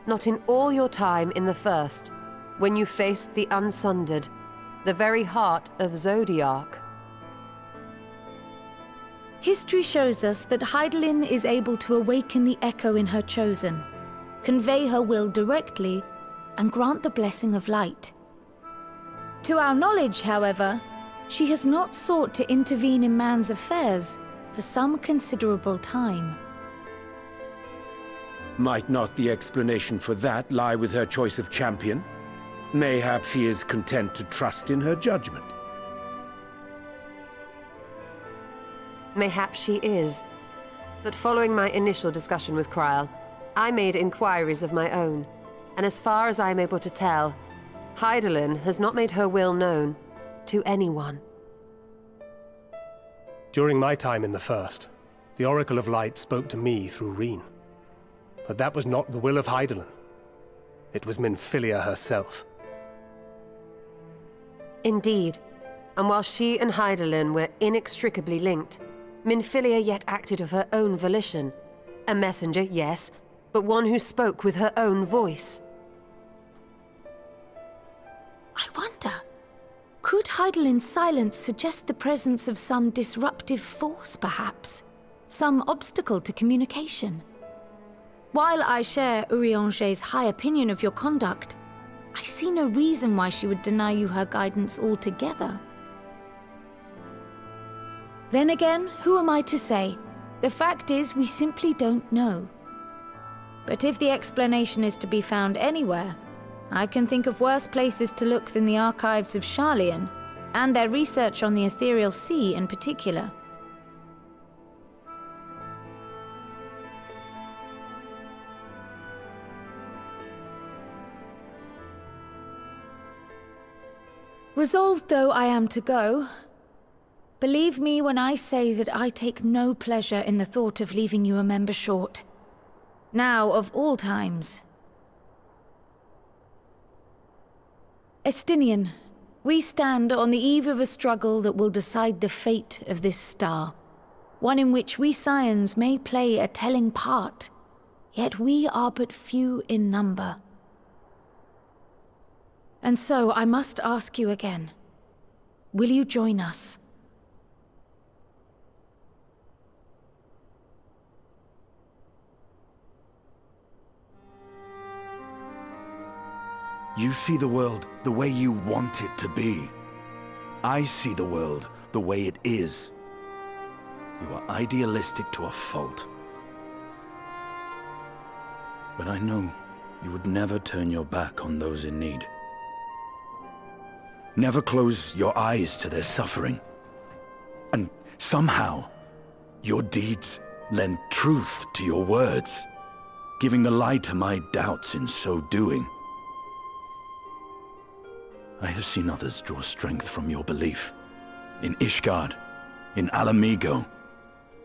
S: Not in all your time in the First, when you faced the Unsundered, the very heart of Zodiark.
E: History shows us that Hydaelyn is able to awaken the echo in her chosen, convey her will directly, and grant the blessing of light. To our knowledge, however, she has not sought to intervene in man's affairs for some considerable time.
C: Might not the explanation for that lie with her choice of champion? Mayhap she is content to trust in her judgment.
S: Mayhap she is. But following my initial discussion with Krile, I made inquiries of my own, and as far as I am able to tell, Hydaelyn has not made her will known to anyone.
L: During my time in the First, the Oracle of Light spoke to me through Reen. But that was not the will of Hydaelyn. It was Minfilia herself.
S: Indeed. And while she and Hydaelyn were inextricably linked, Minfilia yet acted of her own volition. A messenger, yes, but one who spoke with her own voice.
E: I wonder, could Hydaelyn's silence suggest the presence of some disruptive force, perhaps? Some obstacle to communication? While I share Urianger's high opinion of your conduct, I see no reason why she would deny you her guidance altogether. Then again, who am I to say? The fact is, we simply don't know. But if the explanation is to be found anywhere, I can think of worse places to look than the archives of Sharlayan, and their research on the Ethereal Sea in particular. Resolved though I am to go, believe me when I say that I take no pleasure in the thought of leaving you a member short. Now, of all times. Estinian, we stand on the eve of a struggle that will decide the fate of this star. One in which we Scions may play a telling part, yet we are but few in number. And so I must ask you again, will you join us?
P: You see the world the way you want it to be. I see the world the way it is. You are idealistic to a fault. But I know you would never turn your back on those in need. Never close your eyes to their suffering. And somehow, your deeds lend truth to your words, giving the lie to my doubts in so doing. I have seen others draw strength from your belief. In Ishgard, in Alamigo,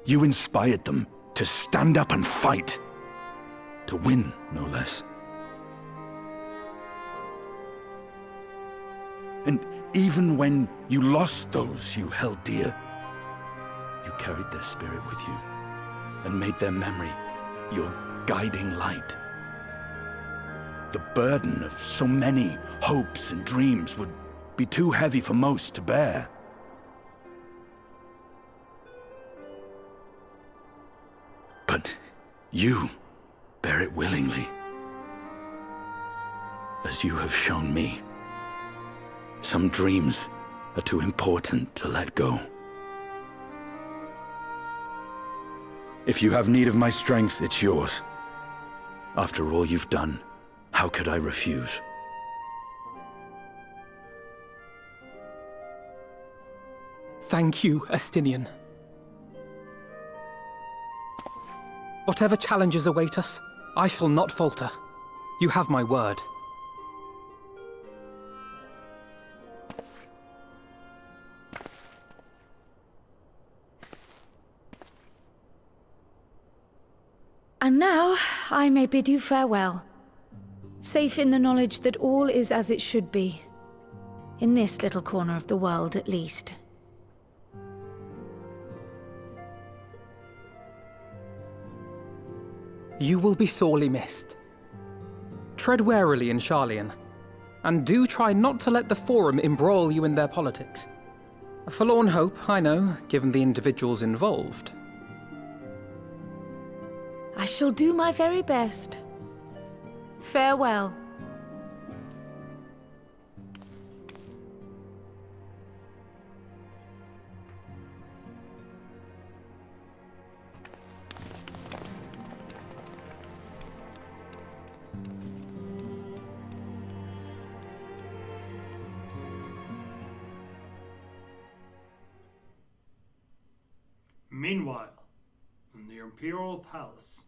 P: you inspired them to stand up and fight. To win, no less. And even when you lost those you held dear, you carried their spirit with you and made their memory your guiding light. The burden of so many hopes and dreams would be too heavy for most to bear. But you bear it willingly. As you have shown me, some dreams are too important to let go. If you have need of my strength, it's yours. After all you've done, how could I refuse?
J: Thank you, Estinian. Whatever challenges await us, I shall not falter. You have my word.
E: And now, I may bid you farewell. Safe in the knowledge that all is as it should be. In this little corner of the world, at least.
J: You will be sorely missed. Tread warily in Sharlayan, and do try not to let the Forum embroil you in their politics. A forlorn hope, I know, given the individuals involved.
E: I shall do my very best. Farewell.
A: Meanwhile, in the Imperial Palace.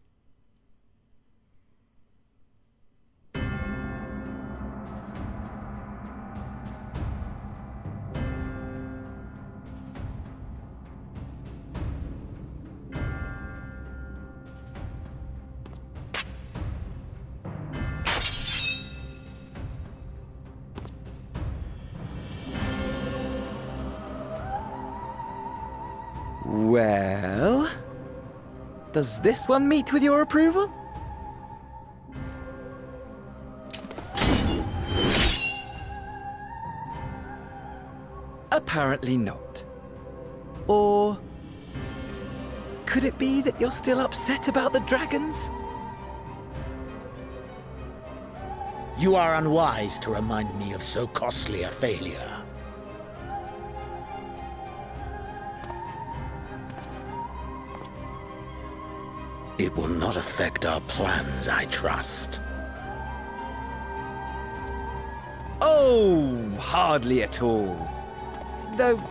T: Well, does this one meet with your approval? Apparently not. Or could it be that you're still upset about the dragons?
S: You are unwise to remind me of so costly a failure. It will not affect our plans, I trust.
T: Oh, hardly at all. Though,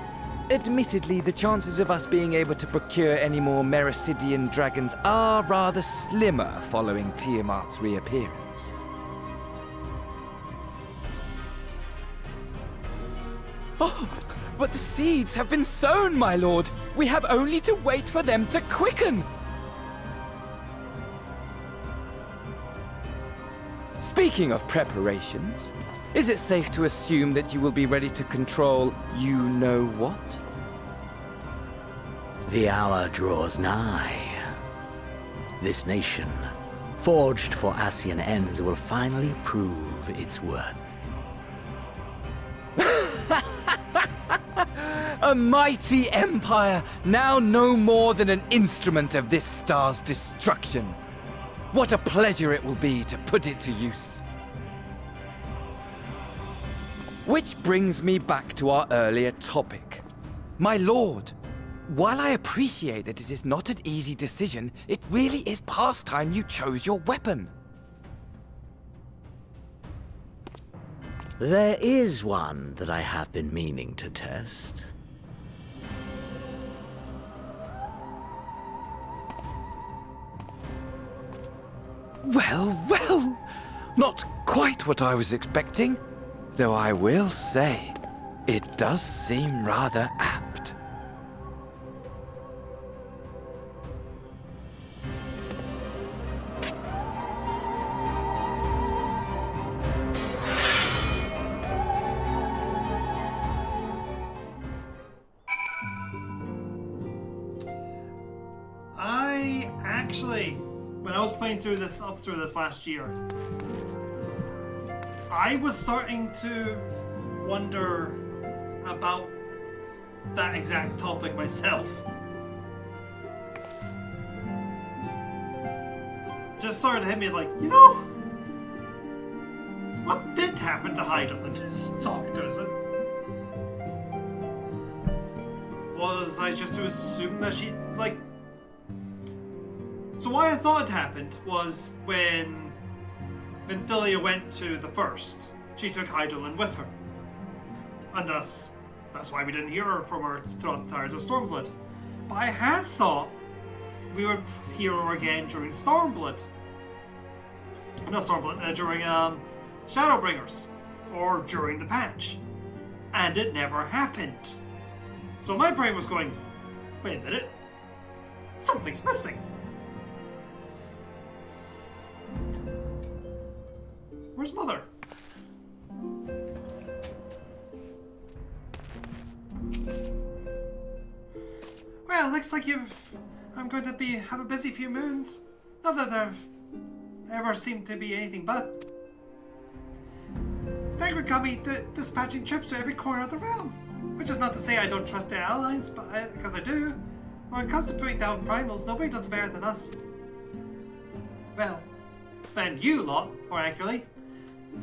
T: admittedly, the chances of us being able to procure any more Mericidian dragons are rather slimmer following Tiamat's reappearance. Oh, but the seeds have been sown, my lord. We have only to wait for them to quicken. Speaking of preparations, is it safe to assume that you will be ready to control you-know-what?
S: The hour draws nigh. This nation, forged for Ascian ends, will finally prove its worth.
T: A mighty empire, now no more than an instrument of this star's destruction. What a pleasure it will be to put it to use. Which brings me back to our earlier topic. My lord, while I appreciate that it is not an easy decision, it really is past time you chose your weapon.
S: There is one that I have been meaning to test.
T: Well, well, not quite what I was expecting. Though I will say, it does seem rather apt.
A: I actually, when I was playing through this last year, I was starting to wonder about that exact topic myself. just started to hit me like, you know, what did happen to Heidel's doctors? Was I just to assume that she, like... So why I thought it happened was when Philia went to the First, she took Heidelin with her. And that's why we didn't hear her from her throughout the entirety of Stormblood. But I had thought we would hear her again during Stormblood. Not Stormblood, during Shadowbringers. Or during the patch. And it never happened. So my brain was going, wait a minute, something's missing. Where's Mother? Well, looks like I'm going to have a busy few moons. Not that there ever seemed to be anything but. Penguin got me dispatching trips to every corner of the realm. Which is not to say I don't trust the Alliance, because I do. When it comes to putting down primals, nobody does it better than us. Well, than you lot, more accurately.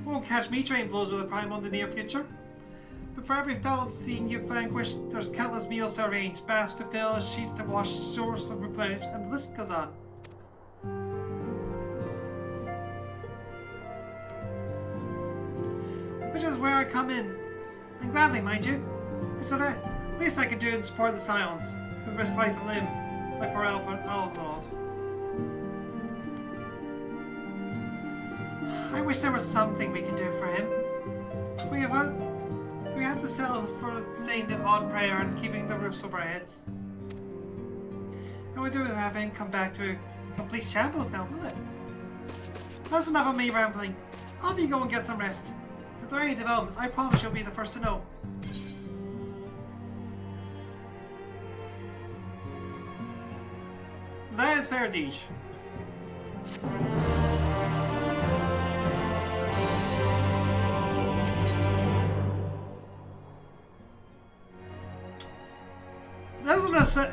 A: Won't catch me trading blows with a primal in the near future. But for every fellow fiend you vanquish, there's countless meals to arrange, baths to fill, sheets to wash, shores to replenish, and the list goes on. Which is where I come in. And gladly, mind you. It's the least I can do in support of the Scions, who risk life and limb, like poor Alvald. I wish there was something we could do for him. We had to settle for saying the odd prayer and keeping the roofs over our heads. And we do have him come back to complete shambles now, will it? That's enough of me rambling. I'll have you go and get some rest. If there are any developments, I promise you'll be the first to know. That is fair, Deej.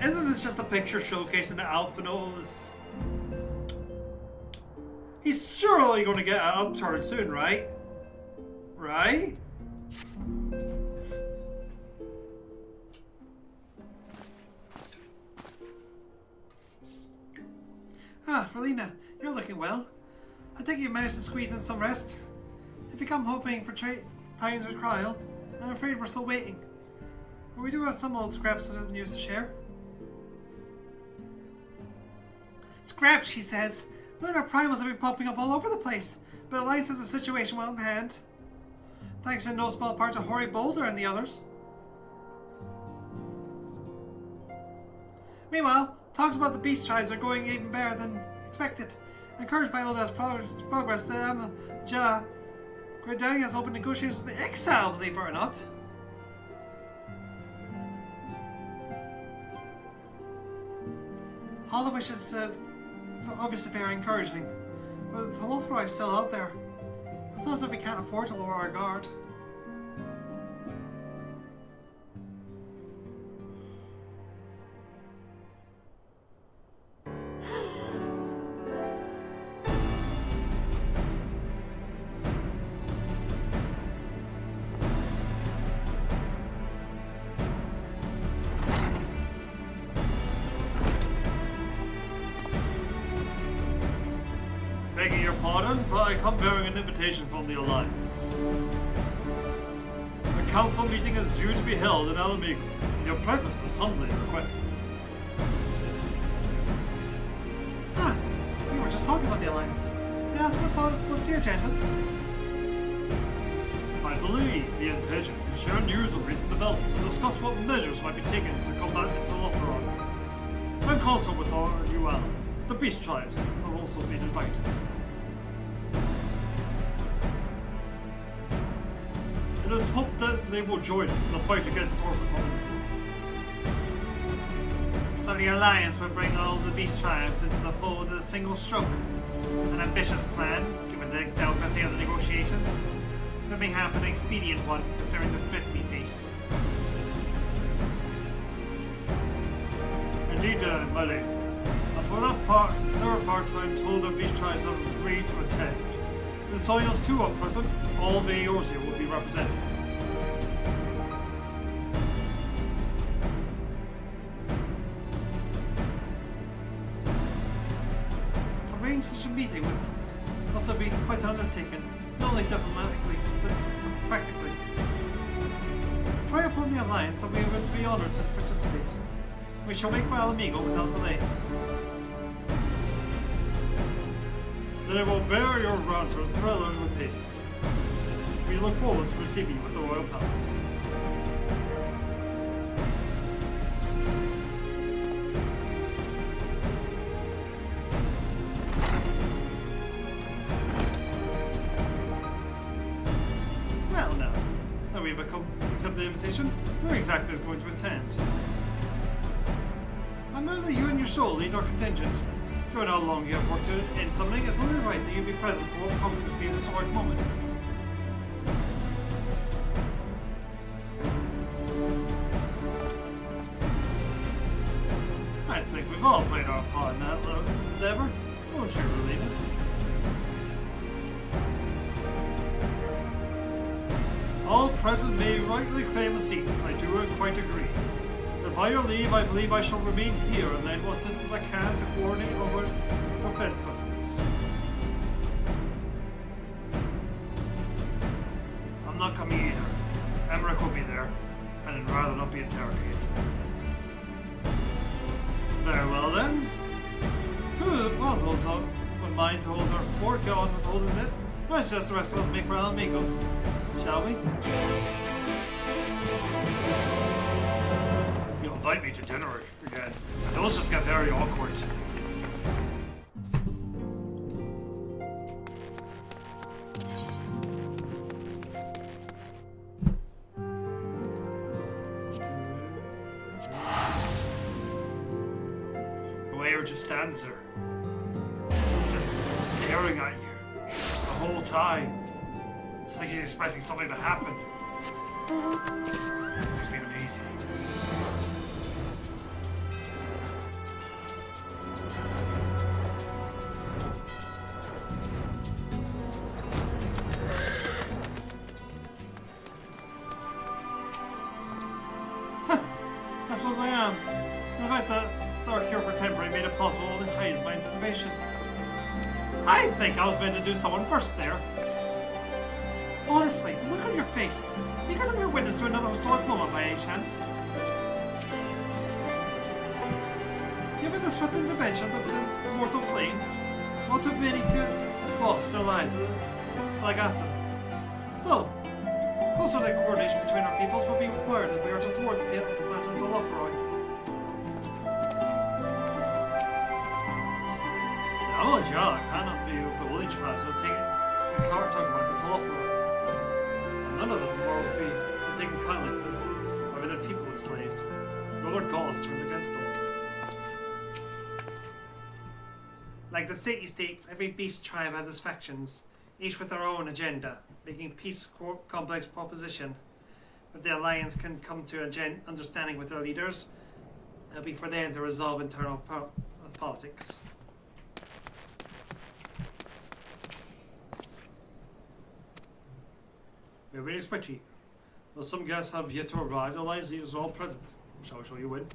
A: Isn't this just a picture showcasing the Alphanos? He's surely going to get an upturn soon, right? Right? Ah, Relina, you're looking well. I think you managed to squeeze in some rest. If you come hoping for tidings with Cryle, I'm afraid we're still waiting. But we do have some old scraps of news to share. Scraps, she says. Lunar primals have been popping up all over the place, but Alliance has the situation well in hand. Thanks in no small part to Hoary Boulder and the others. Meanwhile, talks about the beast tribes are going even better than expected. Encouraged by Olda's progress, the Amja Gridani has opened negotiations with the Exile, believe it or not. All of which is obviously very encouraging. But the Lothroi is still out there. It's not as if we can't afford to lower our guard. Begging your pardon, but I come bearing an invitation from the Alliance. A council meeting is due to be held in Alamigo, and your presence is humbly requested. Ah, we were just talking about the Alliance. Yes, what's the agenda? I believe the intention is to share news of recent developments and discuss what measures might be taken to combat Interlotheron. When consult with our new allies, the Beast Tribes have also been invited. It is hoped that they will join us in the fight against our common foe. So the Alliance will bring all the Beast Tribes into the fold with a single stroke. An ambitious plan, given the delicacy of the negotiations, but mayhap an expedient one considering the threat we face. Indeed, my lady. For that part, their part-time told the beast tribes have agreed to attend. With the Soyons too are present, all of Eorzea will be represented. To arrange such a meeting must have been quite an undertaking, not only diplomatically, but practically. Pray upon the Alliance that we would be honoured to participate. We shall make for Alamigo without delay. They will bear your answer thrillers with haste. We look forward to receiving you at the Royal Palace. Well now we've accepted the invitation, who exactly is going to attend? I move that you and your soul lead our contingent. Given how long you have worked in something, it's only right that you be present for what promises to be a historic moment. I think we've all played our part in that endeavor, don't you, Relina? All present may rightly claim a seat. I do quite agree. But by your leave, I believe I shall remain here and lend what assistance I can to coordinate over defense efforts. I'm not coming either. Emmerich will be there, and I'd rather not be interrogated. Very well then. Well, those would mind to hold their fort, go on with holding it. I suggest the rest of us make for Alamigo. Shall we? You'll invite me to dinner again, and those just get very awkward. The waiter just stands there, just staring at you the whole time. It's like he's expecting something to happen. Makes me uneasy. I suppose I am. The fact that Dark Cure for Temporary made it possible to hide my anticipation. I think I was meant to do someone first there. Honestly, the look on your face. You're going to bear witness to another historic moment by any chance. Given the swift intervention of the mortal flames, not too many could lost their lives like Athen. Still, closer knit coordination between our peoples will be required if we are to thwart the plans of Tolophoroi. Oh, yeah, I cannot be with the woolly tribes who take it. Talking about the Tolophoroi. None of them will be taken kindly to having their people enslaved. No other cause turned against them. Like the city-states, every beast tribe has its factions, each with their own agenda, making peace complex proposition. If the Alliance can come to an understanding with their leaders, it'll be for them to resolve internal politics. We're very expecting. Though some guests have yet to arrive, the Alliance leaders are all present. Shall we show you in?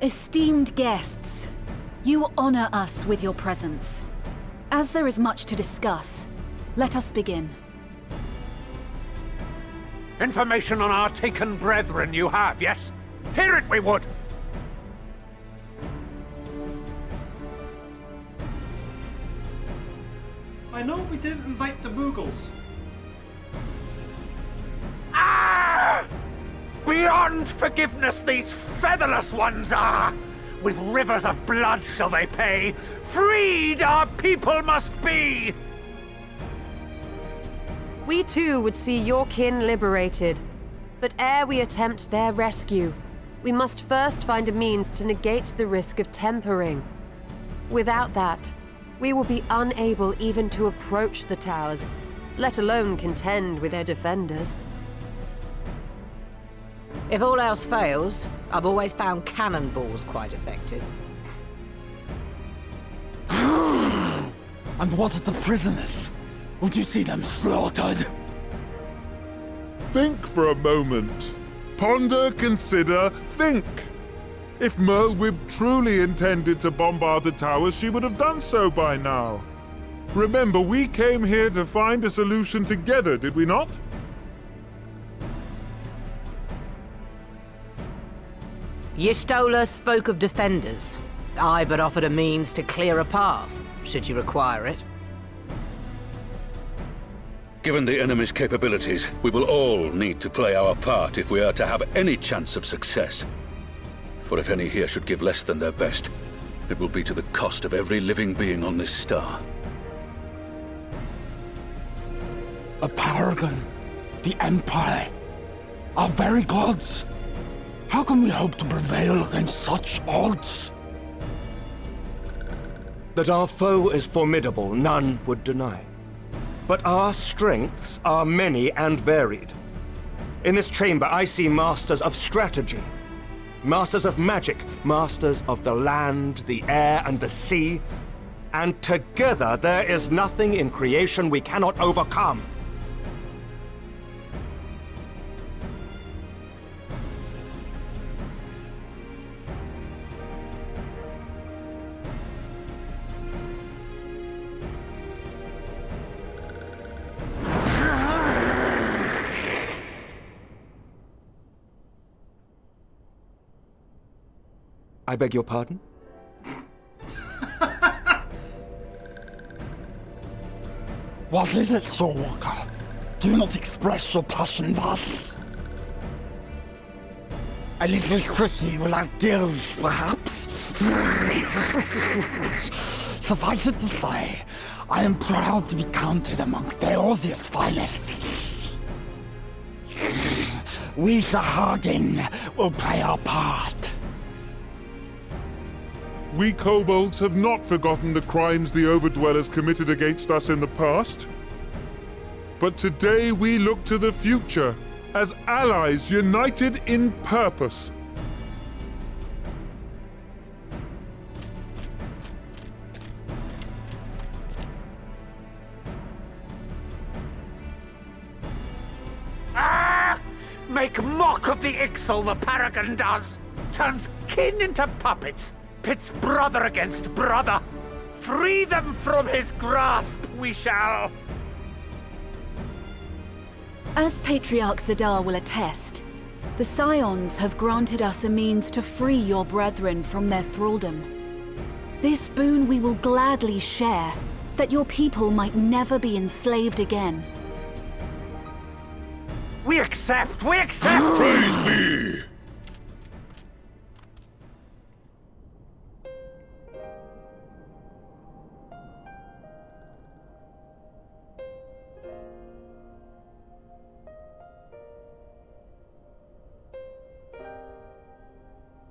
S: Esteemed guests, you honor us with your presence. As there is much to discuss, let us begin.
R: Information on our taken brethren you have, yes? Hear it we would!
A: I know we didn't invite the Moogles.
S: Ah! Beyond forgiveness these featherless ones are! With rivers of blood shall they pay. Freed our people must be! We too would see your kin liberated. But ere we attempt their rescue, we must first find a means to negate the risk of tempering. Without that, we will be unable even to approach the towers, let alone contend with their defenders.
B: If all else fails, I've always found cannonballs quite effective.
R: And what of the prisoners? Would you see them slaughtered?
B: Think for a moment. Ponder, consider, think. If Merlwyb truly intended to bombard the towers, she would have done so by now. Remember, we came here to find a solution together, did we not? Y'shtola spoke of defenders. I but offered a means to clear a path, should you require it.
D: Given the enemy's capabilities, we will all need to play our part if we are to have any chance of success. For if any here should give less than their best, it will be to the cost of every living being on this star.
R: A paragon, the Empire, our very gods. How can we hope to prevail against such odds?
G: That our foe is formidable, none would deny. But our strengths are many and varied. In this chamber, I see masters of strategy, masters of magic, masters of the land, the air, and the sea. And together, there is nothing in creation we cannot overcome. I beg your pardon?
R: What is it, Soulwalker? Do not express your passion thus. A little tricky without gills, perhaps? Suffice it to say, I am proud to be counted amongst Eorzea's finest. We Sahagin will play our part.
B: We kobolds have not forgotten the crimes the Overdwellers committed against us in the past. But today we look to the future, as allies united in purpose.
S: Ah! Make mock of the Ixal the Paragon does! Turns kin into puppets! Pits brother against brother! Free them from his grasp, we shall!
U: As Patriarch Zadar will attest, the Scions have granted us a means to free your brethren from their thraldom. This boon we will gladly share, that your people might never be enslaved again.
S: We accept! We accept!
D: Praise be!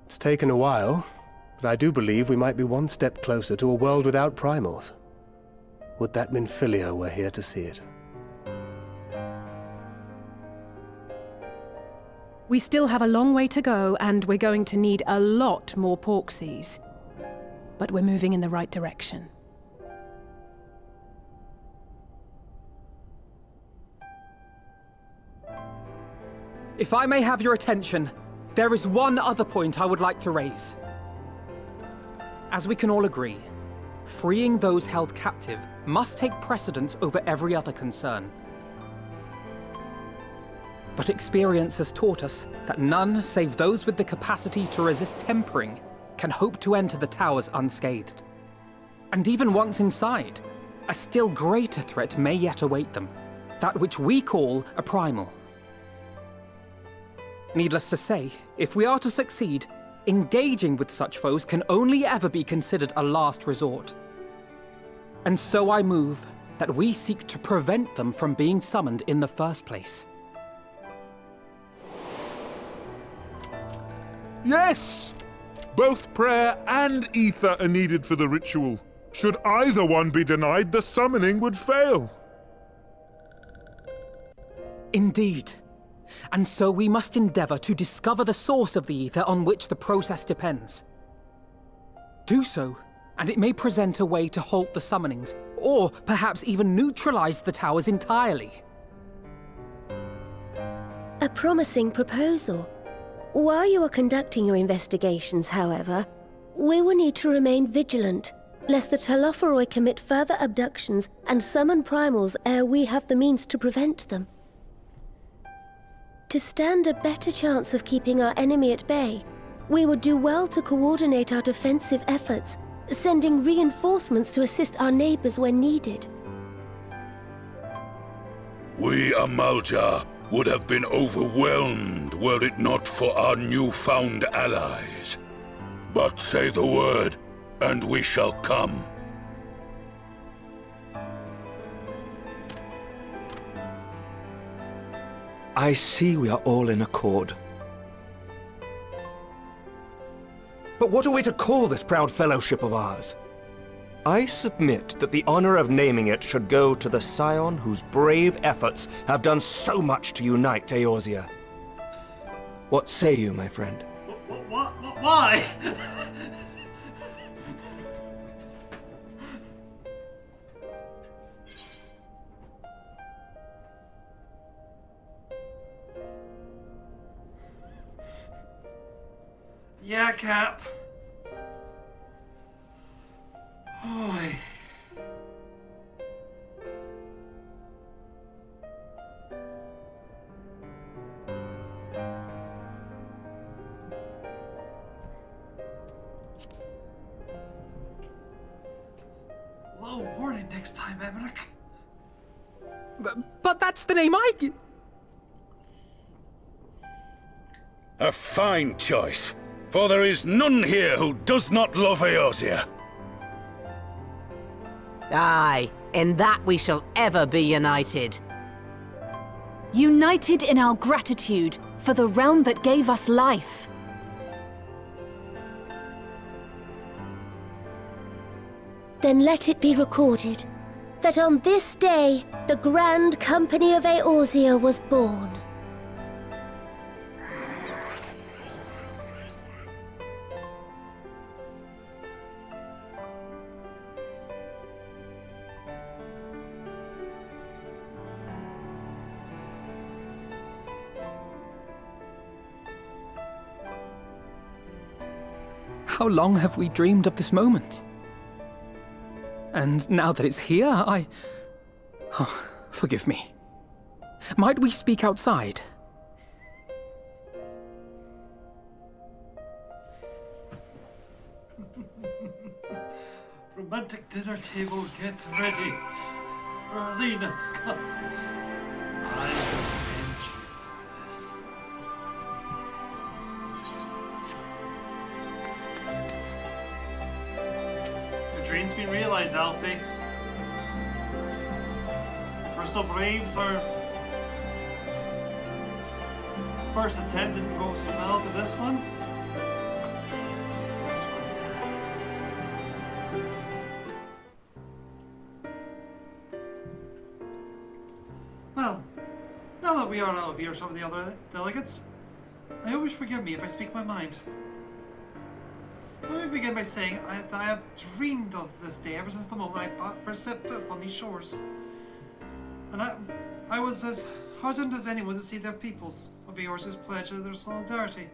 L: It's taken a while, but I do believe we might be one step closer to a world without primals. Would that Minfilia were here to see it.
O: We still have a long way to go, and we're going to need a lot more Porksies. But we're moving in the right direction.
J: If I may have your attention, there is one other point I would like to raise. As we can all agree, freeing those held captive must take precedence over every other concern. But experience has taught us that none save those with the capacity to resist tempering can hope to enter the towers unscathed. And even once inside, a still greater threat may yet await them. That which we call a primal. Needless to say, if we are to succeed, engaging with such foes can only ever be considered a last resort. And so I move that we seek to prevent them from being summoned in the first place.
F: Yes! Both prayer and ether are needed for the ritual. Should either one be denied, the summoning would fail.
J: Indeed. And so we must endeavor to discover the source of the ether on which the process depends. Do so, and it may present a way to halt the summonings, or perhaps even neutralize the towers entirely.
I: A promising proposal. While you are conducting your investigations, however, we will need to remain vigilant, lest the Telophoroi commit further abductions and summon primals ere we have the means to prevent them. To stand a better chance of keeping our enemy at bay, we would do well to coordinate our defensive efforts, sending reinforcements to assist our neighbors when needed.
D: We Amalja would have been overwhelmed were it not for our newfound allies. But say the word, and we shall come.
G: I see we are all in accord. But what are we to call this proud fellowship of ours? I submit that the honor of naming it should go to the scion whose brave efforts have done so much to unite Eorzea. What say you, my friend?
A: What? Why? Yeah, Cap. Oy. Low warning next time, Emmerich.
J: But that's the name I...
D: A fine choice, for there is none here who does not love Eorzea.
B: Aye, in that we shall ever be united.
U: United in our gratitude for the realm that gave us life.
I: Then let it be recorded that on this day, the Grand Company of Eorzea was born.
J: How long have we dreamed of this moment? And now that it's here, Oh, forgive me. Might we speak outside?
A: Romantic dinner table, get ready. Erlena's come. I avenge this. Your dream's been realized, Alfie. Crystal Braves are... First attempt didn't go so well, but this one? This one. Well, now that we are out of earshot of the other delegates, I always forgive me if I speak my mind. Let me begin by saying that I have dreamed of this day ever since the moment I first set foot on these shores. And I was as heartened as anyone to see the peoples of Eorzea's pledge their solidarity.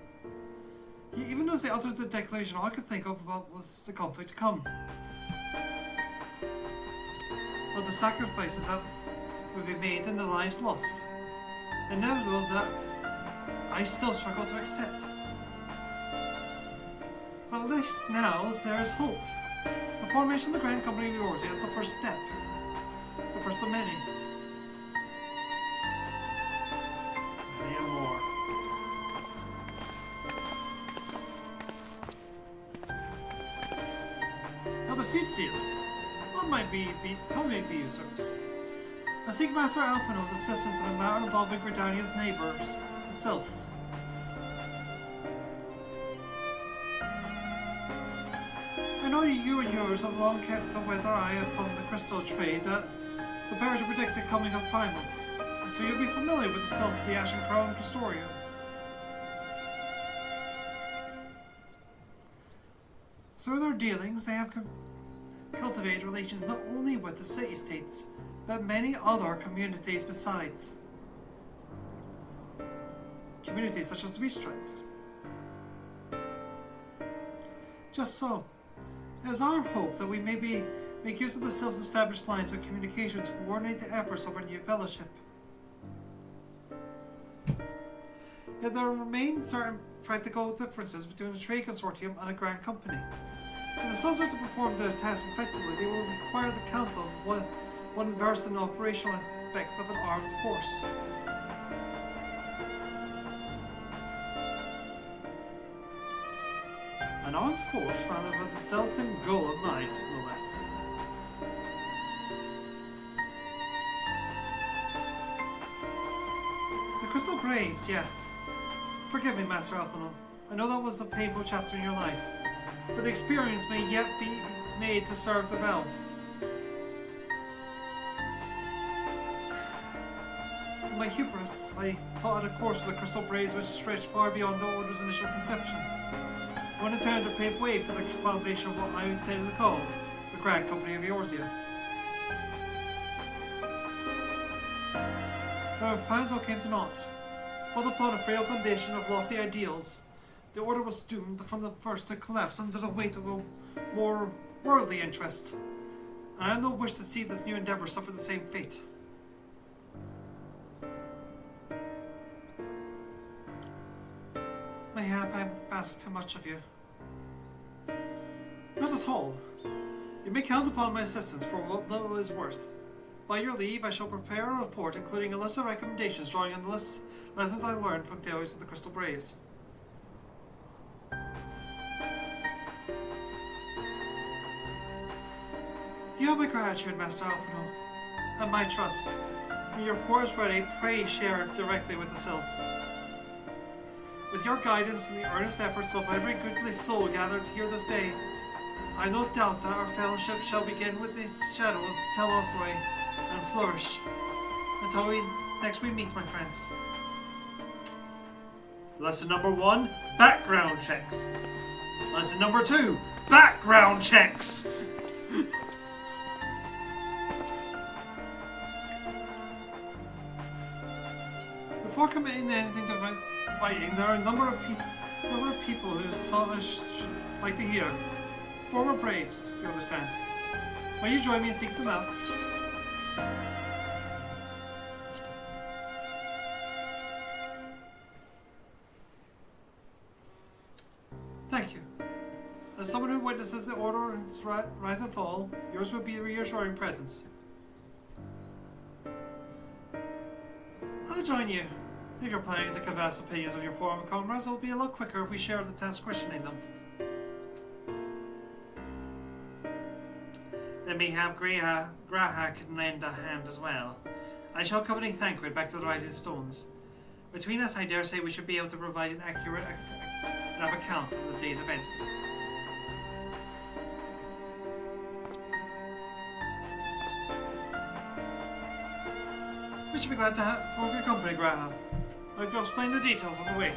A: Even as they uttered the declaration, all I could think of was the conflict to come. But the sacrifices that would be made and the lives lost. Inevitable that I still struggle to accept. But at least now there is hope. The formation of the Grand Company of Eorzea is the first step. first of many. And more. Now the seed seal. What might be of service? I seek Master Alphino's assistance in a matter involving Gridania's neighbours, the Sylphs. I know that you and yours have long kept a weather eye upon the crystal trade that the bears will predict the coming of primals, and so you'll be familiar with the Sylphs of the Ashen Crown Crystorium. Through their dealings, they have cultivated relations not only with the city-states, but many other communities besides. Communities such as the Beast Tribes. Just so, it is our hope that we may make use of the Sylphs' established lines of communication to coordinate the efforts of our new fellowship. Yet there remain certain practical differences between a trade consortium and a grand company. If the Sylphs are to perform their task effectively, they will require the counsel of one versed in the operational aspects of an armed force. An armed force founded with the self-same goal in mind, no less. The Crystal Braves, yes. Forgive me, Master Alphino. I know that was a painful chapter in your life, but the experience may yet be made to serve the realm. In my hubris, I plotted a course for the Crystal Braves which stretched far beyond the Order's initial conception. I wanted to pave way for the foundation of what I intended to call the Grand Company of Eorzea. But my plans all came to naught. Built upon a frail foundation of lofty ideals, the Order was doomed from the first to collapse under the weight of a more worldly interest. And I had no wish to see this new endeavor suffer the same fate. Mayhap I ask too much of you. Not at all. You may count upon my assistance for what little it is worth. By your leave, I shall prepare a report including a list of recommendations drawing on the lessons I learned from failures of the Crystal Braves. You have my gratitude, Master Alphino, and my trust. When your report is ready, pray share it directly with the Sylphs. With your guidance and the earnest efforts of every goodly soul gathered here this day, I have no doubt that our fellowship shall begin with the shadow of Telofroy and flourish until next we meet, my friends. Lesson number 1, background checks. Lesson number 2, background checks. Before committing anything to fighting, there are a number of people who should like to hear. Former Braves, if you understand. Will you join me and seek them out? Thank you. As someone who witnesses the Order's rise and fall, yours would be a reassuring presence. I'll join you. If you're planning to converse opinions of your former comrades, it will be a lot quicker if we share the task questioning them. Then mayhap Graha can lend a hand as well. I shall accompany Thancred back to the Rising Stones. Between us, I dare say we should be able to provide an accurate enough account of the day's events. We should be glad to have your company, Graha. I'll explain the details on the way.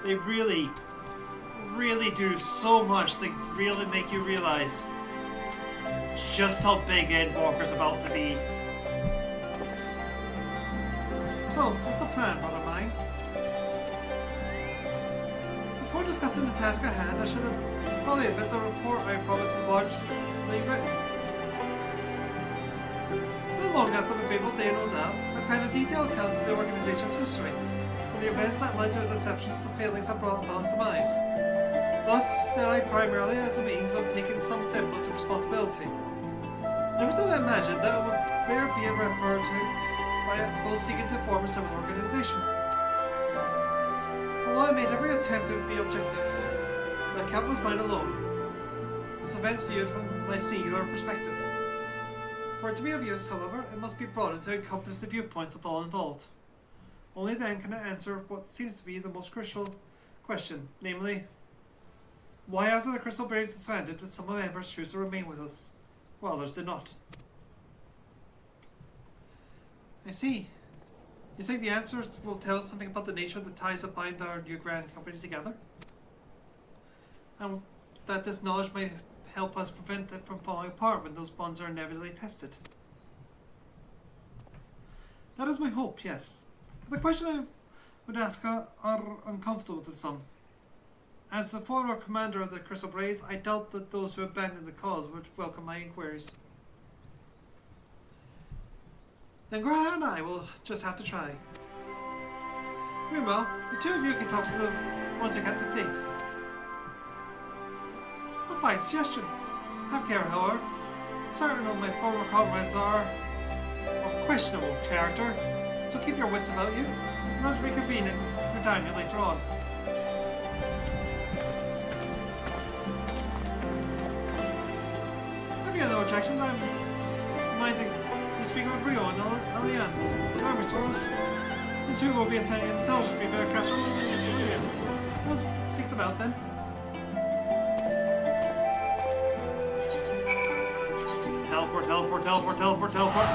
A: They really, really do so much. They really make you realize just how big Endwalker's about to be. So, what's the plan, brother mine? Before discussing the task at hand, I should have probably admit the report I promised is largely written. Well, Not long after the fatal day in Odell, I penned a detailed account of the organization's history, and the events that led to its inception, the failings that brought about its demise. Thus, did I primarily as a means of taking some semblance of responsibility. Never did I imagine that it would ever be referred to by those seeking to form a similar organization. And while I made every attempt to be objective, the account was mine alone. This event's viewed from my singular perspective. For it to be of use, however, it must be broadened to encompass the viewpoints of all involved. Only then can it answer what seems to be the most crucial question, namely, why after the Crystal Braves disbanded did some members choose to remain with us, while others did not? I see. You think the answer will tell us something about the nature of the ties that bind our new grand company together? And that this knowledge may help us prevent it from falling apart when those bonds are inevitably tested? That is my hope, yes. But the question I would ask are uncomfortable to some. As the former commander of the Crystal Braves, I doubt that those who abandoned the cause would welcome my inquiries. Then Graham and I will just have to try. Meanwhile, the two of you can talk to the ones who kept the faith. A fine suggestion. Have care, however. Certain of my former comrades are of questionable character, so keep your wits about you, and let's reconvene in Britannia later on. If you have no objections, I'm minding you speak with Rio and Eliane. Army source. The two will be attending an intelligence briefing at Castle Williams. Let's seek them out then. Teleport, teleport, teleport, teleport, teleport.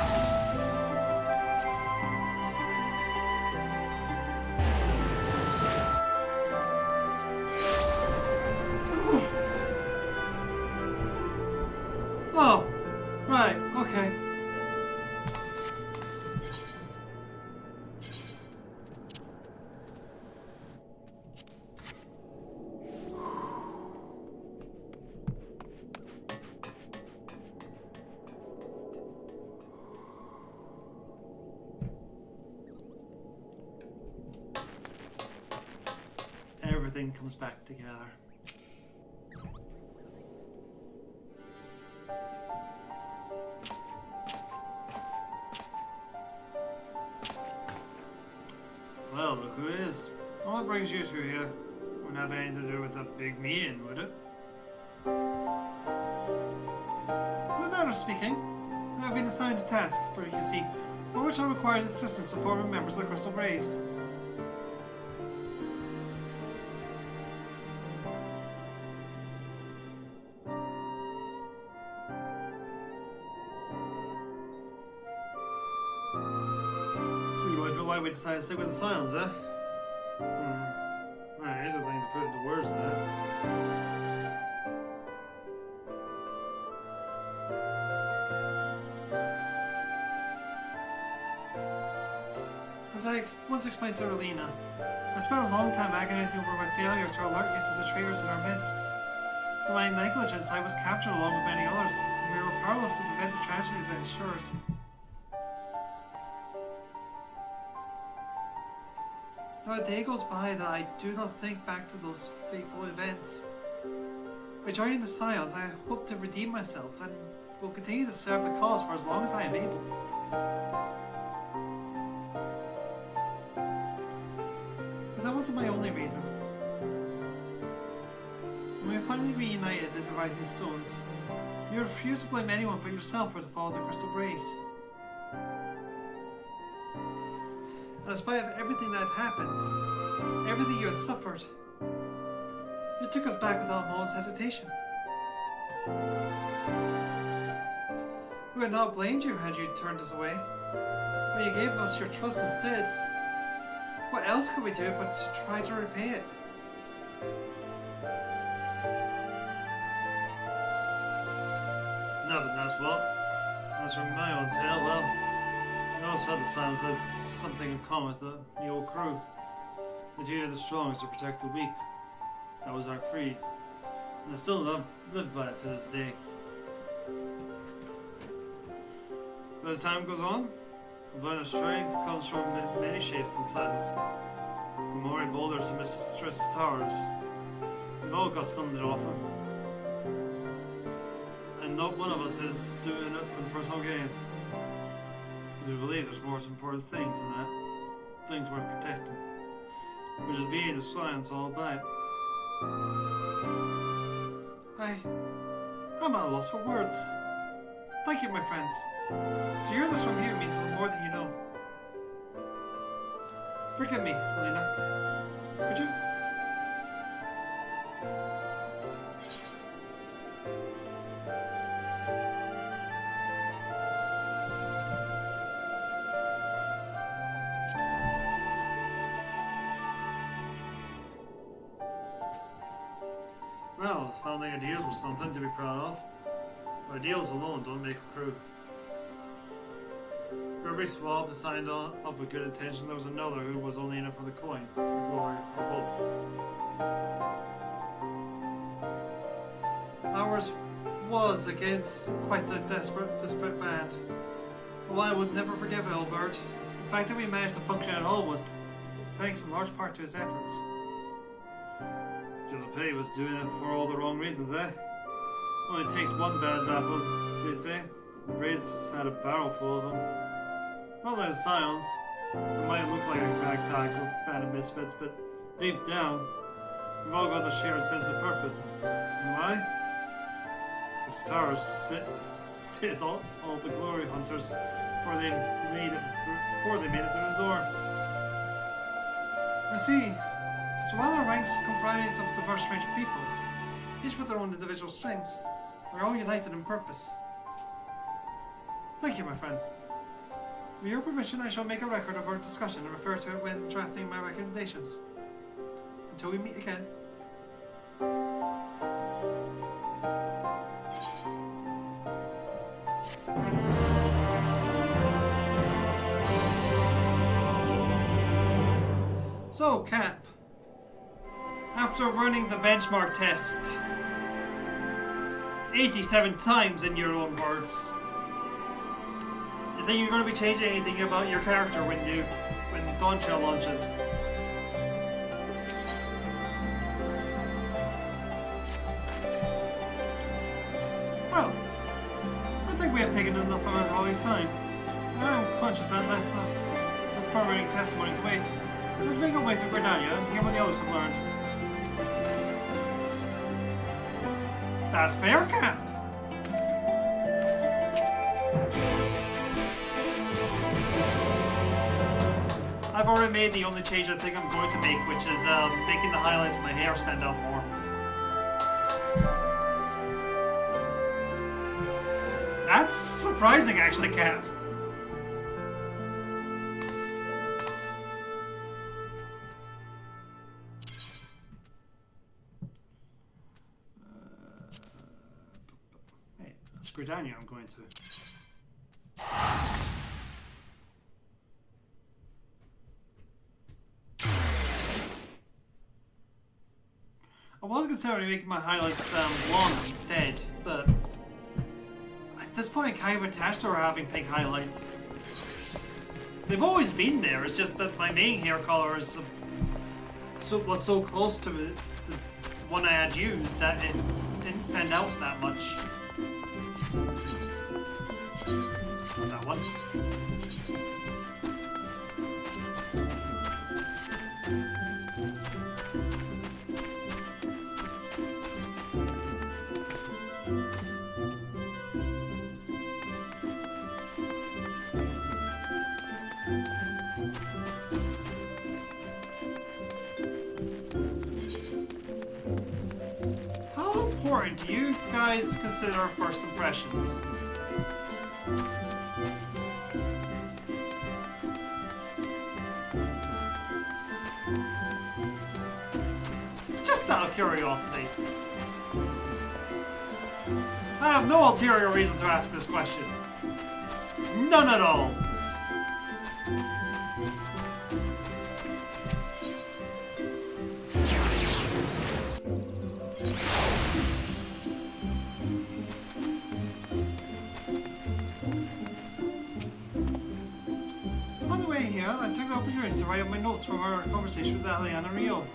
A: Oh, right, okay. Everything comes back together. Well, look who it is. What brings you two here? Wouldn't have anything to do with the big meeting, would it? In a manner of speaking, I have been assigned a task, for you see, for which I required assistance of former members of the Crystal Braves. Why we decided to stick with the silence, eh? Well, here's the thing to put into words, that. As I once explained to Erlina, I spent a long time agonizing over my failure to alert you to the traitors in our midst. For my negligence, I was captured along with many others, and we were powerless to prevent the tragedies that ensued. Not a day goes by that I do not think back to those fateful events. By joining the Scions, I hope to redeem myself and will continue to serve the cause for as long as I am able. But that wasn't my only reason. When we finally reunited at the Rising Stones, you refused to blame anyone but yourself for the fall of the Crystal Braves. And in spite of everything that had happened, everything you had suffered, you took us back without a moment's hesitation. We would not have blamed you had you turned us away, but you gave us your trust instead. What else could we do but to try to repay it? Nothing, that's what. As for my own tale, well, I also had the Silence had something in common with the old crew. The duty of the strong is to protect the weak. That was our creed, and I still live by it to this day. As time goes on, we learn that strength comes from many shapes and sizes. From hoary boulders to mistress towers. We've all got something to offer. And not one of us is doing it for the personal gain. Because we believe there's more important things than that. Things worth protecting. Which is being the science all about. I'm at a loss for words. Thank you, my friends. To hear this from you means a little more than you know. Forgive me, Helena. Could you? Well, founding ideas was something to be proud of. But ideals alone don't make a crew. For every swab that signed up with good intention, there was another who was only in it for the coin, the glory, or both. Ours was against quite a desperate band. Although I would never forgive Elbert. The fact that we managed to function at all was thanks in large part to his efforts. Giuseppe was doing it for all the wrong reasons, eh? Only takes one bad apple, they say. The Rays had a barrel full of them. Not like the Scions. It might look like a ragtag band of misfits, but deep down, we've all got a shared sense of purpose. And why? The stars sit all the glory hunters before they made it through the door. I see. So while our ranks comprise of diverse range of peoples, each with their own individual strengths, we're all united in purpose. Thank you, my friends. With your permission, I shall make a record of our discussion and refer to it when drafting my recommendations. Until we meet again. So, Cap, after running the benchmark test 87 times in your own words, you think you're going to be changing anything about your character when Dawnshell launches? Well, I think we have taken enough of our Holly's time. I'm conscious that less affirming testimonies await. Let's make our way to Gridania and hear what the others have learned. That's fair, Cap. I've already made the only change I think I'm going to make, which is making the highlights of my hair stand out more. That's surprising, actually, Cap. Hey, that's Gridania I'm going to. I was considering making my highlights blonde instead, but at this point I'm kind of attached to her having pink highlights. They've always been there, it's just that my main hair color is was so close to the one I had used that it didn't stand out that much. On that one. How important do you guys consider first impressions? Just out of curiosity. I have no ulterior reason to ask this question. None at all. well, I took the opportunity to write up my notes from our conversation with Alian and Rio.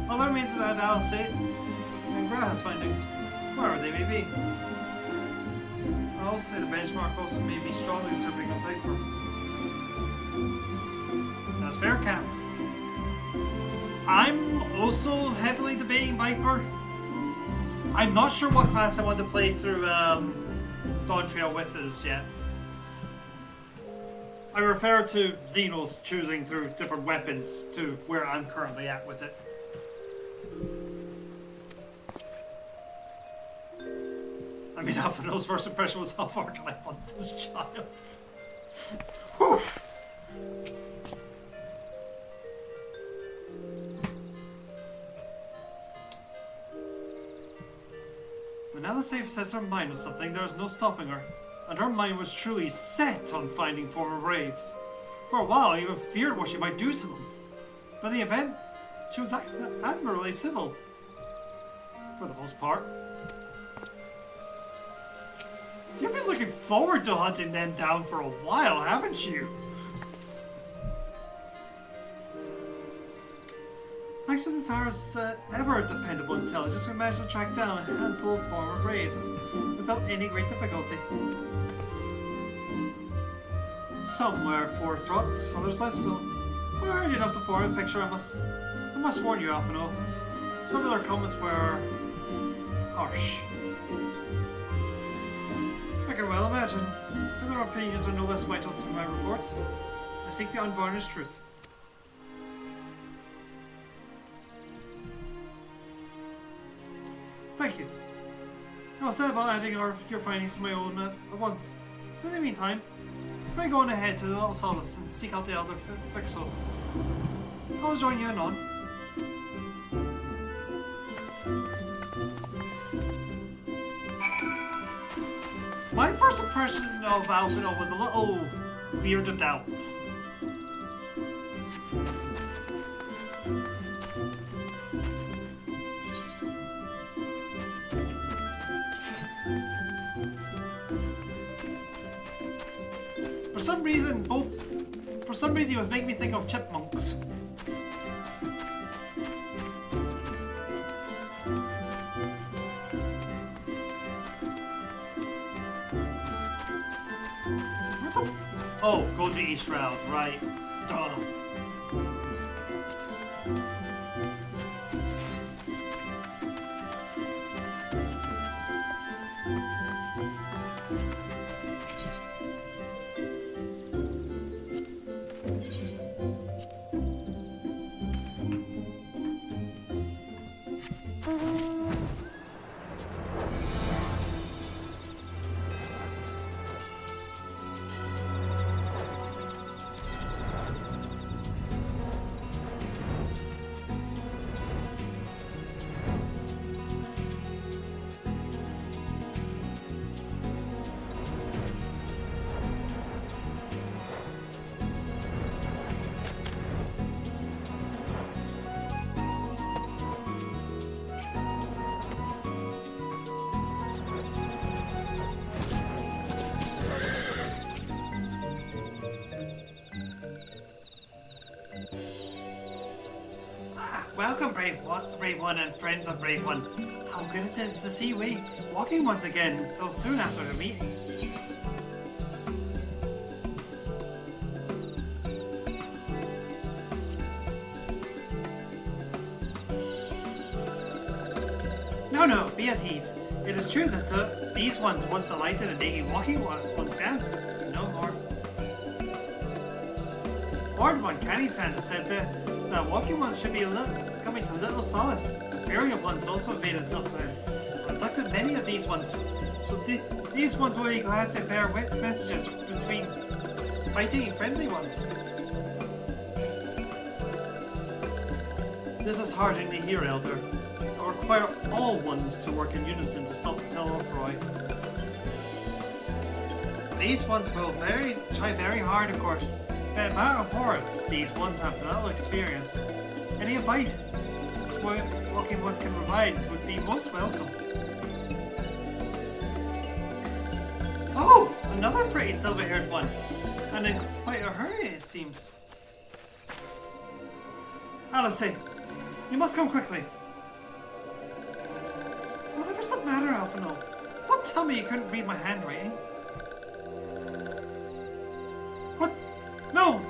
A: All that remains is that Alice and Graha's findings, wherever they may be. I also say the benchmark also may be strongly serving a Viper. That's fair, Cap. I'm also heavily debating Viper. I'm not sure what class I want to play through Dawn Trail with us yet. I refer to Xenos choosing through different weapons to where I'm currently at with it. I mean, Alphino's first impression was, how far can I hunt this child? Whew. When Alice sets her mind on something, there is no stopping her, and her mind was truly set on finding former braves. For a while, I even feared what she might do to them. But in the event, she was acting admirably civil. For the most part. You've been looking forward to hunting them down for a while, haven't you? Thanks to the Tara's ever-dependable intelligence, we managed to track down a handful of former braves without any great difficulty. Some were forethought, others less so. We heard enough to form a picture. I must warn you, Alphino. Some of their comments were harsh. I can well imagine, but their opinions are no less vital to my reports. I seek the unvarnished truth. Thank you. I'll set about adding your findings to my own at once. In the meantime, pray go on ahead to the Little Solace and seek out the Elder Fixo. I'll join you anon. My first impression of Alphino was a little weirded out. For some reason he was making me think of chipmunks. Oh, go to East Route, right. Duh. Welcome, Brave One and friends of Brave One. How good it is to see we walking once again so soon after the meeting. No, be at ease. It is true that these ones once delighted in making walking ones dance. No more. Lord One Canny Santa said that walking ones should be coming to Little Solace. Imperial ones also invaded Silklands. Reflected many of these ones. So these ones will be glad to bear messages between fighting and friendly ones. This is heartening to hear, Elder. I require all ones to work in unison to stop the Telefroy. These ones will try very hard, of course. But matter of war, these ones have little experience. Any advice walking ones can provide would be most welcome. Oh, another pretty silver-haired one. And in quite a hurry, it seems. Alice, you must come quickly. Whatever's the matter, Alphino? Don't tell me you couldn't read my handwriting. What? No!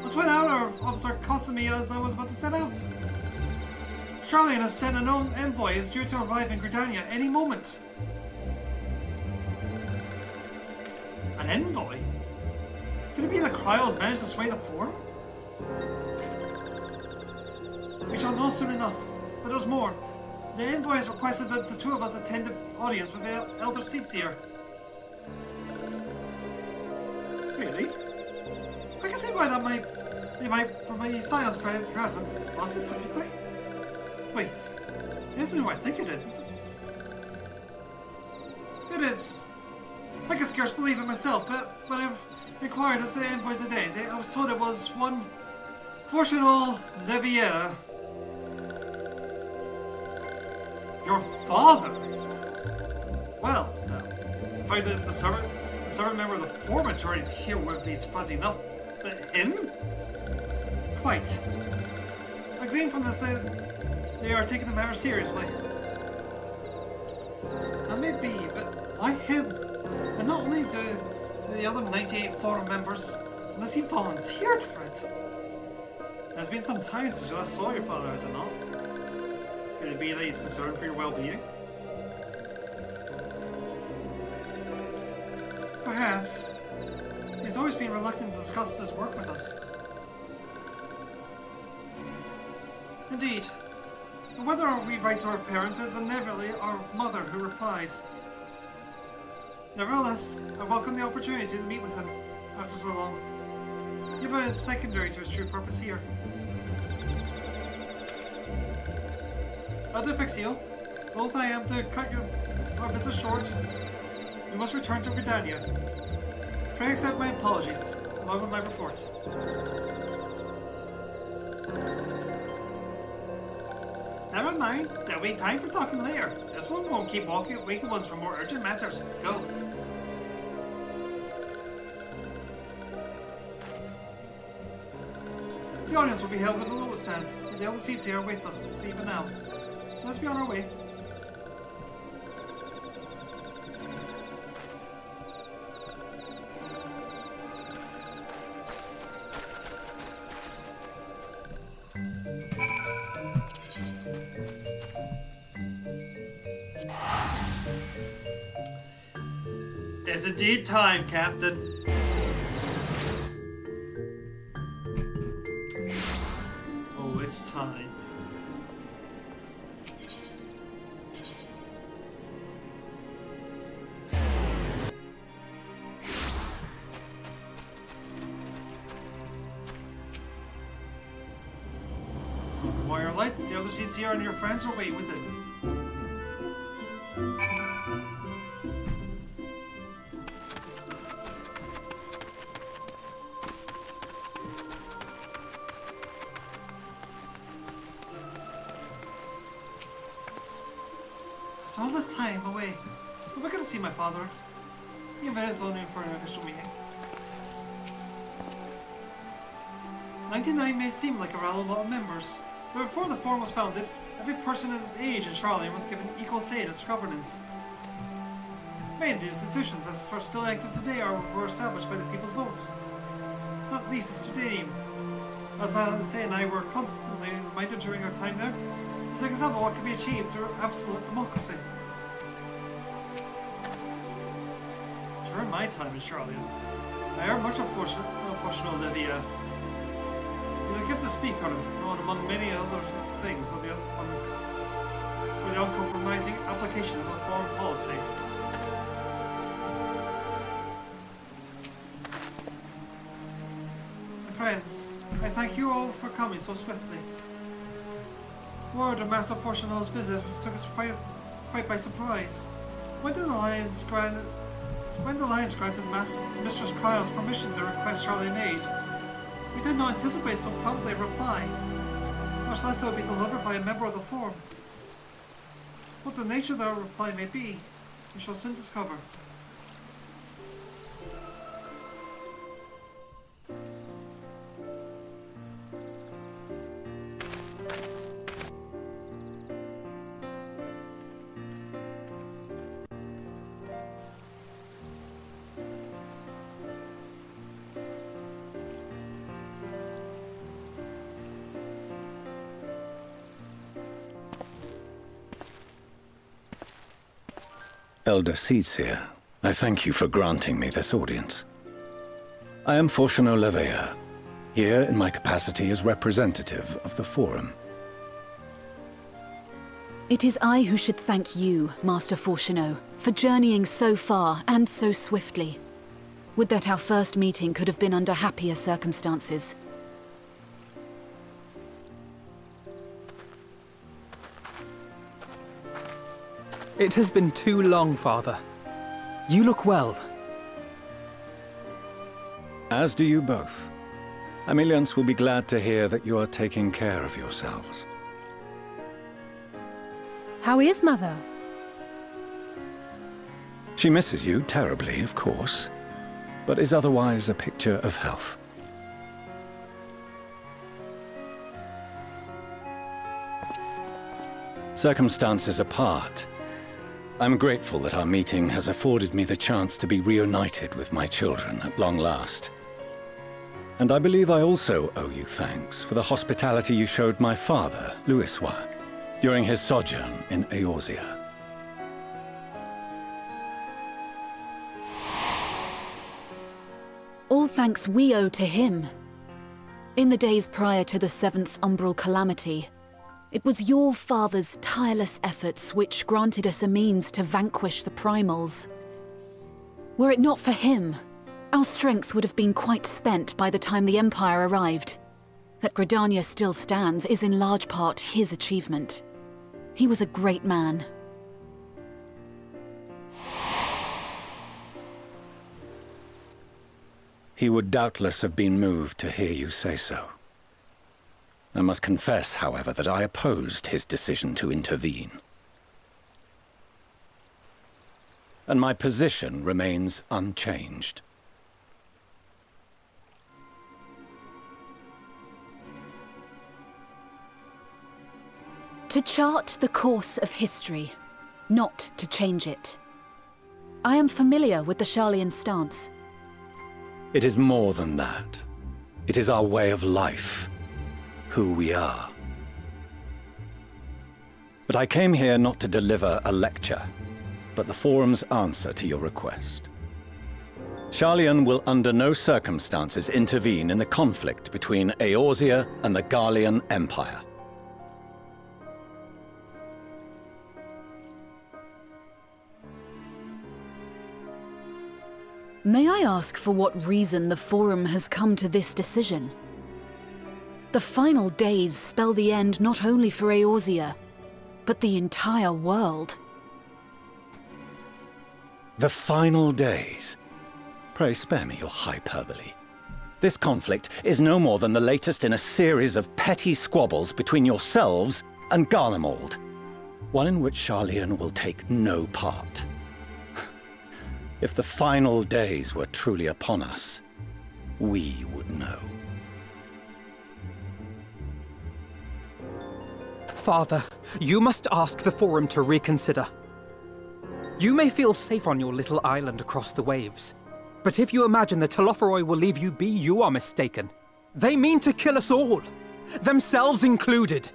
A: A twin outer officer accosted me as I was about to set out. Charlene has sent an envoy is due to arrive in Gridania any moment. An envoy? Could it be that Cryos managed to sway the form? We shall know soon enough, but there's more. The envoy has requested that the two of us attend the audience with the Elder Seatsier. Really? I can see why they might from my science present. Well, specifically? Wait, it isn't who I think it is it? It is. I can scarce believe it myself, but when I've inquired as to the envoys of days, I was told it was one Fortunal Levier. Your father? Well, if I did the servant member of the form majority here would be surprising enough, but him? Quite. I glean from this they are taking the matter seriously. That may be, but why him? And not only do the other 98 forum members, unless he volunteered for it. It has been some time since you last saw your father, has it not? Could it be that he's concerned for your well-being? Perhaps. He's always been reluctant to discuss his work with us. Indeed. And whether we write to our parents, it's inevitably our mother who replies. Nevertheless, I welcome the opportunity to meet with him after so long. Even is secondary to his true purpose here. Elder Fixio, both I am to cut our visit short. We must return to Gridania. Pray accept my apologies, along with my report. Never mind, there'll be time for talking later. This one won't keep waking ones for more urgent matters. Go. The audience will be held at the lowest stand. The elder seats here awaits us even now. Let's be on our way. It's indeed time, Captain. Oh, it's time. While you're light, the other seats here and your friends are waiting with it. After all this time away, am I going to see my father? Even if it is only for an official meeting. 99 may seem like a rather lot of members, but before the forum was founded, every person of age in Charlene was given equal say in its governance. Many of the institutions that are still active today were established by the people's vote. Not least the stadium. As Say and I were constantly reminded during our time there, it's an example of what can be achieved through absolute democracy. During my time in Charlene, I heard much of Fortunal Olivia. It was a gift to speak on it, known among many other things for the uncompromising application of the foreign policy. My friends, I thank you all for coming so swiftly. Word of Master Fortunal's visit took us quite by surprise. When the Alliance granted Mistress Cryos permission to request Charlene aid, we did not anticipate so promptly a reply, much less it would be delivered by a member of the Forum. What the nature of that reply may be, we shall soon discover.
C: Elder Seedseer, I thank you for granting me this audience. I am Fortuno Leveilleur, here in my capacity as representative of the Forum.
U: It is I who should thank you, Master Fortuno, for journeying so far and so swiftly. Would that our first meeting could have been under happier circumstances.
J: It has been too long, Father. You look well.
C: As do you both. Ameliance will be glad to hear that you are taking care of yourselves.
O: How is Mother?
C: She misses you terribly, of course, but is otherwise a picture of health. Circumstances apart, I'm grateful that our meeting has afforded me the chance to be reunited with my children at long last. And I believe I also owe you thanks for the hospitality you showed my father, Louisoix, during his sojourn in Eorzea.
U: All thanks we owe to him. In the days prior to the 7th Umbral Calamity, it was your father's tireless efforts which granted us a means to vanquish the Primals. Were it not for him, our strength would have been quite spent by the time the Empire arrived. That Gridania still stands is in large part his achievement. He was a great man.
C: He would doubtless have been moved to hear you say so. I must confess, however, that I opposed his decision to intervene. And my position remains unchanged.
U: To chart the course of history, not to change it. I am familiar with the Sharlayan stance.
C: It is more than that. It is our way of life, who we are. But I came here not to deliver a lecture, but the Forum's answer to your request. Sharlayan will under no circumstances intervene in the conflict between Eorzea and the Garlean Empire.
U: May I ask for what reason the Forum has come to this decision? The final days spell the end not only for Eorzea, but the entire world.
C: The final days? Pray spare me your hyperbole. This conflict is no more than the latest in a series of petty squabbles between yourselves and Garlemald, one in which Sharlayan will take no part. If the final days were truly upon us, we would know.
J: Father, you must ask the Forum to reconsider. You may feel safe on your little island across the waves, but if you imagine the Telophoroi will leave you be, you are mistaken. They mean to kill us all, themselves included.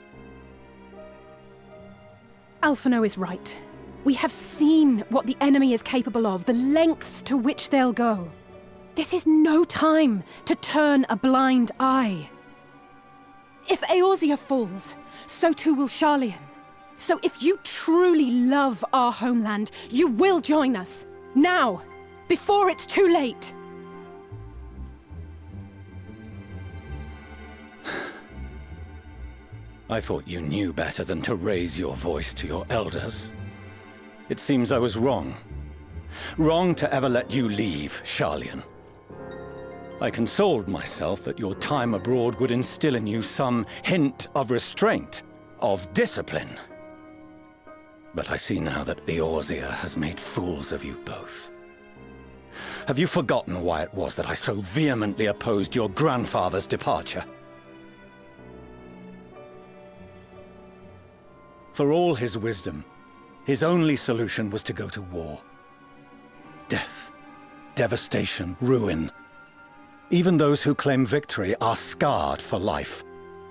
O: Alphino is right. We have seen what the enemy is capable of, the lengths to which they'll go. This is no time to turn a blind eye. If Eorzea falls, so too will Sharlayan. So if you truly love our homeland, you will join us. Now, before it's too late.
C: I thought you knew better than to raise your voice to your elders. It seems I was wrong. Wrong to ever let you leave, Sharlayan. I consoled myself that your time abroad would instill in you some hint of restraint, of discipline. But I see now that Eorzea has made fools of you both. Have you forgotten why it was that I so vehemently opposed your grandfather's departure? For all his wisdom, his only solution was to go to war. Death, devastation, ruin. Even those who claim victory are scarred for life.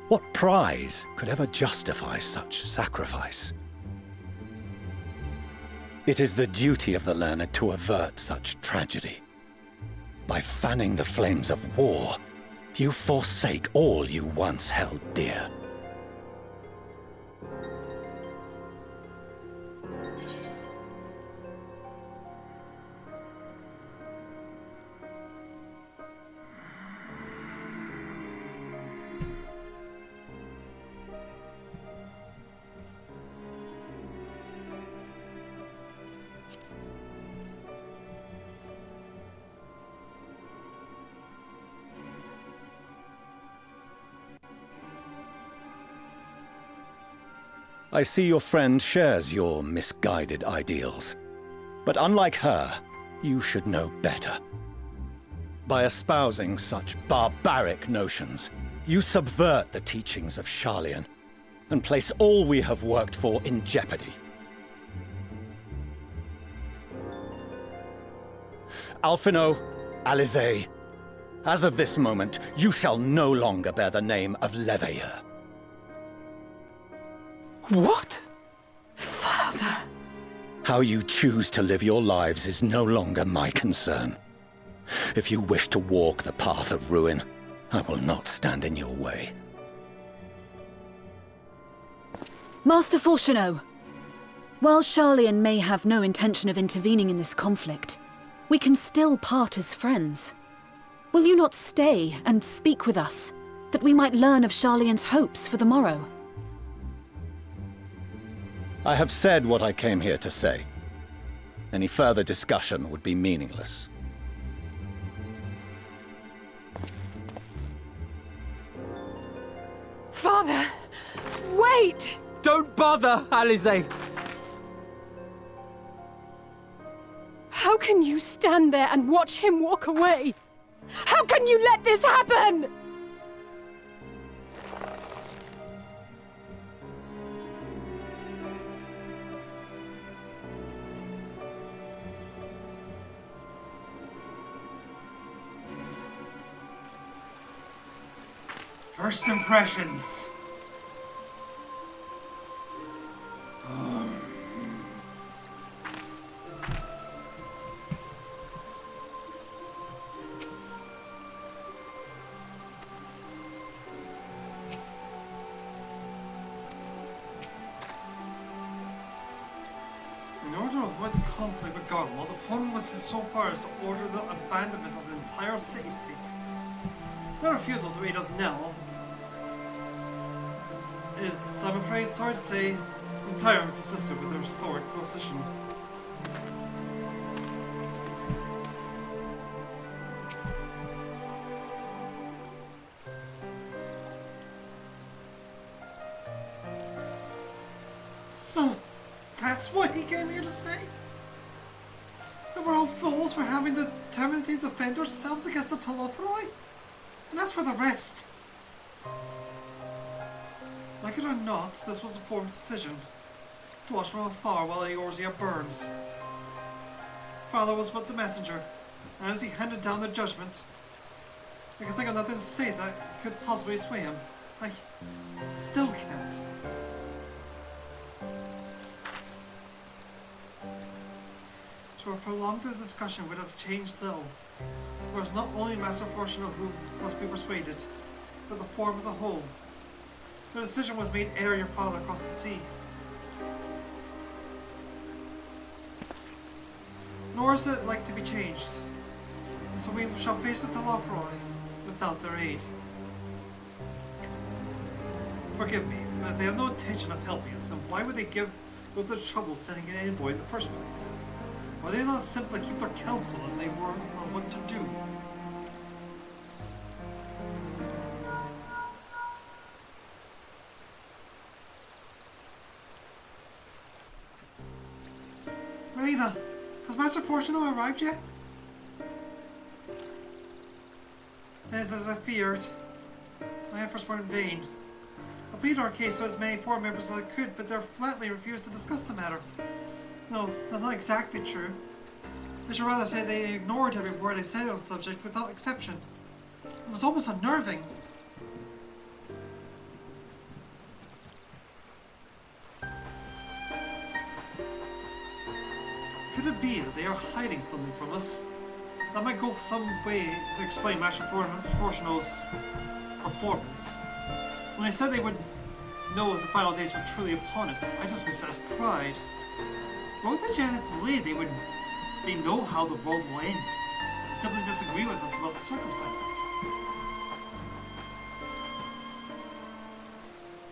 C: What prize could ever justify such sacrifice? It is the duty of the learned to avert such tragedy. By fanning the flames of war, you forsake all you once held dear. I see your friend shares your misguided ideals. But unlike her, you should know better. By espousing such barbaric notions, you subvert the teachings of Sharlayan and place all we have worked for in jeopardy. Alphino, Alizé, as of this moment, you shall no longer bear the name of Leveilleur.
K: What? Father!
C: How you choose to live your lives is no longer my concern. If you wish to walk the path of ruin, I will not stand in your way.
U: Master Fourcheneau, while Sharlayan may have no intention of intervening in this conflict, we can still part as friends. Will you not stay and speak with us, that we might learn of Sharlayan's hopes for the morrow?
C: I have said what I came here to say. Any further discussion would be meaningless.
K: Father! Wait!
J: Don't bother, Alizé!
O: How can you stand there and watch him walk away? How can you let this happen?
A: First impressions. In order to avoid the conflict with Garlemald, the plan was so far as to order the abandonment of the entire city-state. Their refusal to aid us now is, I'm afraid, sorry to say, entirely inconsistent with their historic position. So, that's what he came here to say? That we're all fools for having the temerity to defend ourselves against the Talothroi? And as for the rest, like it or not, this was a formed decision. To watch from afar while Eorzea burns. Father was but the messenger, and as he handed down the judgment, I can think of nothing to say that could possibly sway him. I still can't. To have prolonged this discussion would have changed little. Whereas not only Master Fourcheneau who must be persuaded, but the form as a whole. The decision was made ere your father crossed the sea. Nor is it like to be changed, and so we shall face the Talothroi without their aid. Forgive me, but if they have no intention of helping us, then why would they go to the trouble sending an envoy in the first place? Why they not simply keep their counsel as they were what to do? Melina, has Master Fourcheneau arrived yet? As I feared. My efforts were in vain. I pleaded our case to as many forum members as I could, but they flatly refused to discuss the matter. No, that's not exactly true. I should rather say they ignored every word I said on the subject without exception. It was almost unnerving. Could it be that they are hiding something from us? That might go some way to explain Master Fortuno's performance. When they said they would know if the final days were truly upon us, I just missed as pride. Why would they genuinely believe they know how the world will end? They simply disagree with us about the circumstances.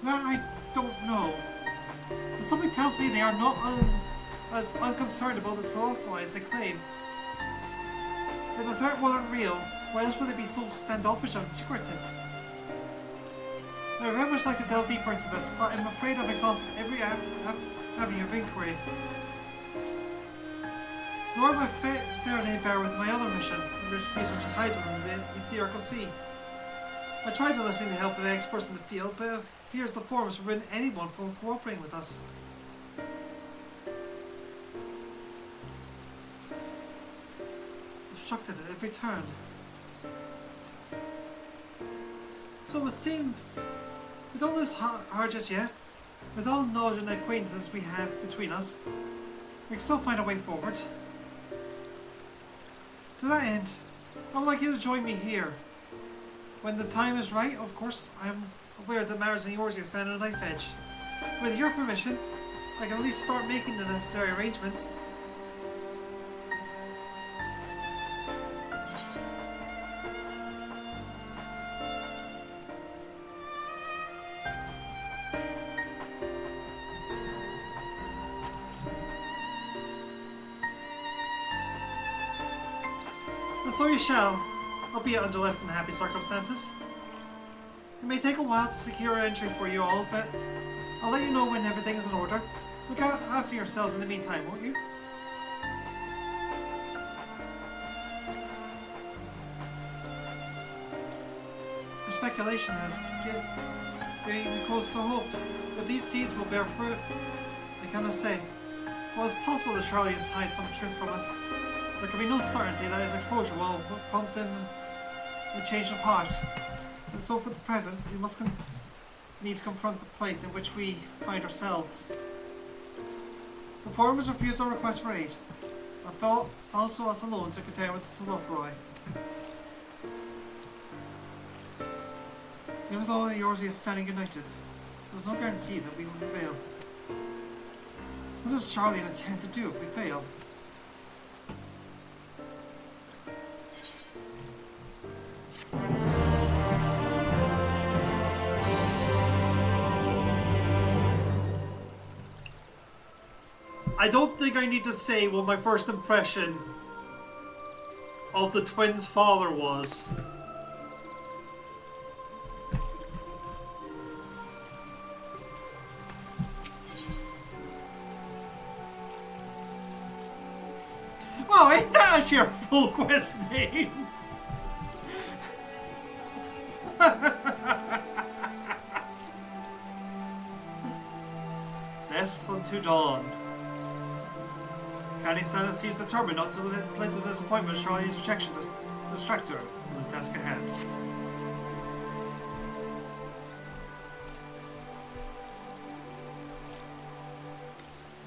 A: That I don't know. But something tells me they are not as unconcerned about the Telephorai as they claim. If the threat wasn't real, why else would they be so standoffish and secretive? I would very much like to delve deeper into this, but I'm afraid I've exhausted every avenue of inquiry. Nor am I faring any better with my other mission, research Heidel in the Ethereal Sea. I tried enlisting the help of experts in the field, but it appears the forums forbidden anyone from cooperating with us. Obstructed at every turn. So it would seem we don't lose heart just yet. With all the knowledge and acquaintances we have between us, we can still find a way forward. To that end, I would like you to join me here. When the time is right, of course, I am aware that matters in Eorzea stand on a knife edge. With your permission, I can at least start making the necessary arrangements. And so you shall, albeit under less than happy circumstances. It may take a while to secure entry for you all, but I'll let you know when everything is in order. Look out after yourselves in the meantime, won't you? Your speculation has given me cause to hope that these seeds will bear fruit. I cannot say. While it's possible the Charlians hide some truth from us, there can be no certainty that his exposure will prompt them a change of heart. And so for the present, we must needs confront the plight in which we find ourselves. The foreigners refused our request for aid. I felt also us alone to contend with the Telephorai. Even though Eorzea is standing united, there is no guarantee that we will prevail. What does Charlian intend to do if we fail? I don't think I need to say what my first impression of the twins' father was. Wow, ain't that your full quest name? Death unto dawn. Canny Santa seems determined not to let the disappointment of Charlie's rejection distract her from the task at hand.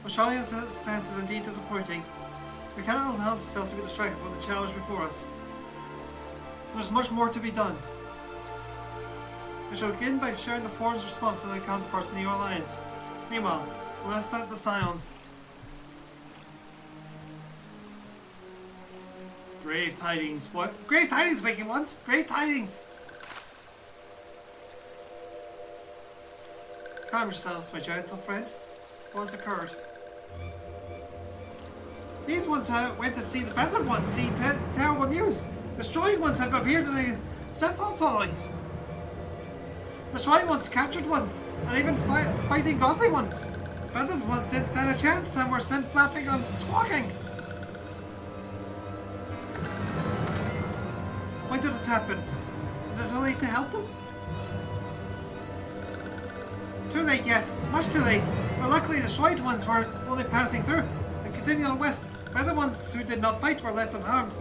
A: While Charlie's stance is indeed disappointing, we cannot allow ourselves to be distracted from the challenge before us. There's much more to be done. We shall begin by sharing the forum's response with our counterparts in the Alliance. Meanwhile, we'll ask that the Scions. Grave tidings. What? Grave tidings, Waking Ones! Grave tidings! Calm yourselves, my gentle friend. What has occurred? These ones went to see the feathered ones, see terrible news. Destroying ones have appeared in the Cephalotoy. Destroying ones, captured ones, and even fighting godly ones. Feathered ones didn't stand a chance and were sent flapping and squawking. Why did this happen? Is it too late to help them? Too late, yes. Much too late. But luckily the destroyed ones were only passing through and continued on west. But the ones who did not fight were left unharmed.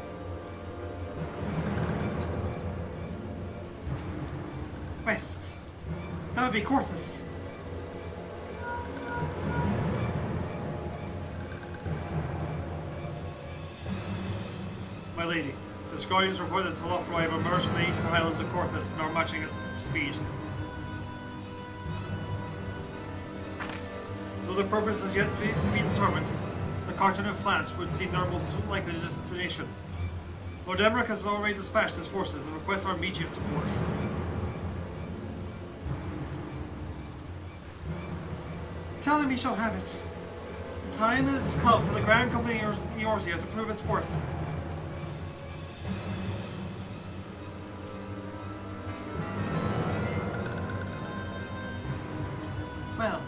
A: West. That would be Corthus. My lady, the Scotians reported to Lofroy have emerged from the eastern highlands of Corthus and are marching at speed. Though their purpose is yet to be determined, the Cartonu Flats would seem their most likely destination. Lord Emmerich has already dispatched his forces and requests our immediate support. Tell him he shall have it. The time has come for the Grand Company Eorzea to prove its worth. Well,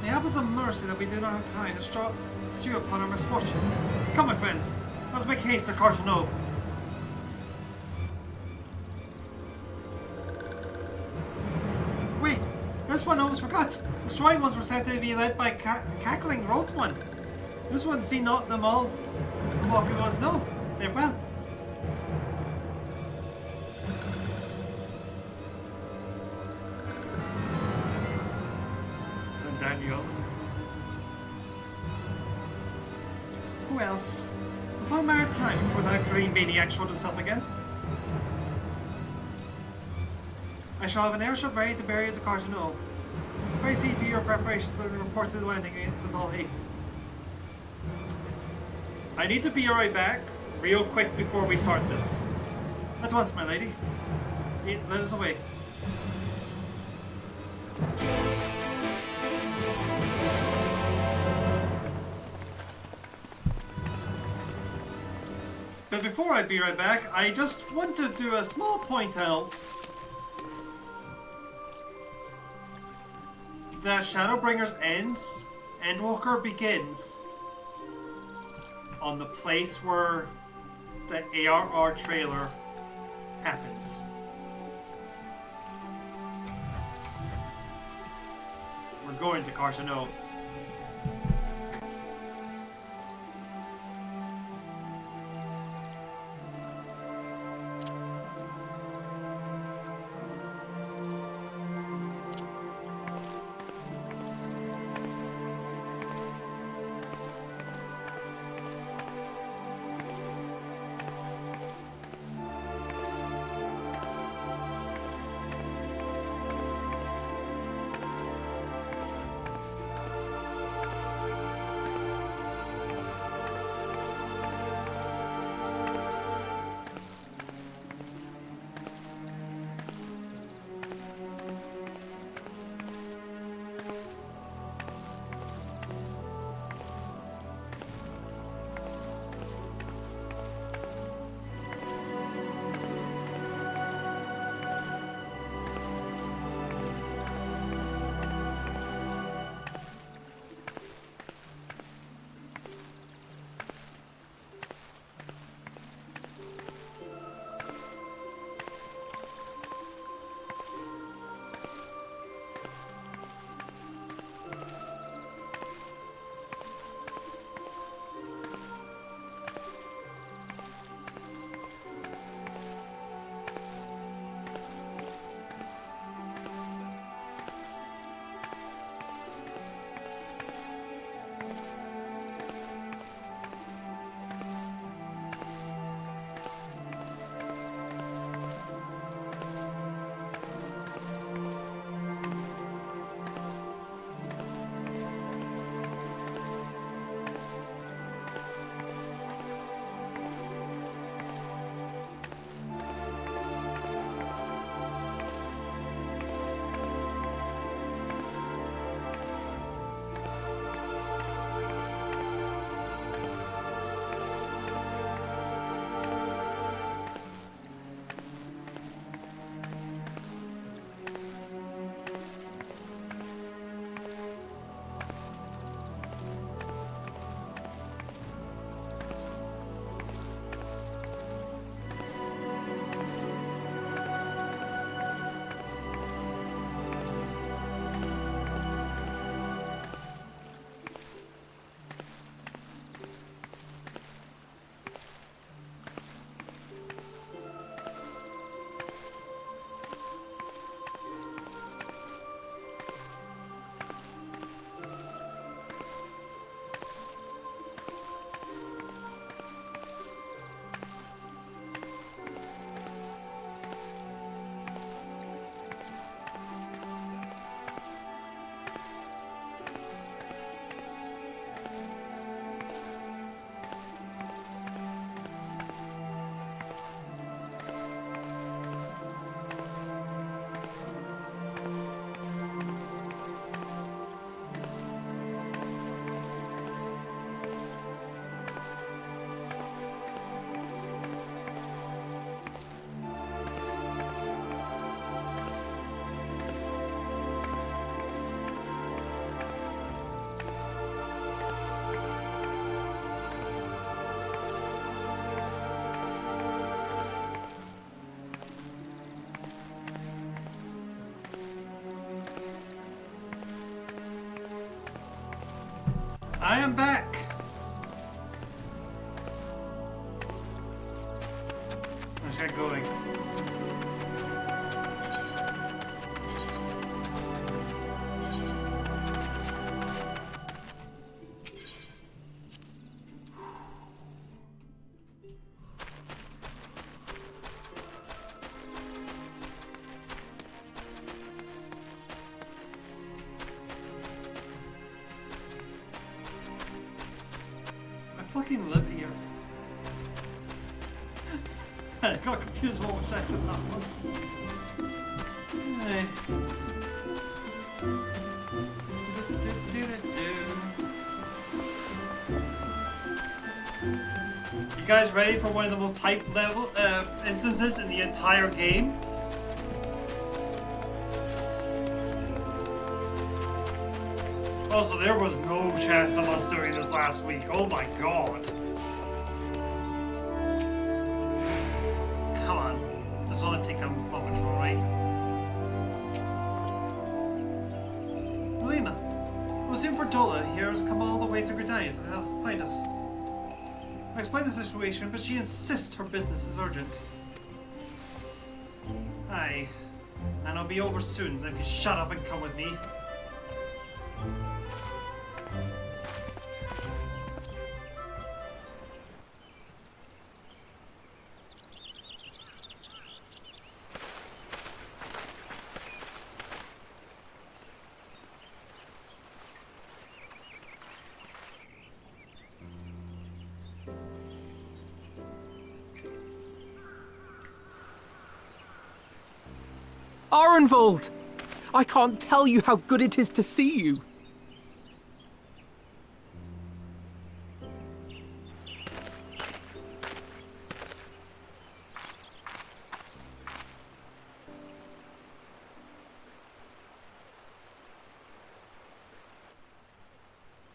A: mayhap it's a mercy that we do not have time to stew upon our misfortunes. Come, my friends, let's make haste to Cartonu. Wait, this one I almost forgot. The Stride ones were said to be led by cackling Roth one. This one see not them all. The walking ones know. Farewell. And Daniel. Who else? It was all a matter of time before that green maniac showed himself again. I shall have an airship ready to bury at the Cartonu. Pray see to your preparations and report to the landing with all haste. I need to be right back, real quick before we start this. At once, my lady. Let us away. But before I be right back, I just want to do a small point out that Shadowbringers ends, Endwalker begins on the place where the ARR trailer happens. We're going to Cartonu. I am back. Let's get going. I fucking live here. I got confused with which accent that was. Hey. You guys ready for one of the most hyped level instances in the entire game? Also, there was no chance of us doing this last week. Oh my god. Come on. This ought to take a moment, right? Melina, it was in Fordola. He has come all the way to Gridania to help find us. I explained the situation, but she insists her business is urgent. Aye. And I'll be over soon, so if you shut up and come with me.
J: Arenvold! I can't tell you how good it is to see you.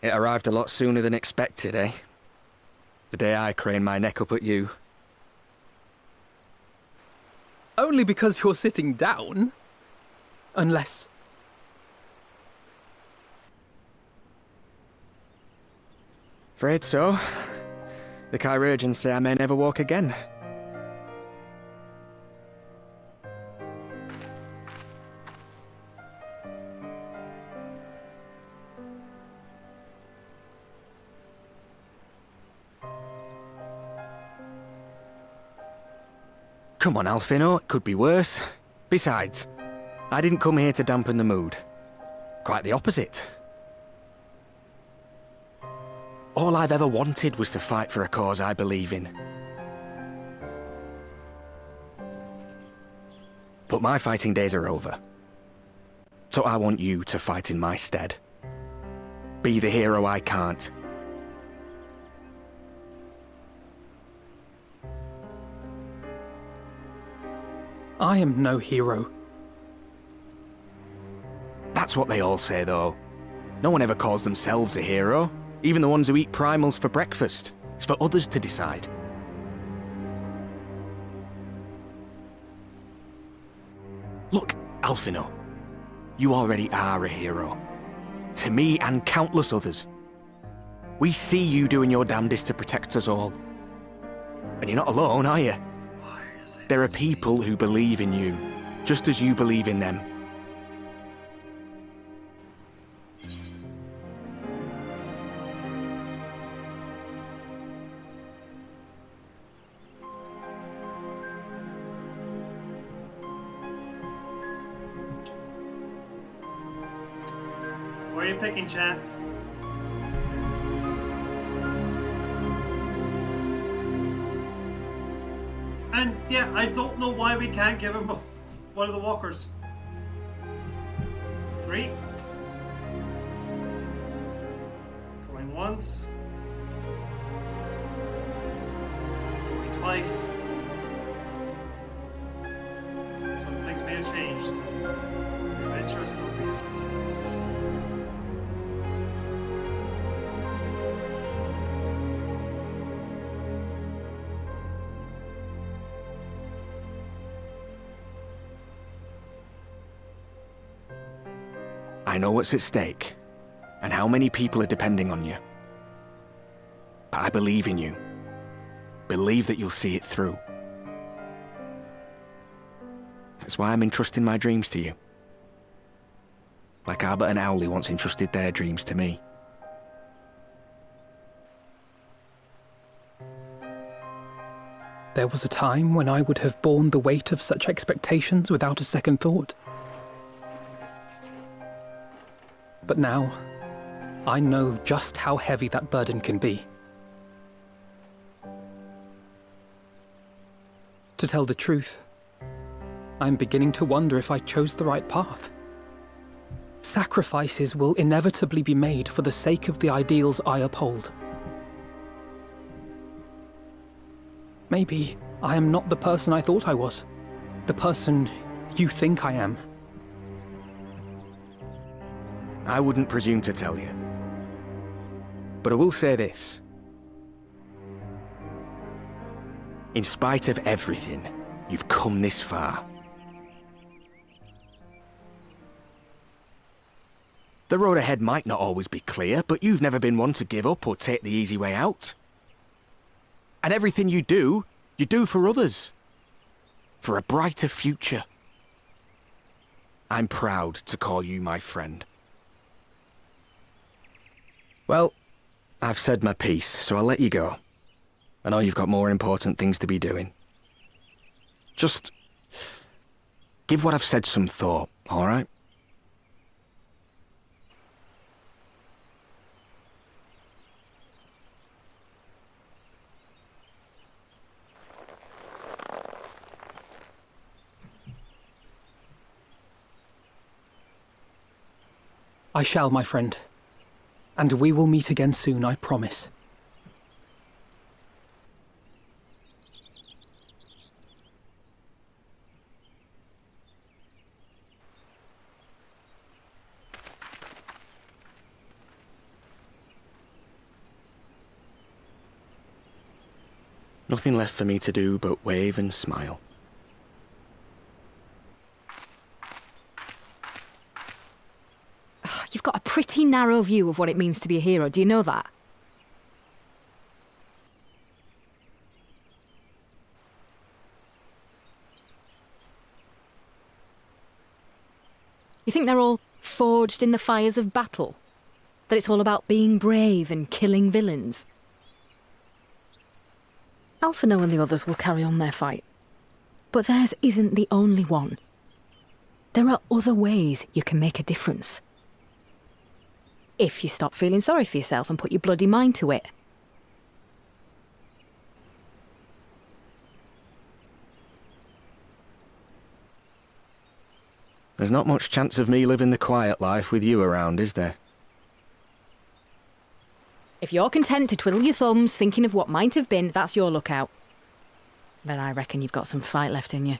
M: It arrived a lot sooner than expected, eh? The day I craned my neck up at you.
J: Only because you're sitting down. Unless...
M: Afraid so. The Chirurgeons say I may never walk again. Come on, Alfino, it could be worse. Besides, I didn't come here to dampen the mood. Quite the opposite. All I've ever wanted was to fight for a cause I believe in. But my fighting days are over. So I want you to fight in my stead. Be the hero I can't.
J: I am no hero.
M: That's what they all say, though. No one ever calls themselves a hero. Even the ones who eat primals for breakfast. It's for others to decide. Look, Alfino. You already are a hero. To me and countless others. We see you doing your damnedest to protect us all. And you're not alone, are you? There are people who believe in you, just as you believe in them.
A: What are you picking, chat? And yeah, I don't know why we can't give him one of the walkers. 3. Going once. Going twice. Some things may have changed. The adventure is complete.
M: I know what's at stake, and how many people are depending on you. I believe in you. Believe that you'll see it through. That's why I'm entrusting my dreams to you. Like Albert and Owley once entrusted their dreams to me.
J: There was a time when I would have borne the weight of such expectations without a second thought. But now, I know just how heavy that burden can be. To tell the truth, I'm beginning to wonder if I chose the right path. Sacrifices will inevitably be made for the sake of the ideals I uphold. Maybe I am not the person I thought I was. The person you think I am.
M: I wouldn't presume to tell you. But I will say this. In spite of everything, you've come this far. The road ahead might not always be clear, but you've never been one to give up or take the easy way out. And everything you do for others. For a brighter future. I'm proud to call you my friend. Well, I've said my piece, so I'll let you go. I know you've got more important things to be doing. Just give what I've said some thought, all right?
J: I shall, my friend. And we will meet again soon, I promise.
M: Nothing left for me to do but wave and smile.
K: You've got a pretty narrow view of what it means to be a hero, do you know that? You think they're all forged in the fires of battle? That it's all about being brave and killing villains? Alphino and the others will carry on their fight. But theirs isn't the only one. There are other ways you can make a difference. If you stop feeling sorry for yourself and put your bloody mind to it.
M: There's not much chance of me living the quiet life with you around, is there?
K: If you're content to twiddle your thumbs thinking of what might have been, that's your lookout. But I reckon you've got some fight left in you.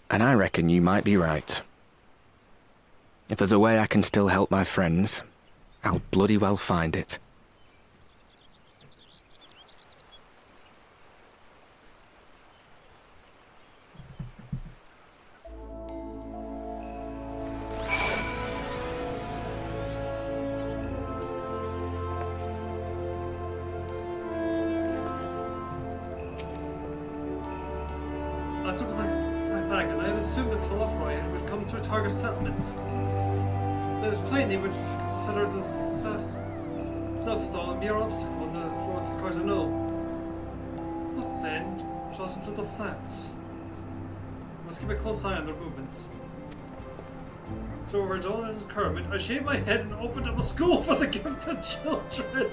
M: And I reckon you might be right. If there's a way I can still help my friends, I'll bloody well find it.
A: After the wagon, I had assumed that Telefroy would come to target settlements. It was plain he would consider this self-thought a mere obstacle on the road to Cardinal. But then, just into the flats. Must keep a close eye on their movements. So over Dolan and Kermit, I shaved my head and opened up a school for the gifted children.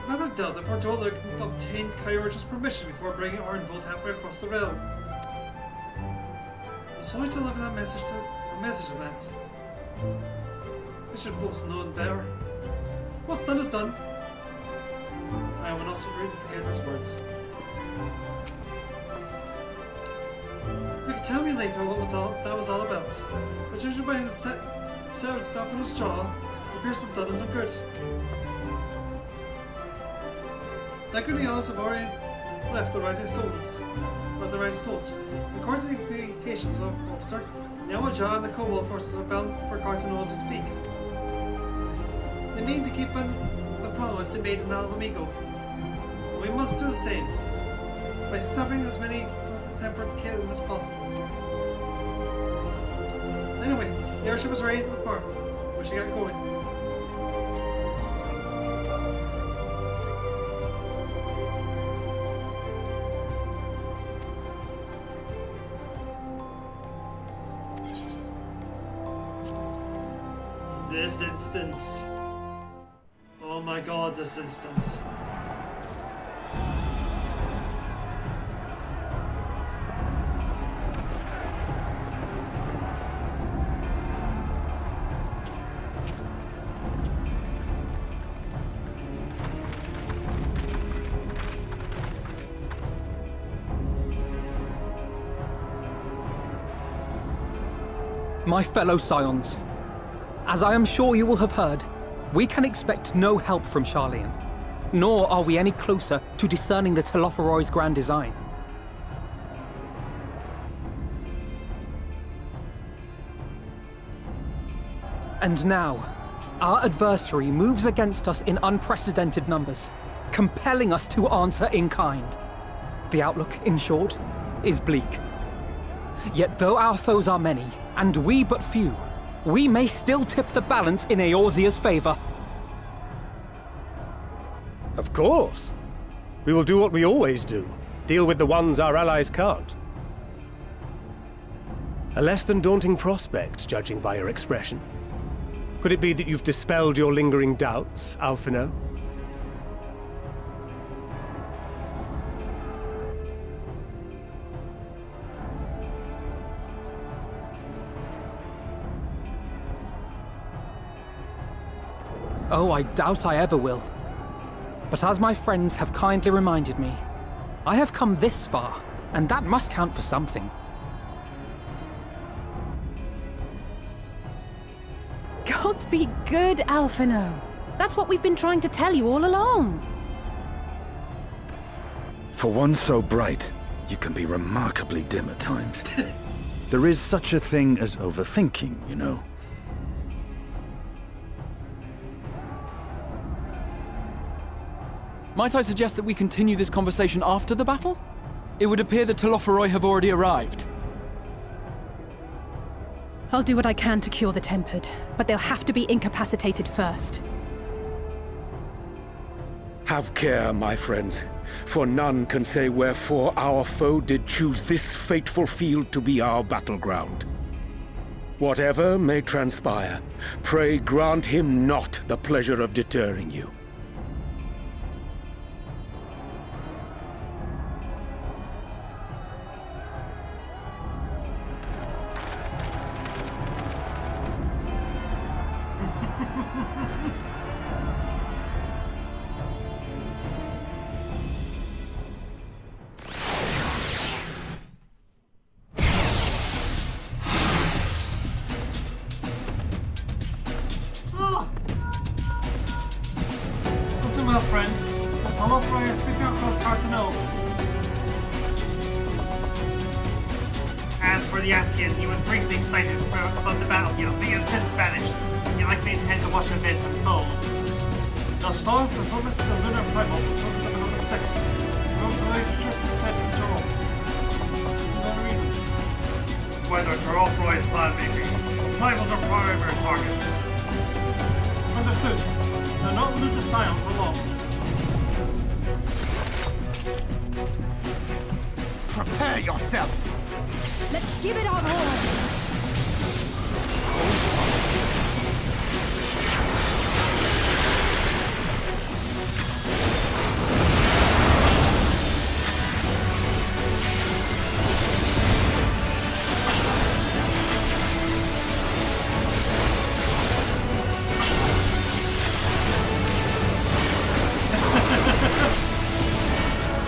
A: Rather doubt that Fordola obtained Kyurge's permission before bringing Arnvold halfway across the realm. So I delivered that message in that. I should have both known better. What's done is done. I will also read and forget his words. You can tell me later what that was all about. But judging by the savage off in his jaw, it appears to have done us some good. That good others have already left the Rising Stones. According to the communications officer, Yamaja and the Cobalt forces are bound for Cartano as we speak. They mean to keep the promise they made in Alamigo. We must do the same, by suffering as many tempered killing as possible. Anyway, the airship is ready to depart. We should get going. This instance. Oh my god, this instance.
J: My fellow Scions, as I am sure you will have heard, we can expect no help from Charlian, nor are we any closer to discerning the Telophoroid's grand design. And now, our adversary moves against us in unprecedented numbers, compelling us to answer in kind. The outlook, in short, is bleak. Yet though our foes are many, and we but few, we may still tip the balance in Eorzea's favor.
L: Of course. We will do what we always do. Deal with the ones our allies can't. A less than daunting prospect, judging by your expression. Could it be that you've dispelled your lingering doubts, Alphino?
J: Oh, I doubt I ever will. But as my friends have kindly reminded me, I have come this far, and that must count for something.
O: Gods be good, Alphino. That's what we've been trying to tell you all along.
P: For one so bright, you can be remarkably dim at times. There is such a thing as overthinking, you know.
H: Might I suggest that we continue this conversation after the battle? It would appear that Telophoroi have already arrived.
O: I'll do what I can to cure the Tempered, but they'll have to be incapacitated first.
C: Have care, my friends, for none can say wherefore our foe did choose this fateful field to be our battleground. Whatever may transpire, pray grant him not the pleasure of deterring you.
A: Friends, the Telophoroi are sweeping across Cartano. As for the Ascian, he was briefly sighted above the battlefield, but he has since vanished. He likely intends to watch the event unfold. Thus far, the performance of the lunar plymals have proven difficult to predict. Telophoroi troops instead control. No reason. Whether Telophoroi's plan may be, plymals are primary targets. Understood. Now not elude the Scions for long.
M: Prepare yourself!
O: Let's give it our all!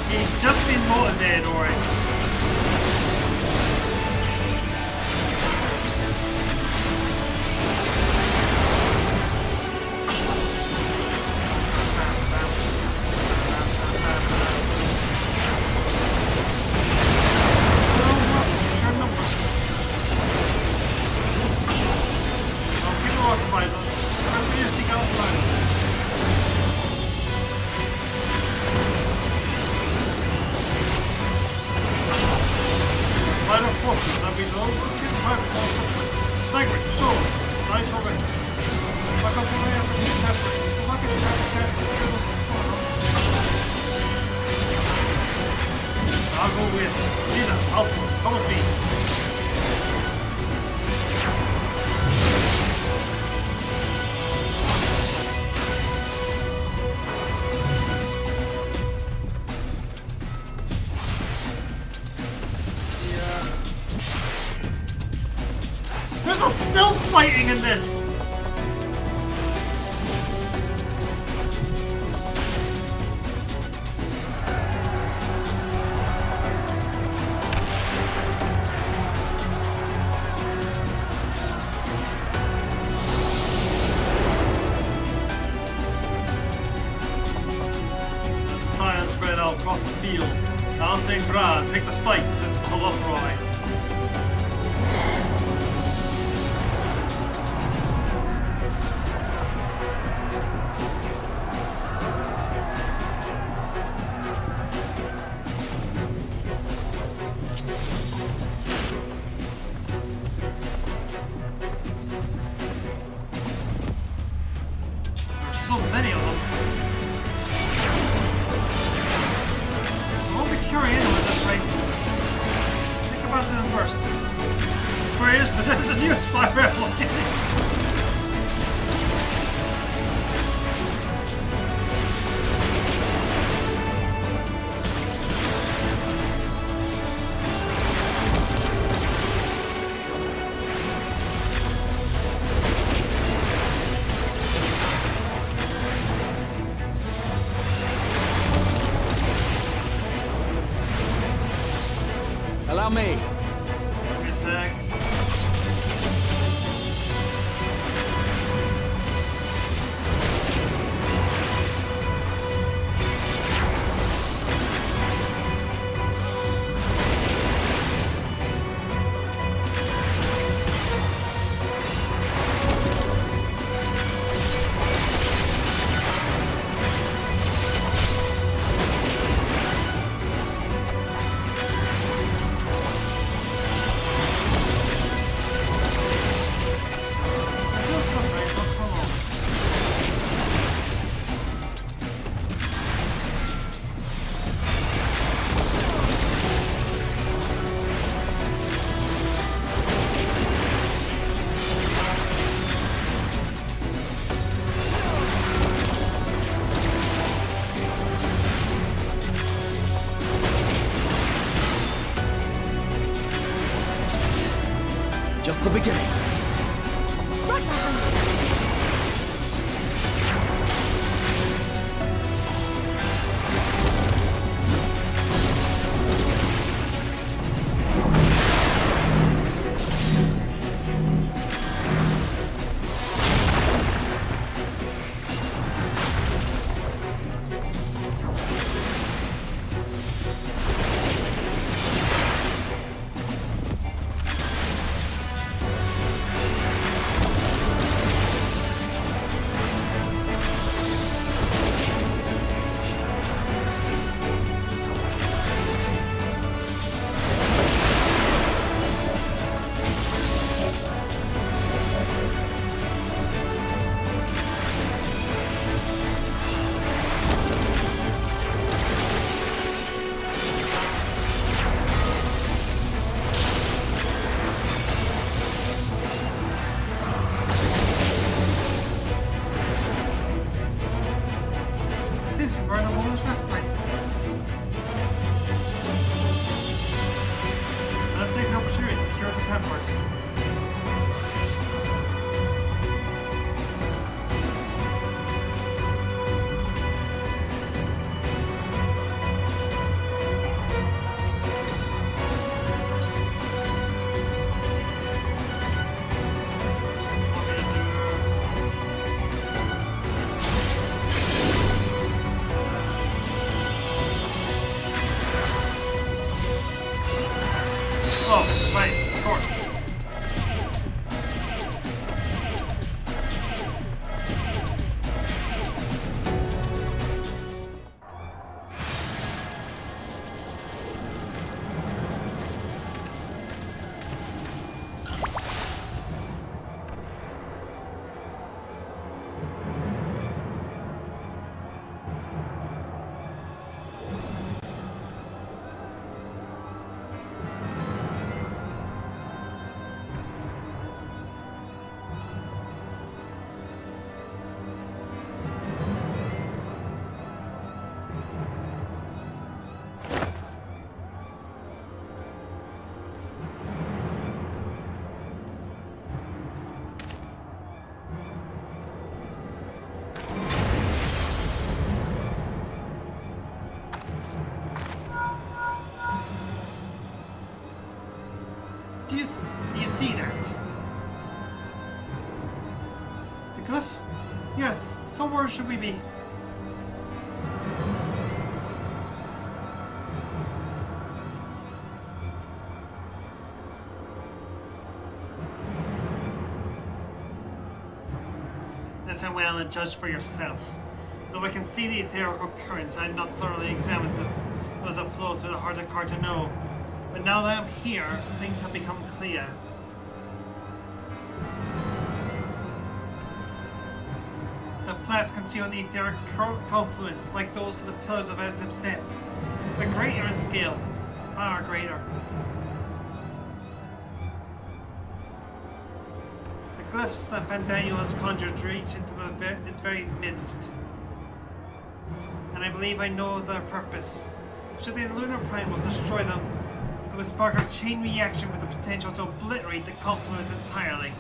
A: He's just been motivated, alright. I'll go with Lina, Alphonse, come with me. There's no self-fighting in this! As the silence spread out across the field, Al St. Bran take the fight to Tolofroi. So many of them. I won't be curing anyone at this rate. Think about them first. Where he is, but there's a new spy rebel.
T: Allow me.
A: Give me a sec.
H: Just the beginning.
A: Do you see that? The glyph? Yes. How worried should we be? Listen well and judge for yourself. Though I can see the etherical currents, I have not thoroughly examined those that flow through the heart of Cartano. But now that I'm here, things have become clear. The flats conceal an etheric confluence, like those of the pillars of Azim's Step, but greater in scale, far greater. The glyphs that Fandaniel has conjured reach into its very midst. And I believe I know their purpose. Should the lunar primals destroy them, it would spark a chain reaction with the potential to obliterate the confluence entirely.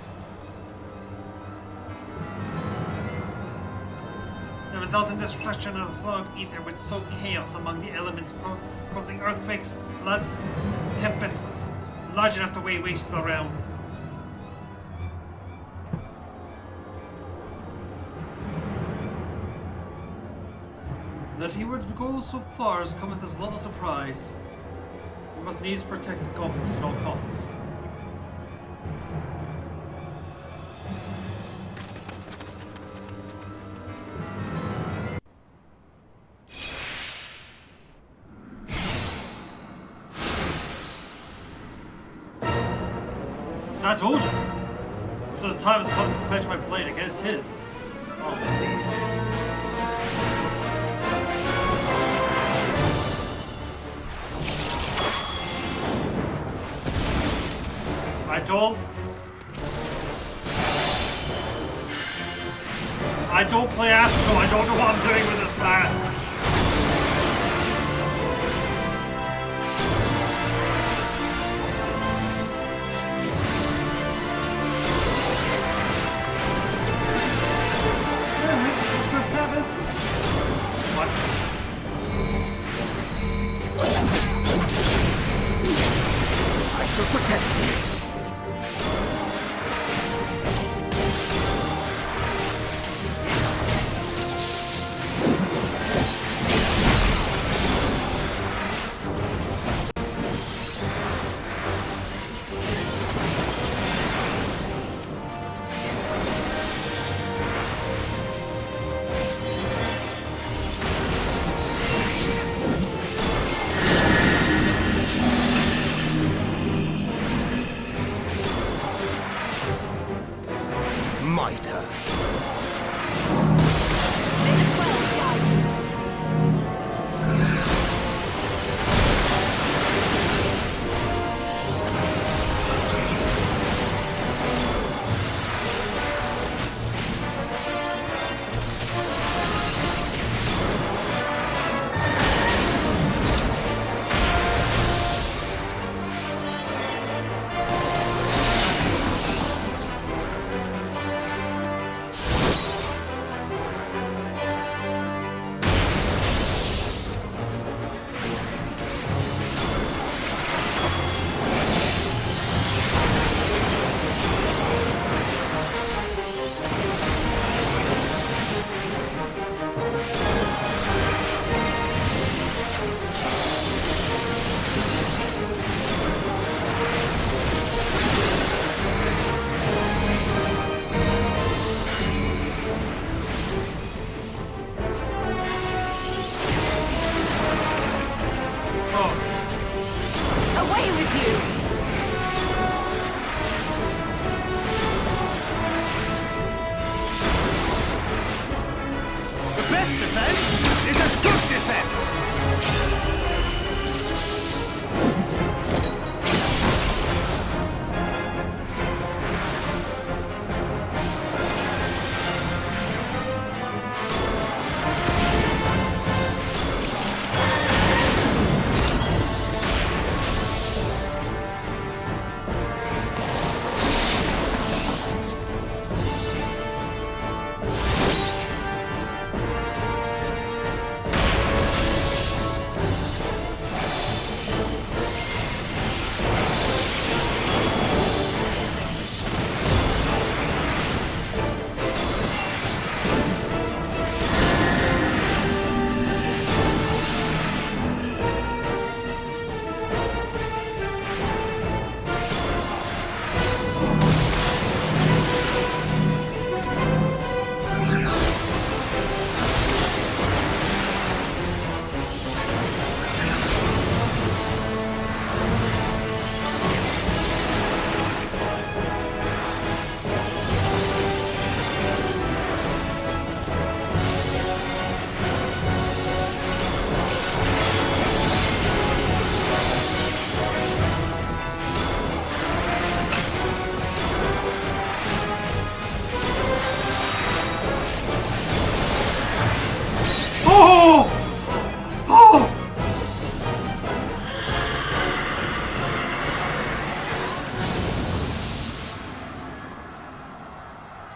A: The resultant destruction of the flow of ether would sow chaos among the elements, prompting earthquakes, floods, tempests, large enough to lay waste to the realm. That he would go so far as cometh as little surprise. We must needs protect the confluence at all costs. I told you. So the time has come to clench my blade against his. Oh, please. I don't play Astro. I don't know what I'm doing with this class.
B: I shall protect you.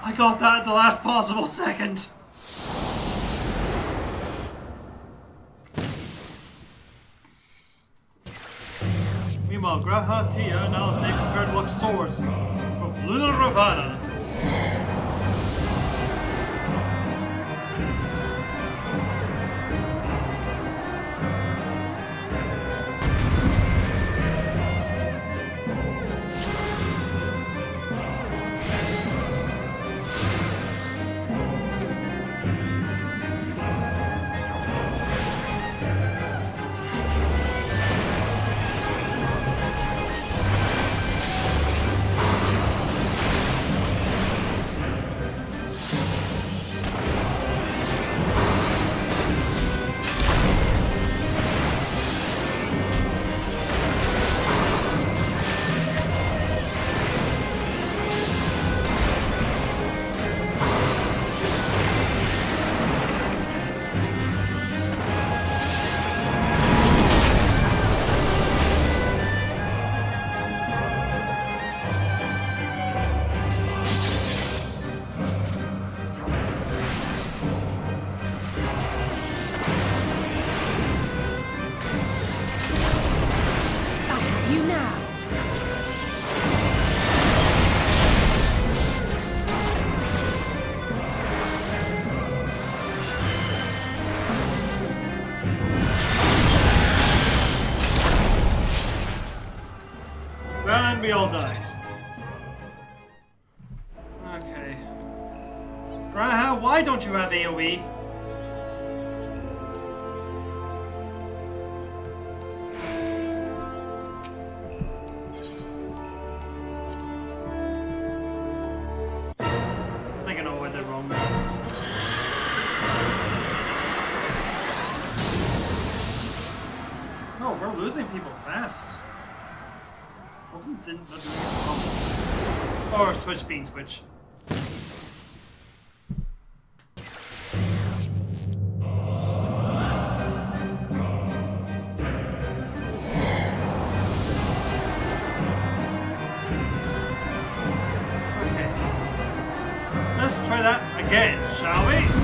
A: I got that at the last possible second. Meanwhile, Graha, Tia, and Alice prepare to lock swords of Luna Ravana. And we all died. Okay. Graha, why don't you have AoE? I think I know what I did wrong there. Oh, we're losing people fast. Didn't do anything wrong. Or is Twitch being Twitch? Okay. Let's try that again, shall we?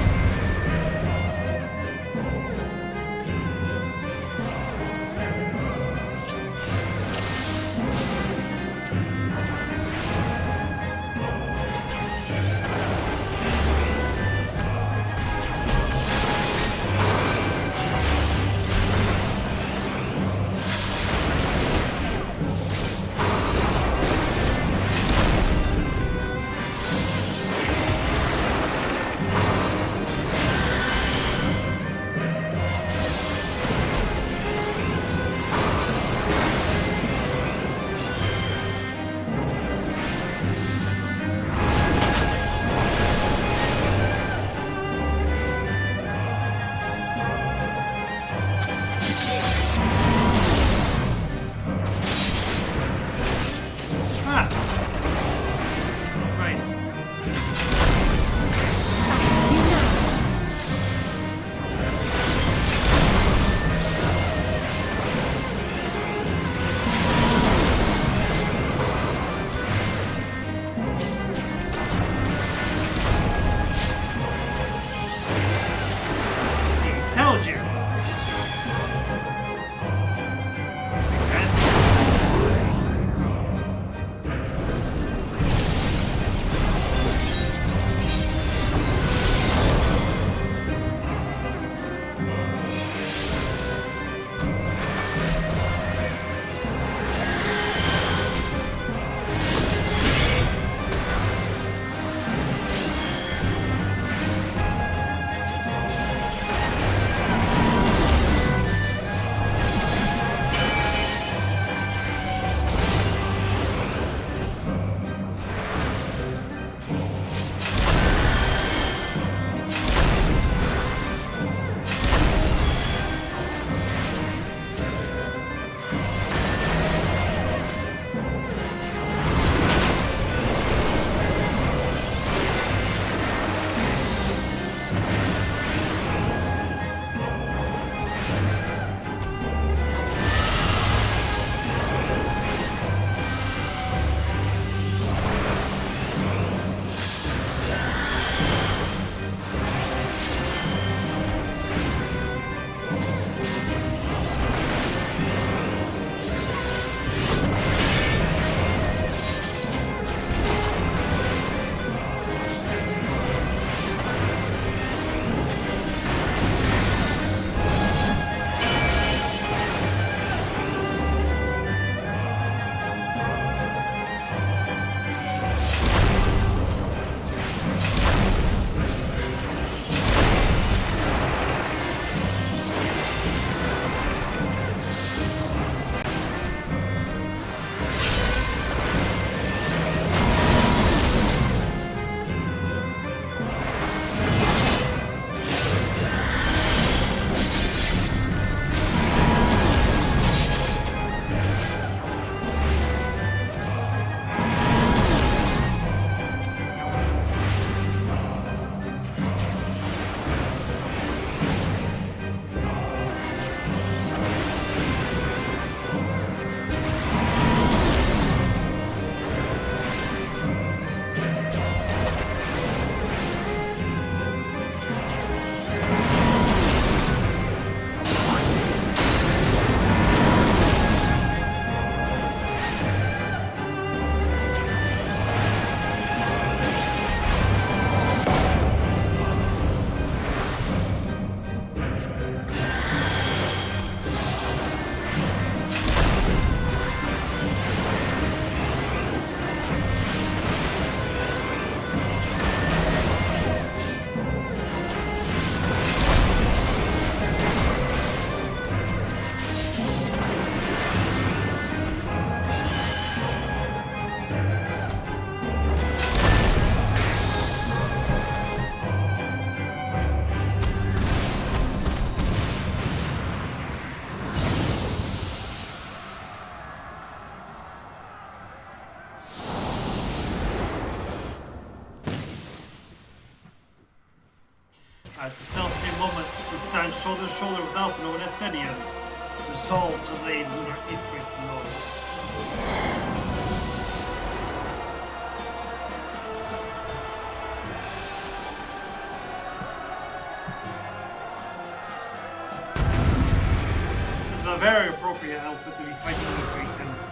A: stand shoulder to shoulder with Alphino and Estenian, resolved to lay Lunar Ifrit low. This is a very appropriate outfit to be fighting Ifrit in.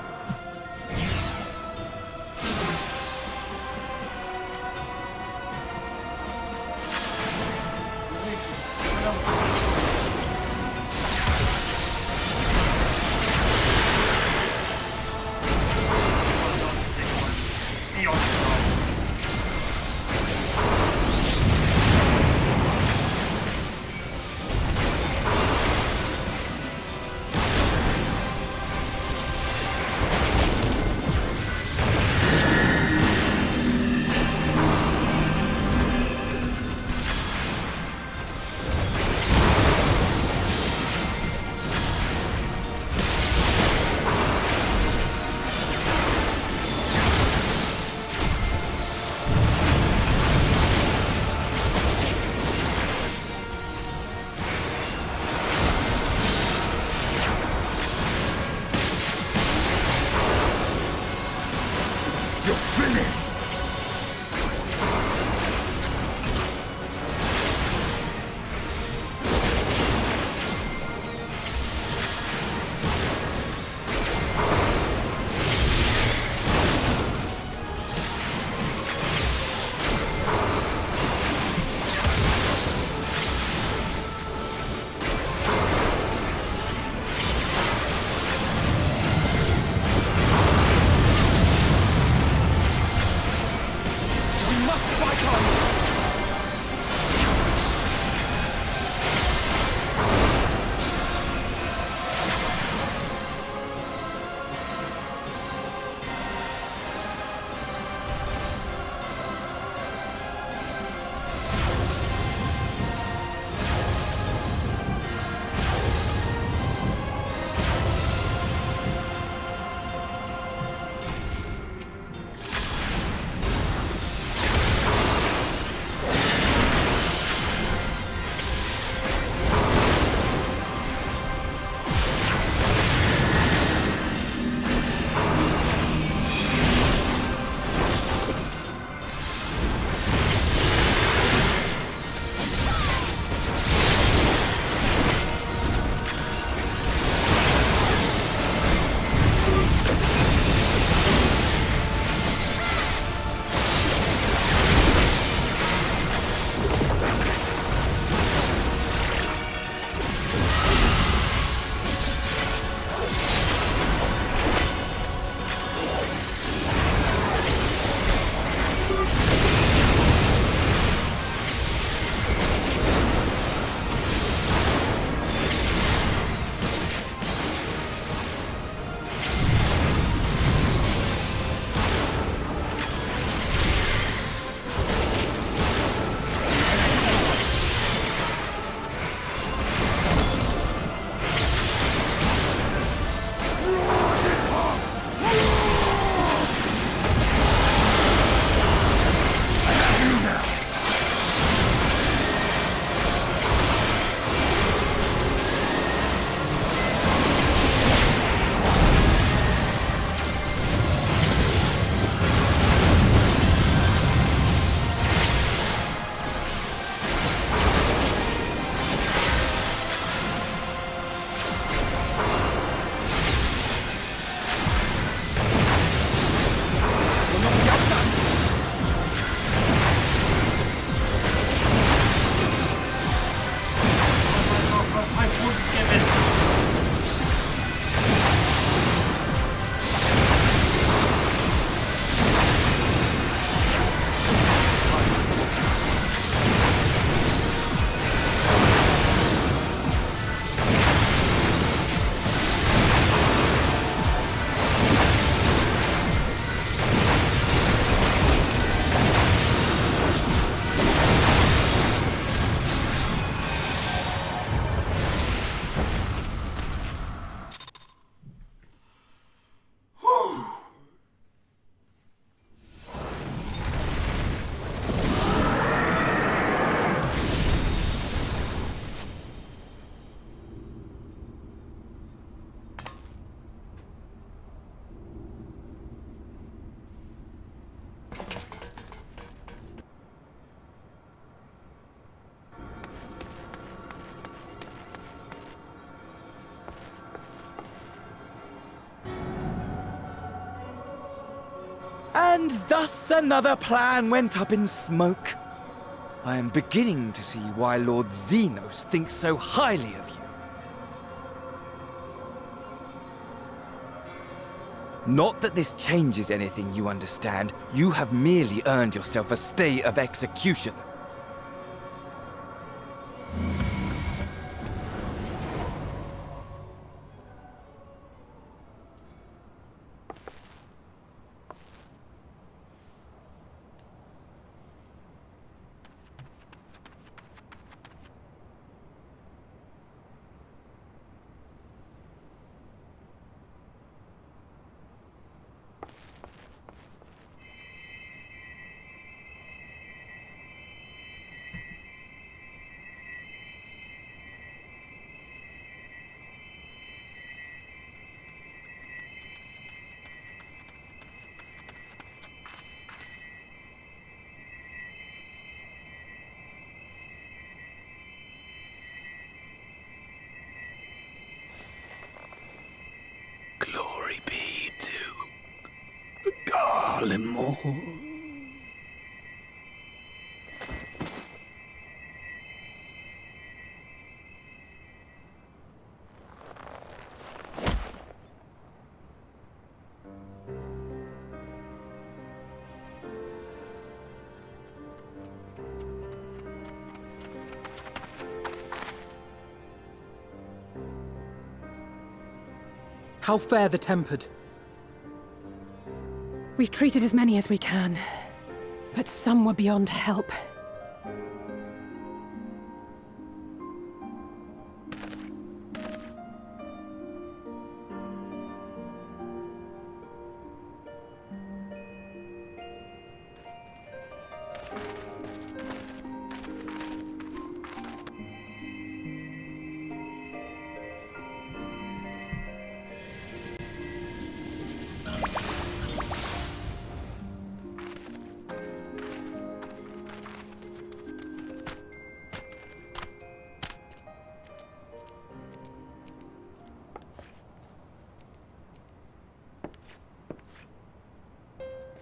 T: And thus another plan went up in smoke. I am beginning to see why Lord Xenos thinks so highly of you. Not that this changes anything, you understand. You have merely earned yourself a stay of execution.
C: Glory be to Garlemald.
J: How fare the tempered?
O: We've treated as many as we can, but some were beyond help.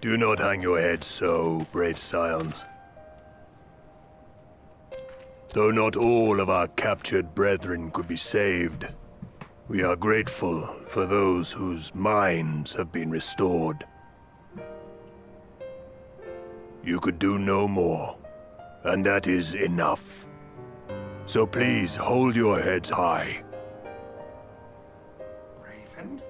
N: Do not hang your heads so, brave scions. Though not all of our captured brethren could be saved, we are grateful for those whose minds have been restored. You could do no more, and that is enough. So please hold your heads high.
A: Raven?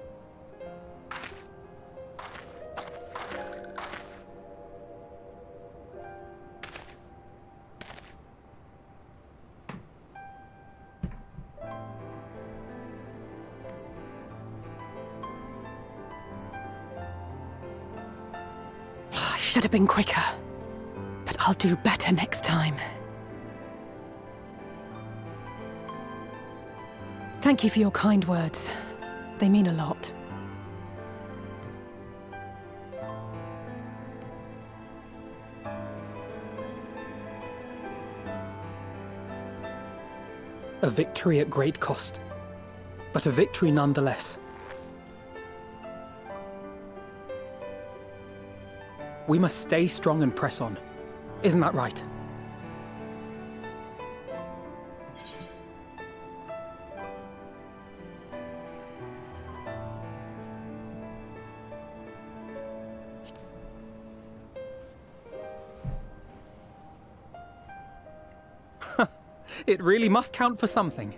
O: I should have been quicker, but I'll do better next time. Thank you for your kind words. They mean a lot.
J: A victory at great cost, but a victory nonetheless. We must stay strong and press on. Isn't that right? It really must count for something.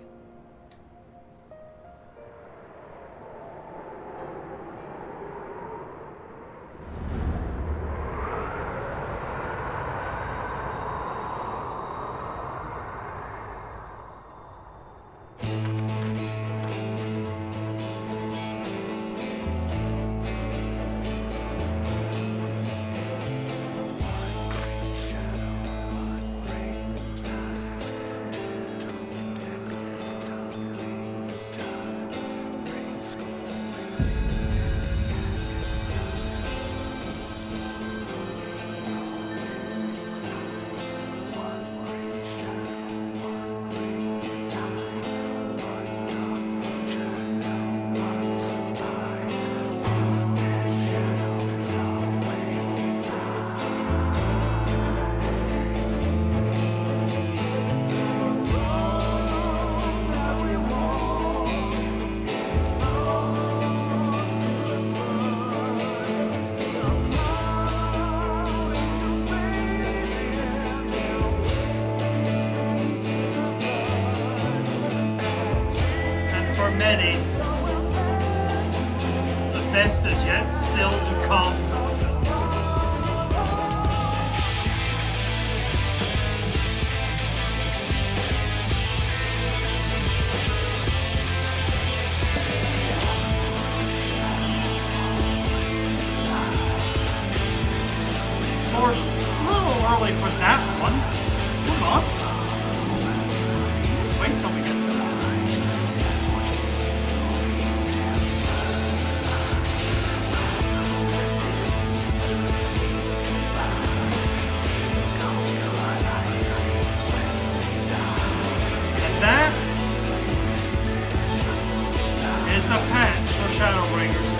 A: many. The best is yet still to come. Of course, a little early for that one. Come on. Just wait till we get there. That is the patch for Shadowbringers.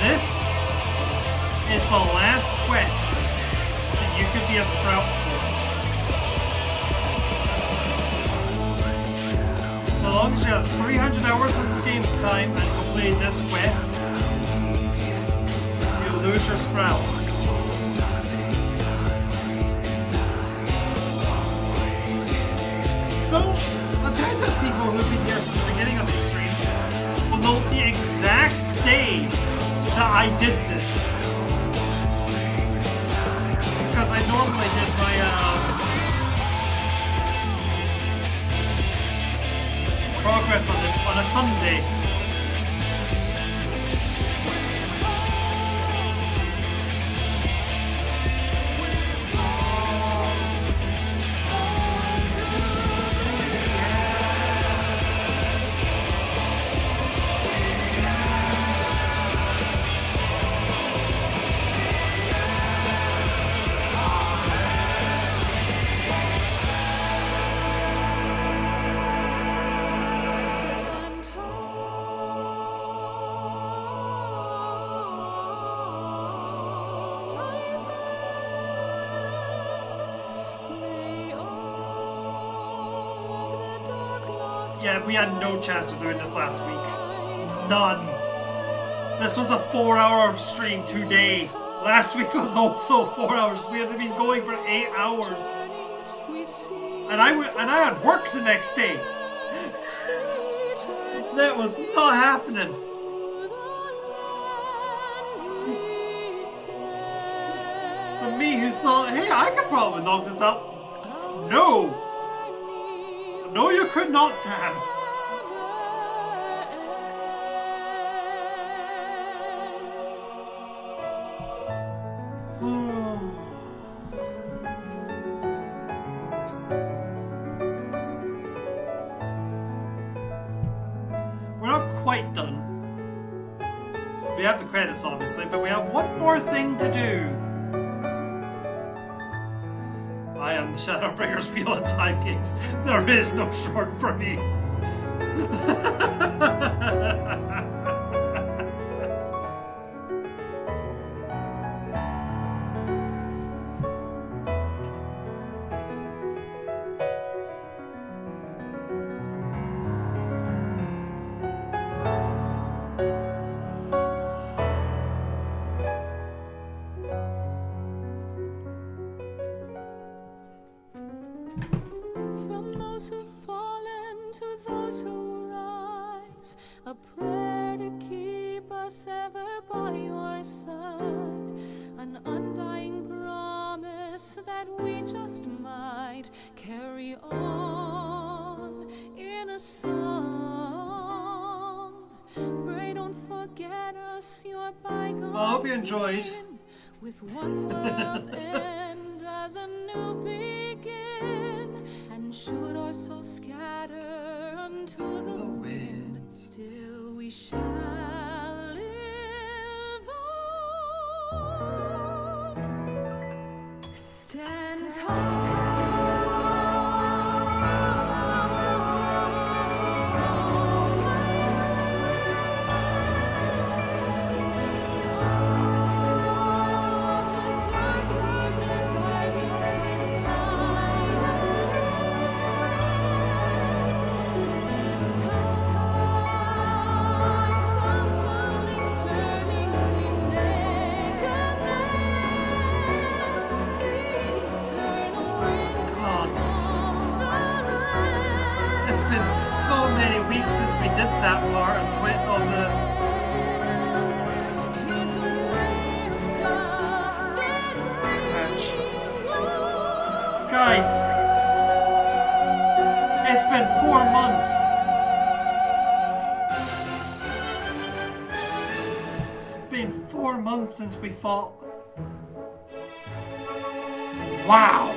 A: This is the last quest that you could be a sprout for. So long as you have 300 hours of the game time and complete this quest, you lose your sprout. So, attentive people who've been here since the beginning of these streams will know the exact day that I did this. Because I normally did my progress on this on a Sunday. Yeah, we had no chance of doing this last week. None. This was a 4-hour stream today. Last week was also 4 hours. We had been going for 8 hours. And I had work the next day. That was not happening. The me who thought, hey, I could probably knock this out. No! No, you could not, Sam. We're not quite done. We have the credits, obviously, but we have one more thing to do. I am the Shadowbringers Wheel of Time Games. There is no short for me.
Q: A prayer to keep us ever by your side, an undying promise that we just might carry on in a song. Pray don't forget us, your bygone.
A: I hope you enjoyed.
Q: With one world's end. new begin. And should our souls scatter unto the wind, still we shall live on. Stand tall.
A: It's been so many weeks since we did that part of the patch. Guys, it's been 4 months. It's been 4 months since we fought. Wow.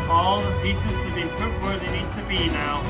A: All the pieces have been put where they need to be now.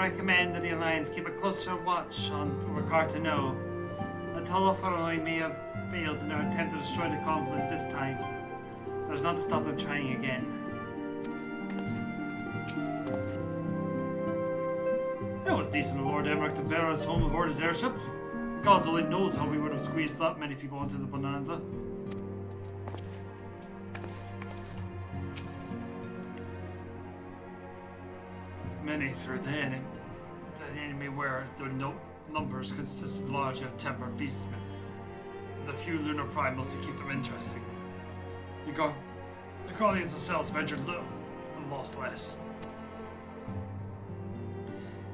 A: recommend that the Alliance keep a closer watch on Cartano. The Toloforoi may have failed in their attempt to destroy the confluence this time. That is not to stop them trying again. That was decent of Lord Emmerich to bear us home aboard his airship. God only knows how we would have squeezed that many people onto the Bonanza. Many through the enemy were their numbers consisted largely of tempered beastmen. The few lunar primals to keep them interesting. The Guardians themselves ventured little and lost less.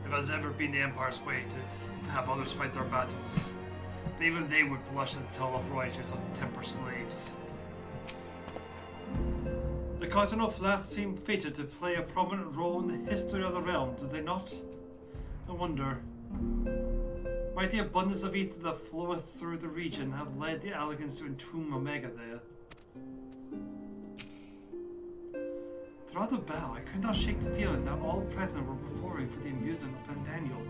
A: If it has ever been the Empire's way to have others fight their battles, but even they would blush and tell off righteous and temper slaves. The Continental Flats seem fated to play a prominent role in the history of the realm, do they not? I wonder, might the abundance of ether that floweth through the region have led the Alligans to entomb Omega there? Throughout the battle, I could not shake the feeling that all present were performing for the amusement of Fandaniel.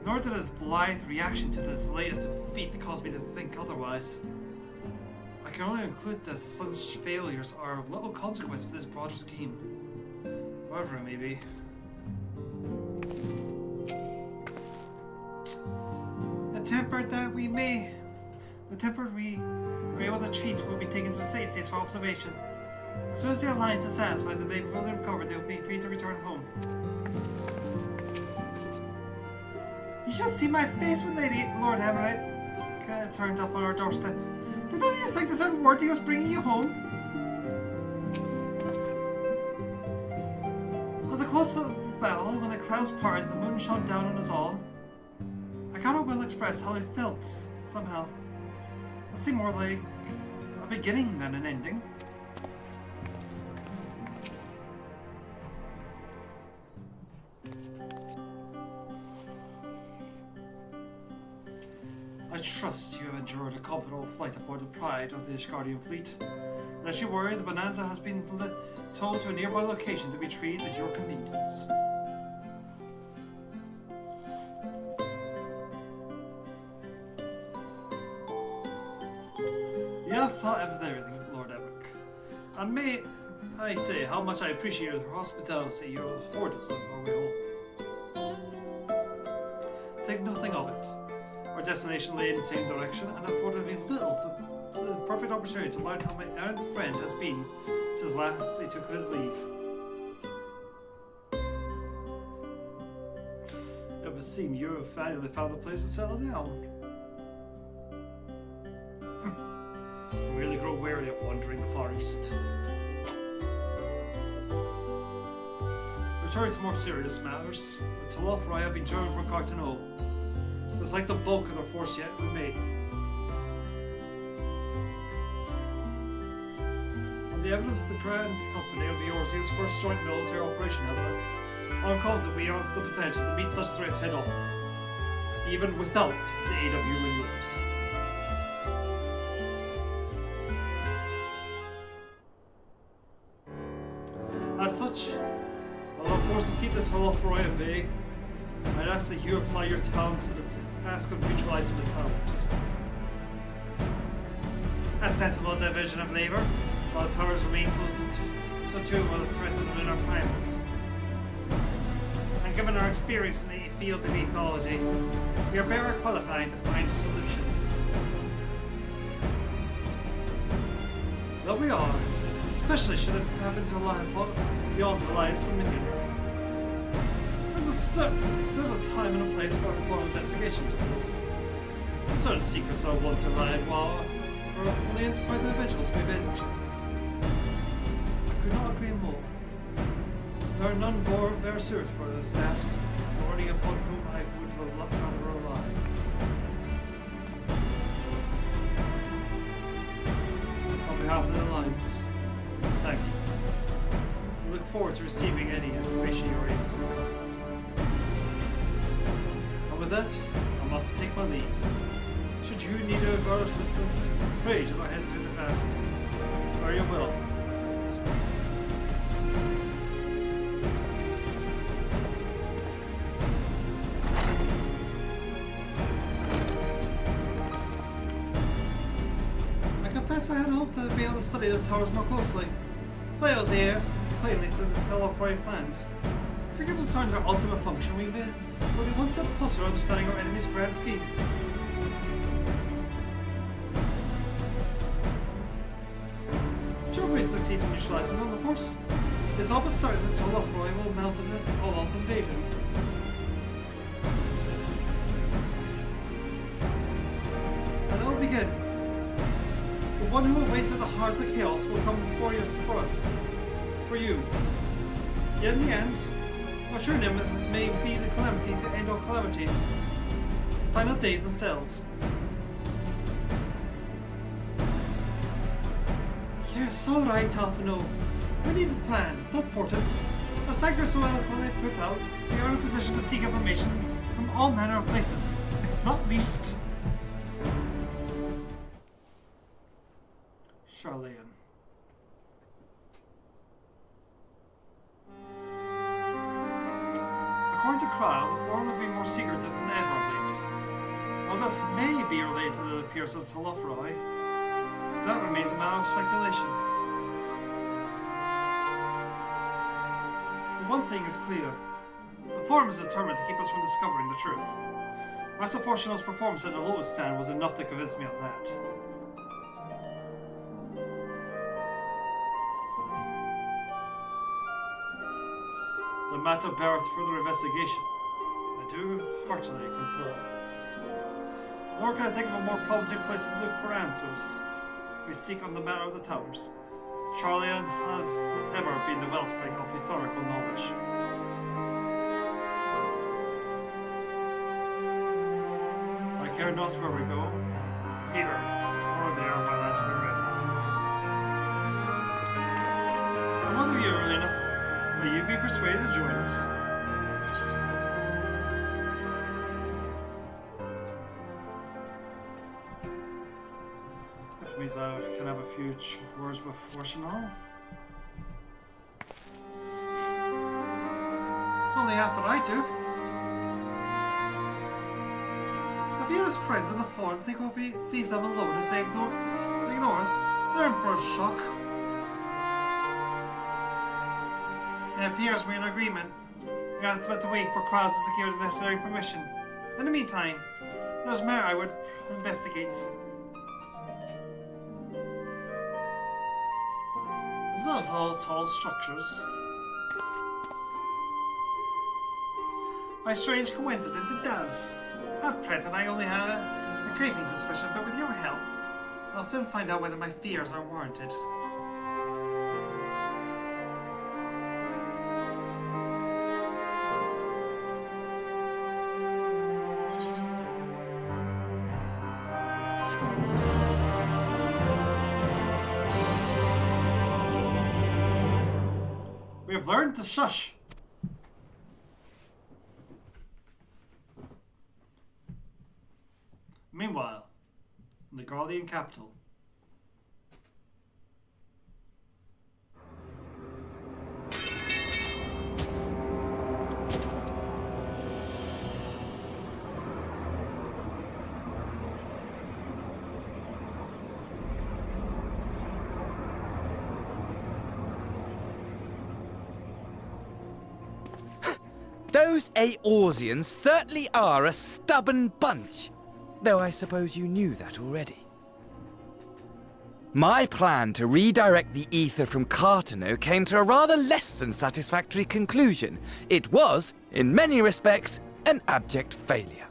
A: Nor did his blithe reaction to this latest defeat cause me to think otherwise. I can only conclude that such failures are of little consequence to this broader scheme, whatever it may be. The temper we were able to treat will be taken to the safe states for observation. As soon as the Alliance is satisfied that they've fully recovered, they will be free to return home. You should see my face when Lord Emmerich turned up on our doorstep. Did none of you think this unworthy was bringing you home? At the close of the battle, when the clouds parted and the moon shone down on us all, I cannot well express how I felt, somehow. It seemed more like a beginning than an ending. I trust you have endured a comfortable flight aboard the Pride of the Ishgardian fleet. Unless you worry, the Bonanza has been towed to a nearby location to be treated at your convenience. You have thought of everything, Lord Emmerich. And may I say how much I appreciate your hospitality you have afforded us on our way home. Think nothing of it. Our destination lay in the same direction and afforded me the perfect opportunity to learn how my errant friend has been since last he took his leave. It would seem you have finally found a place to settle down. I really grow weary of wandering the Far East. Returning to more serious matters, the Tolofrai have been driven from Cartano. It's like the bulk of their force yet remain. On the evidence of the Grand Company of Eorzea's first joint military operation, however, I'm confident we have the potential to meet such threats head on, even without the aid of you and yours. As such, while our forces keep the Tolofrai at bay, I'd ask that you apply your talents to the task of neutralizing the towers. A sensible division of labor, while the towers remain so too will the threat of the lunar primals. And given our experience in the field of ethology, we are better qualified to find a solution. Though we are, especially should it happen to lie beyond the Alliance Dominion. There's a time and a place for performing investigations of this. Certain secrets are wont to lie while only enterprising individuals may venture. I could not agree more. There are none better suited for this task, nor any upon whom I would rather rely. On behalf of the Alliance, thank you. We look forward to receiving any information you are able to recover. With that, I must take my leave. Should you need our assistance, pray do not hesitate to ask. Fare you well, my friends. I had hoped to be able to study the towers more closely. But I was here, plainly to the Telefroy plans. If we can discern their ultimate function, we'll be one step closer to understanding our enemy's grand scheme. Should we succeed in neutralizing them, of course, it's almost certain that Telefroy will mount an all-out invasion. And it will begin. The one who awaits at the heart of the chaos will come for us. For you. Yet in the end, what your nemesis may be the calamity to end all calamities. Final days themselves. Yes, alright, Alphino. We need a plan, not portents. As Thancred so eloquently put out, we are in a position to seek information from all manner of places. Not least Charlayan. According to Cryle, the forum will be more secretive than ever of late. While this may be related to the appearance of Telefroy, that remains a matter of speculation. But one thing is clear. The forum is determined to keep us from discovering the truth. Master Fortuno's performance at the Lotus stand was enough to convince me of that. The matter beareth further investigation. I do heartily concur. Nor can I think of a more promising place to look for answers. We seek on the matter of the towers. Charlayan hath ever been the wellspring of historical knowledge. I care not where we go, here or there, my lads, we're ready. And what of you, Elena? Will you be persuaded to join us? If it means I can have a few words with Fortunal. Only after I do. If he and his friends in the forum think we'll leave them alone if they ignore us, they're in for a shock. It appears we're in agreement. We have to wait for crowds to secure the necessary permission. In the meantime, there's matter I would investigate. These are all tall structures. By strange coincidence, it does. At present, I only have a creeping suspicion, but with your help, I'll soon find out whether my fears are warranted. We have learned to shush. Meanwhile, in the Guardian capital.
T: Those Eorzeans certainly are a stubborn bunch. Though I suppose you knew that already. My plan to redirect the ether from Cartano came to a rather less than satisfactory conclusion. It was, in many respects, an abject failure.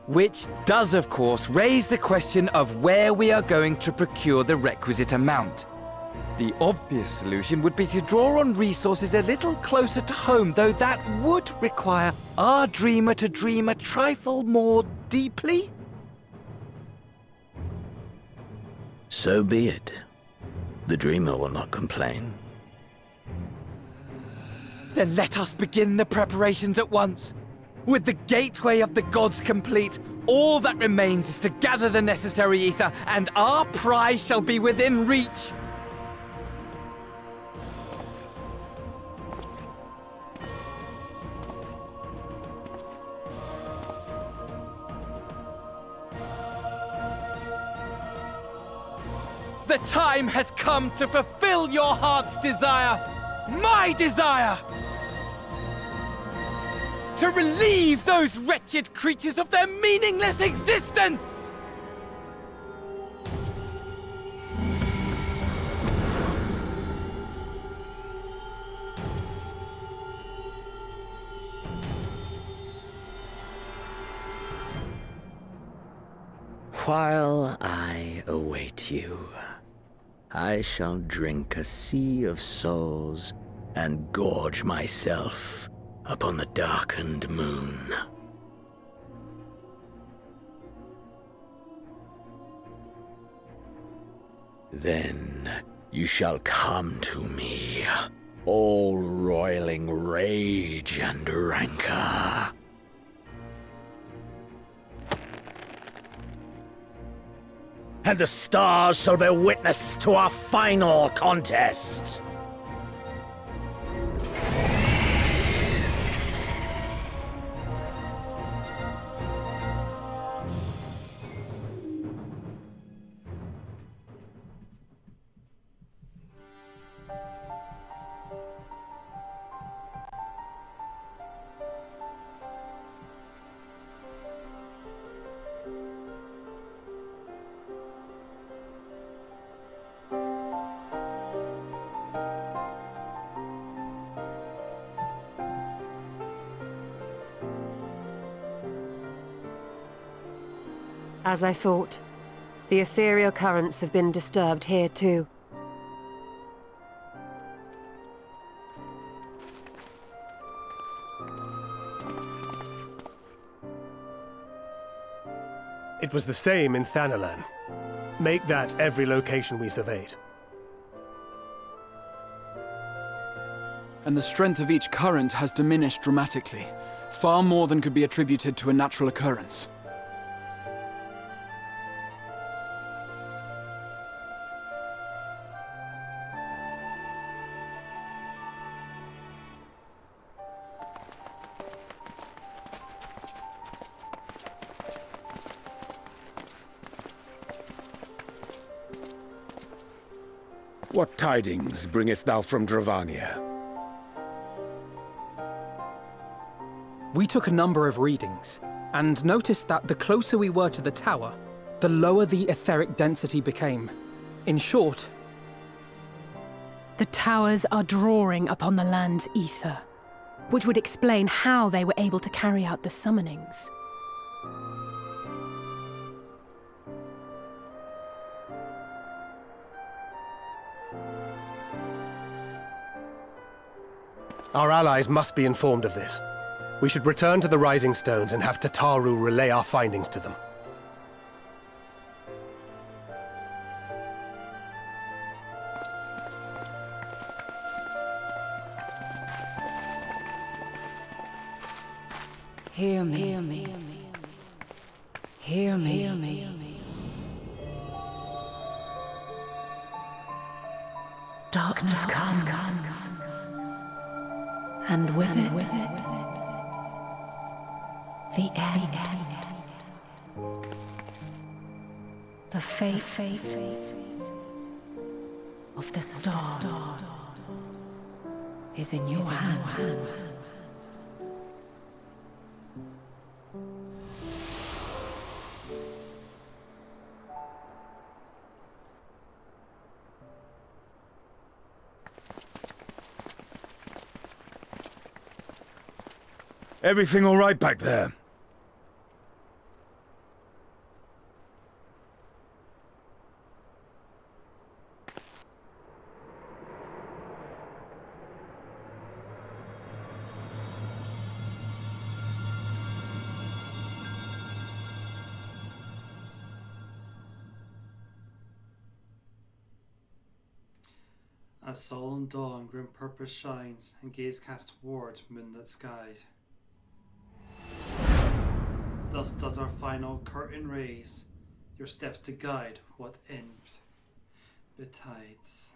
T: Which does, of course, raise the question of where we are going to procure the requisite amount. The obvious solution would be to draw on resources a little closer to home, though that would require our dreamer to dream a trifle more deeply.
E: So be it. The dreamer will not complain.
T: Then let us begin the preparations at once. With the gateway of the gods complete, all that remains is to gather the necessary ether, and our prize shall be within reach. The time has come to fulfill your heart's desire, my desire! To relieve those wretched creatures of their meaningless existence!
E: While I await you, I shall drink a sea of souls and gorge myself upon the darkened moon. Then you shall come to me, all roiling rage and rancor. And the stars shall bear witness to our final contest.
S: As I thought, the ethereal currents have been disturbed here too.
L: It was the same in Thanalan. Make that every location we surveyed.
H: And the strength of each current has diminished dramatically, far more than could be attributed to a natural occurrence.
C: What tidings bringest thou from Dravania?
J: We took a number of readings, and noticed that the closer we were to the tower, the lower the etheric density became. In short,
O: the towers are drawing upon the land's ether, which would explain how they were able to carry out the summonings.
L: Our allies must be informed of this. We should return to the Rising Stones and have Tataru relay our findings to them.
K: Hear me. Hear me. Hear me. Hear me. Darkness comes. And with it, the end. The fate of the star is in your hands.
P: Everything all right back there?
A: As solemn dawn grim purpose shines, and gaze cast toward moonlit skies. Thus does our final curtain raise, your steps to guide what end betides.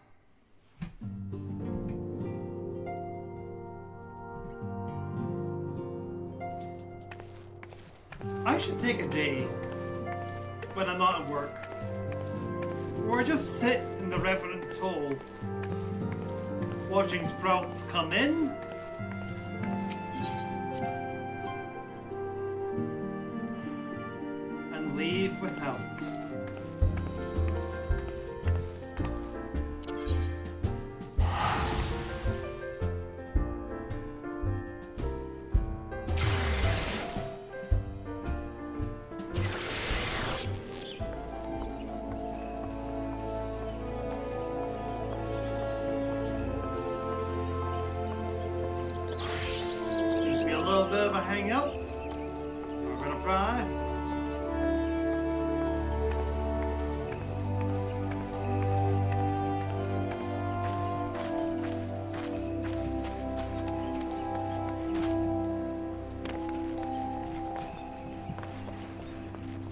A: I should take a day when I'm not at work, Or just sit in the reverent toll, watching sprouts come in and leave without. Hang out. We're gonna try.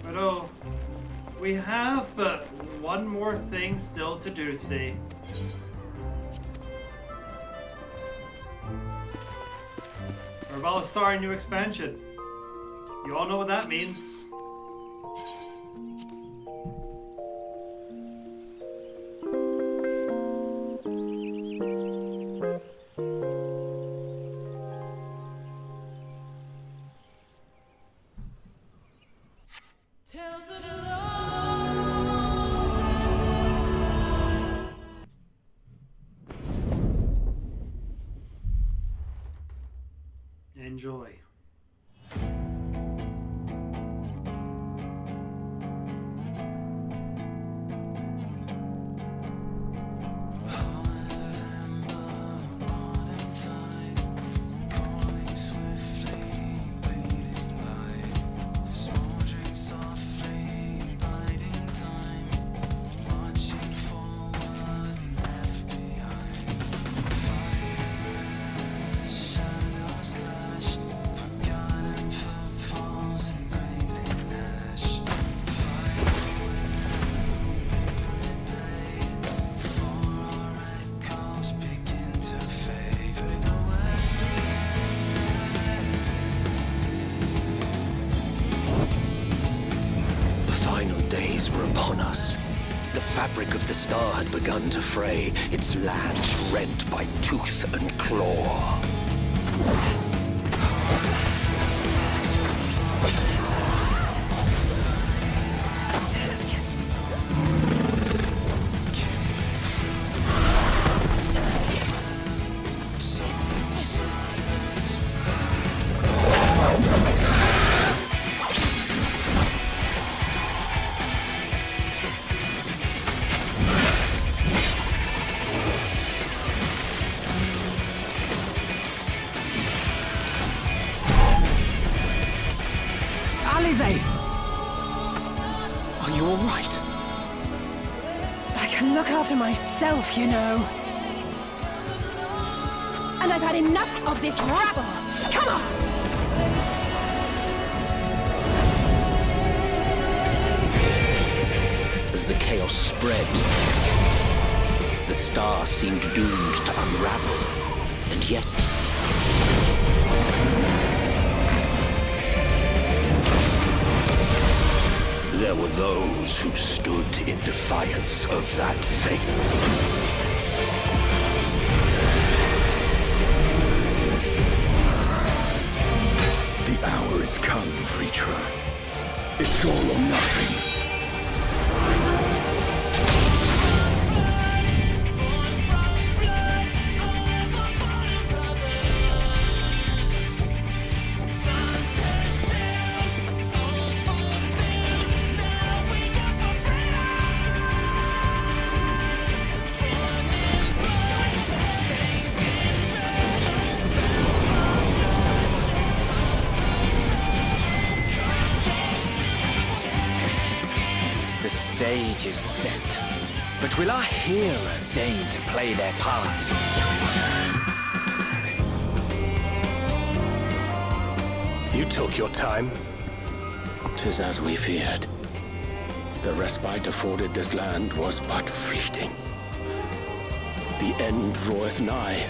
A: But oh, we have but one more thing still to do today. We're about to start a new expansion. You all know what that means. Enjoy.
E: Were upon us. The fabric of the star had begun to fray, its lands rent by tooth and claw.
J: Are you all right?
O: I can look after myself, you know. And I've had enough of this rabble. Come on!
E: As the chaos spread, the star seemed doomed to unravel, and yet... there were those who stood in defiance of that fate.
P: The hour is come, Vritra. It's all or nothing.
T: The stage is set, but will our hero deign to play their part?
E: You took your time. 'Tis as we feared. The respite afforded this land was but fleeting. The end draweth nigh.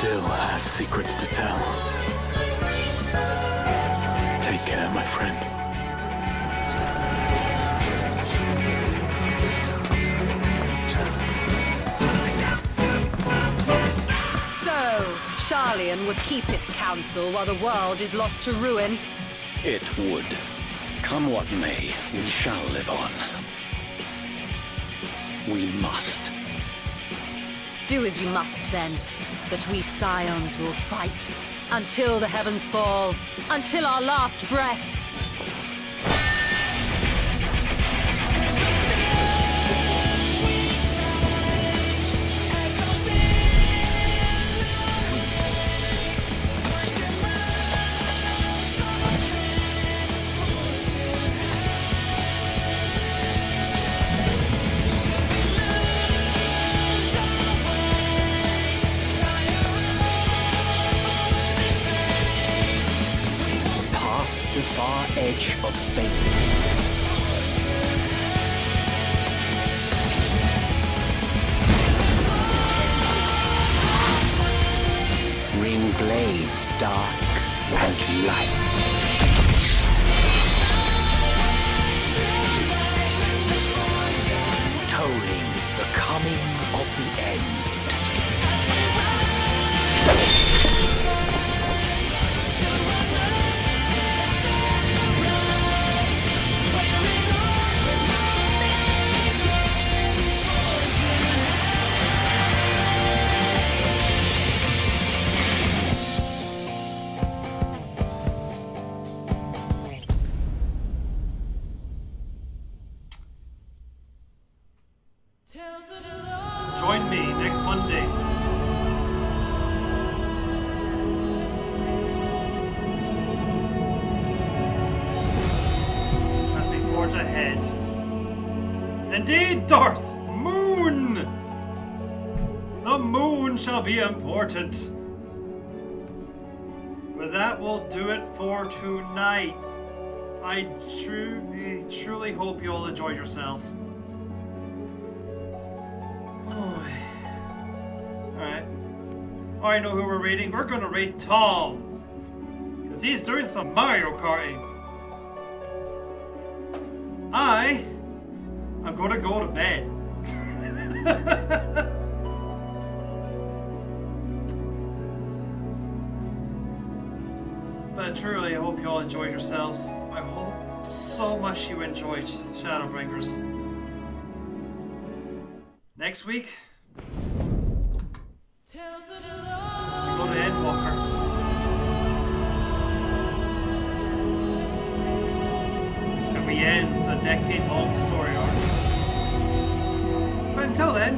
E: still has secrets to tell. Take care, my friend.
R: So, Charlian would keep its counsel while the world is lost to ruin?
E: It would. Come what may, we shall live on. We must.
R: Do as you must, then. But we Scions will fight. Until the heavens fall. Until our last breath.
E: The far edge of fate. Ring blades dark and light. Tolling the coming of the end.
A: Join me next Monday. As we forge ahead. Indeed, Darth Moon! The moon shall be important. But that will do it for tonight. I truly hope you all enjoyed yourselves. Alright. I know who we're raiding. We're gonna raid Tom. Because he's doing some Mario Karting. I'm gonna go to bed. But truly, I hope you all enjoyed yourselves. I hope so much you enjoyed Shadowbringers. Next week, we go to Endwalker. And we end a decade-long story arc. But until then,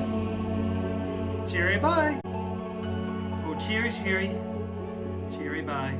A: cheery bye. Oh, cheery, cheery. Cheery bye.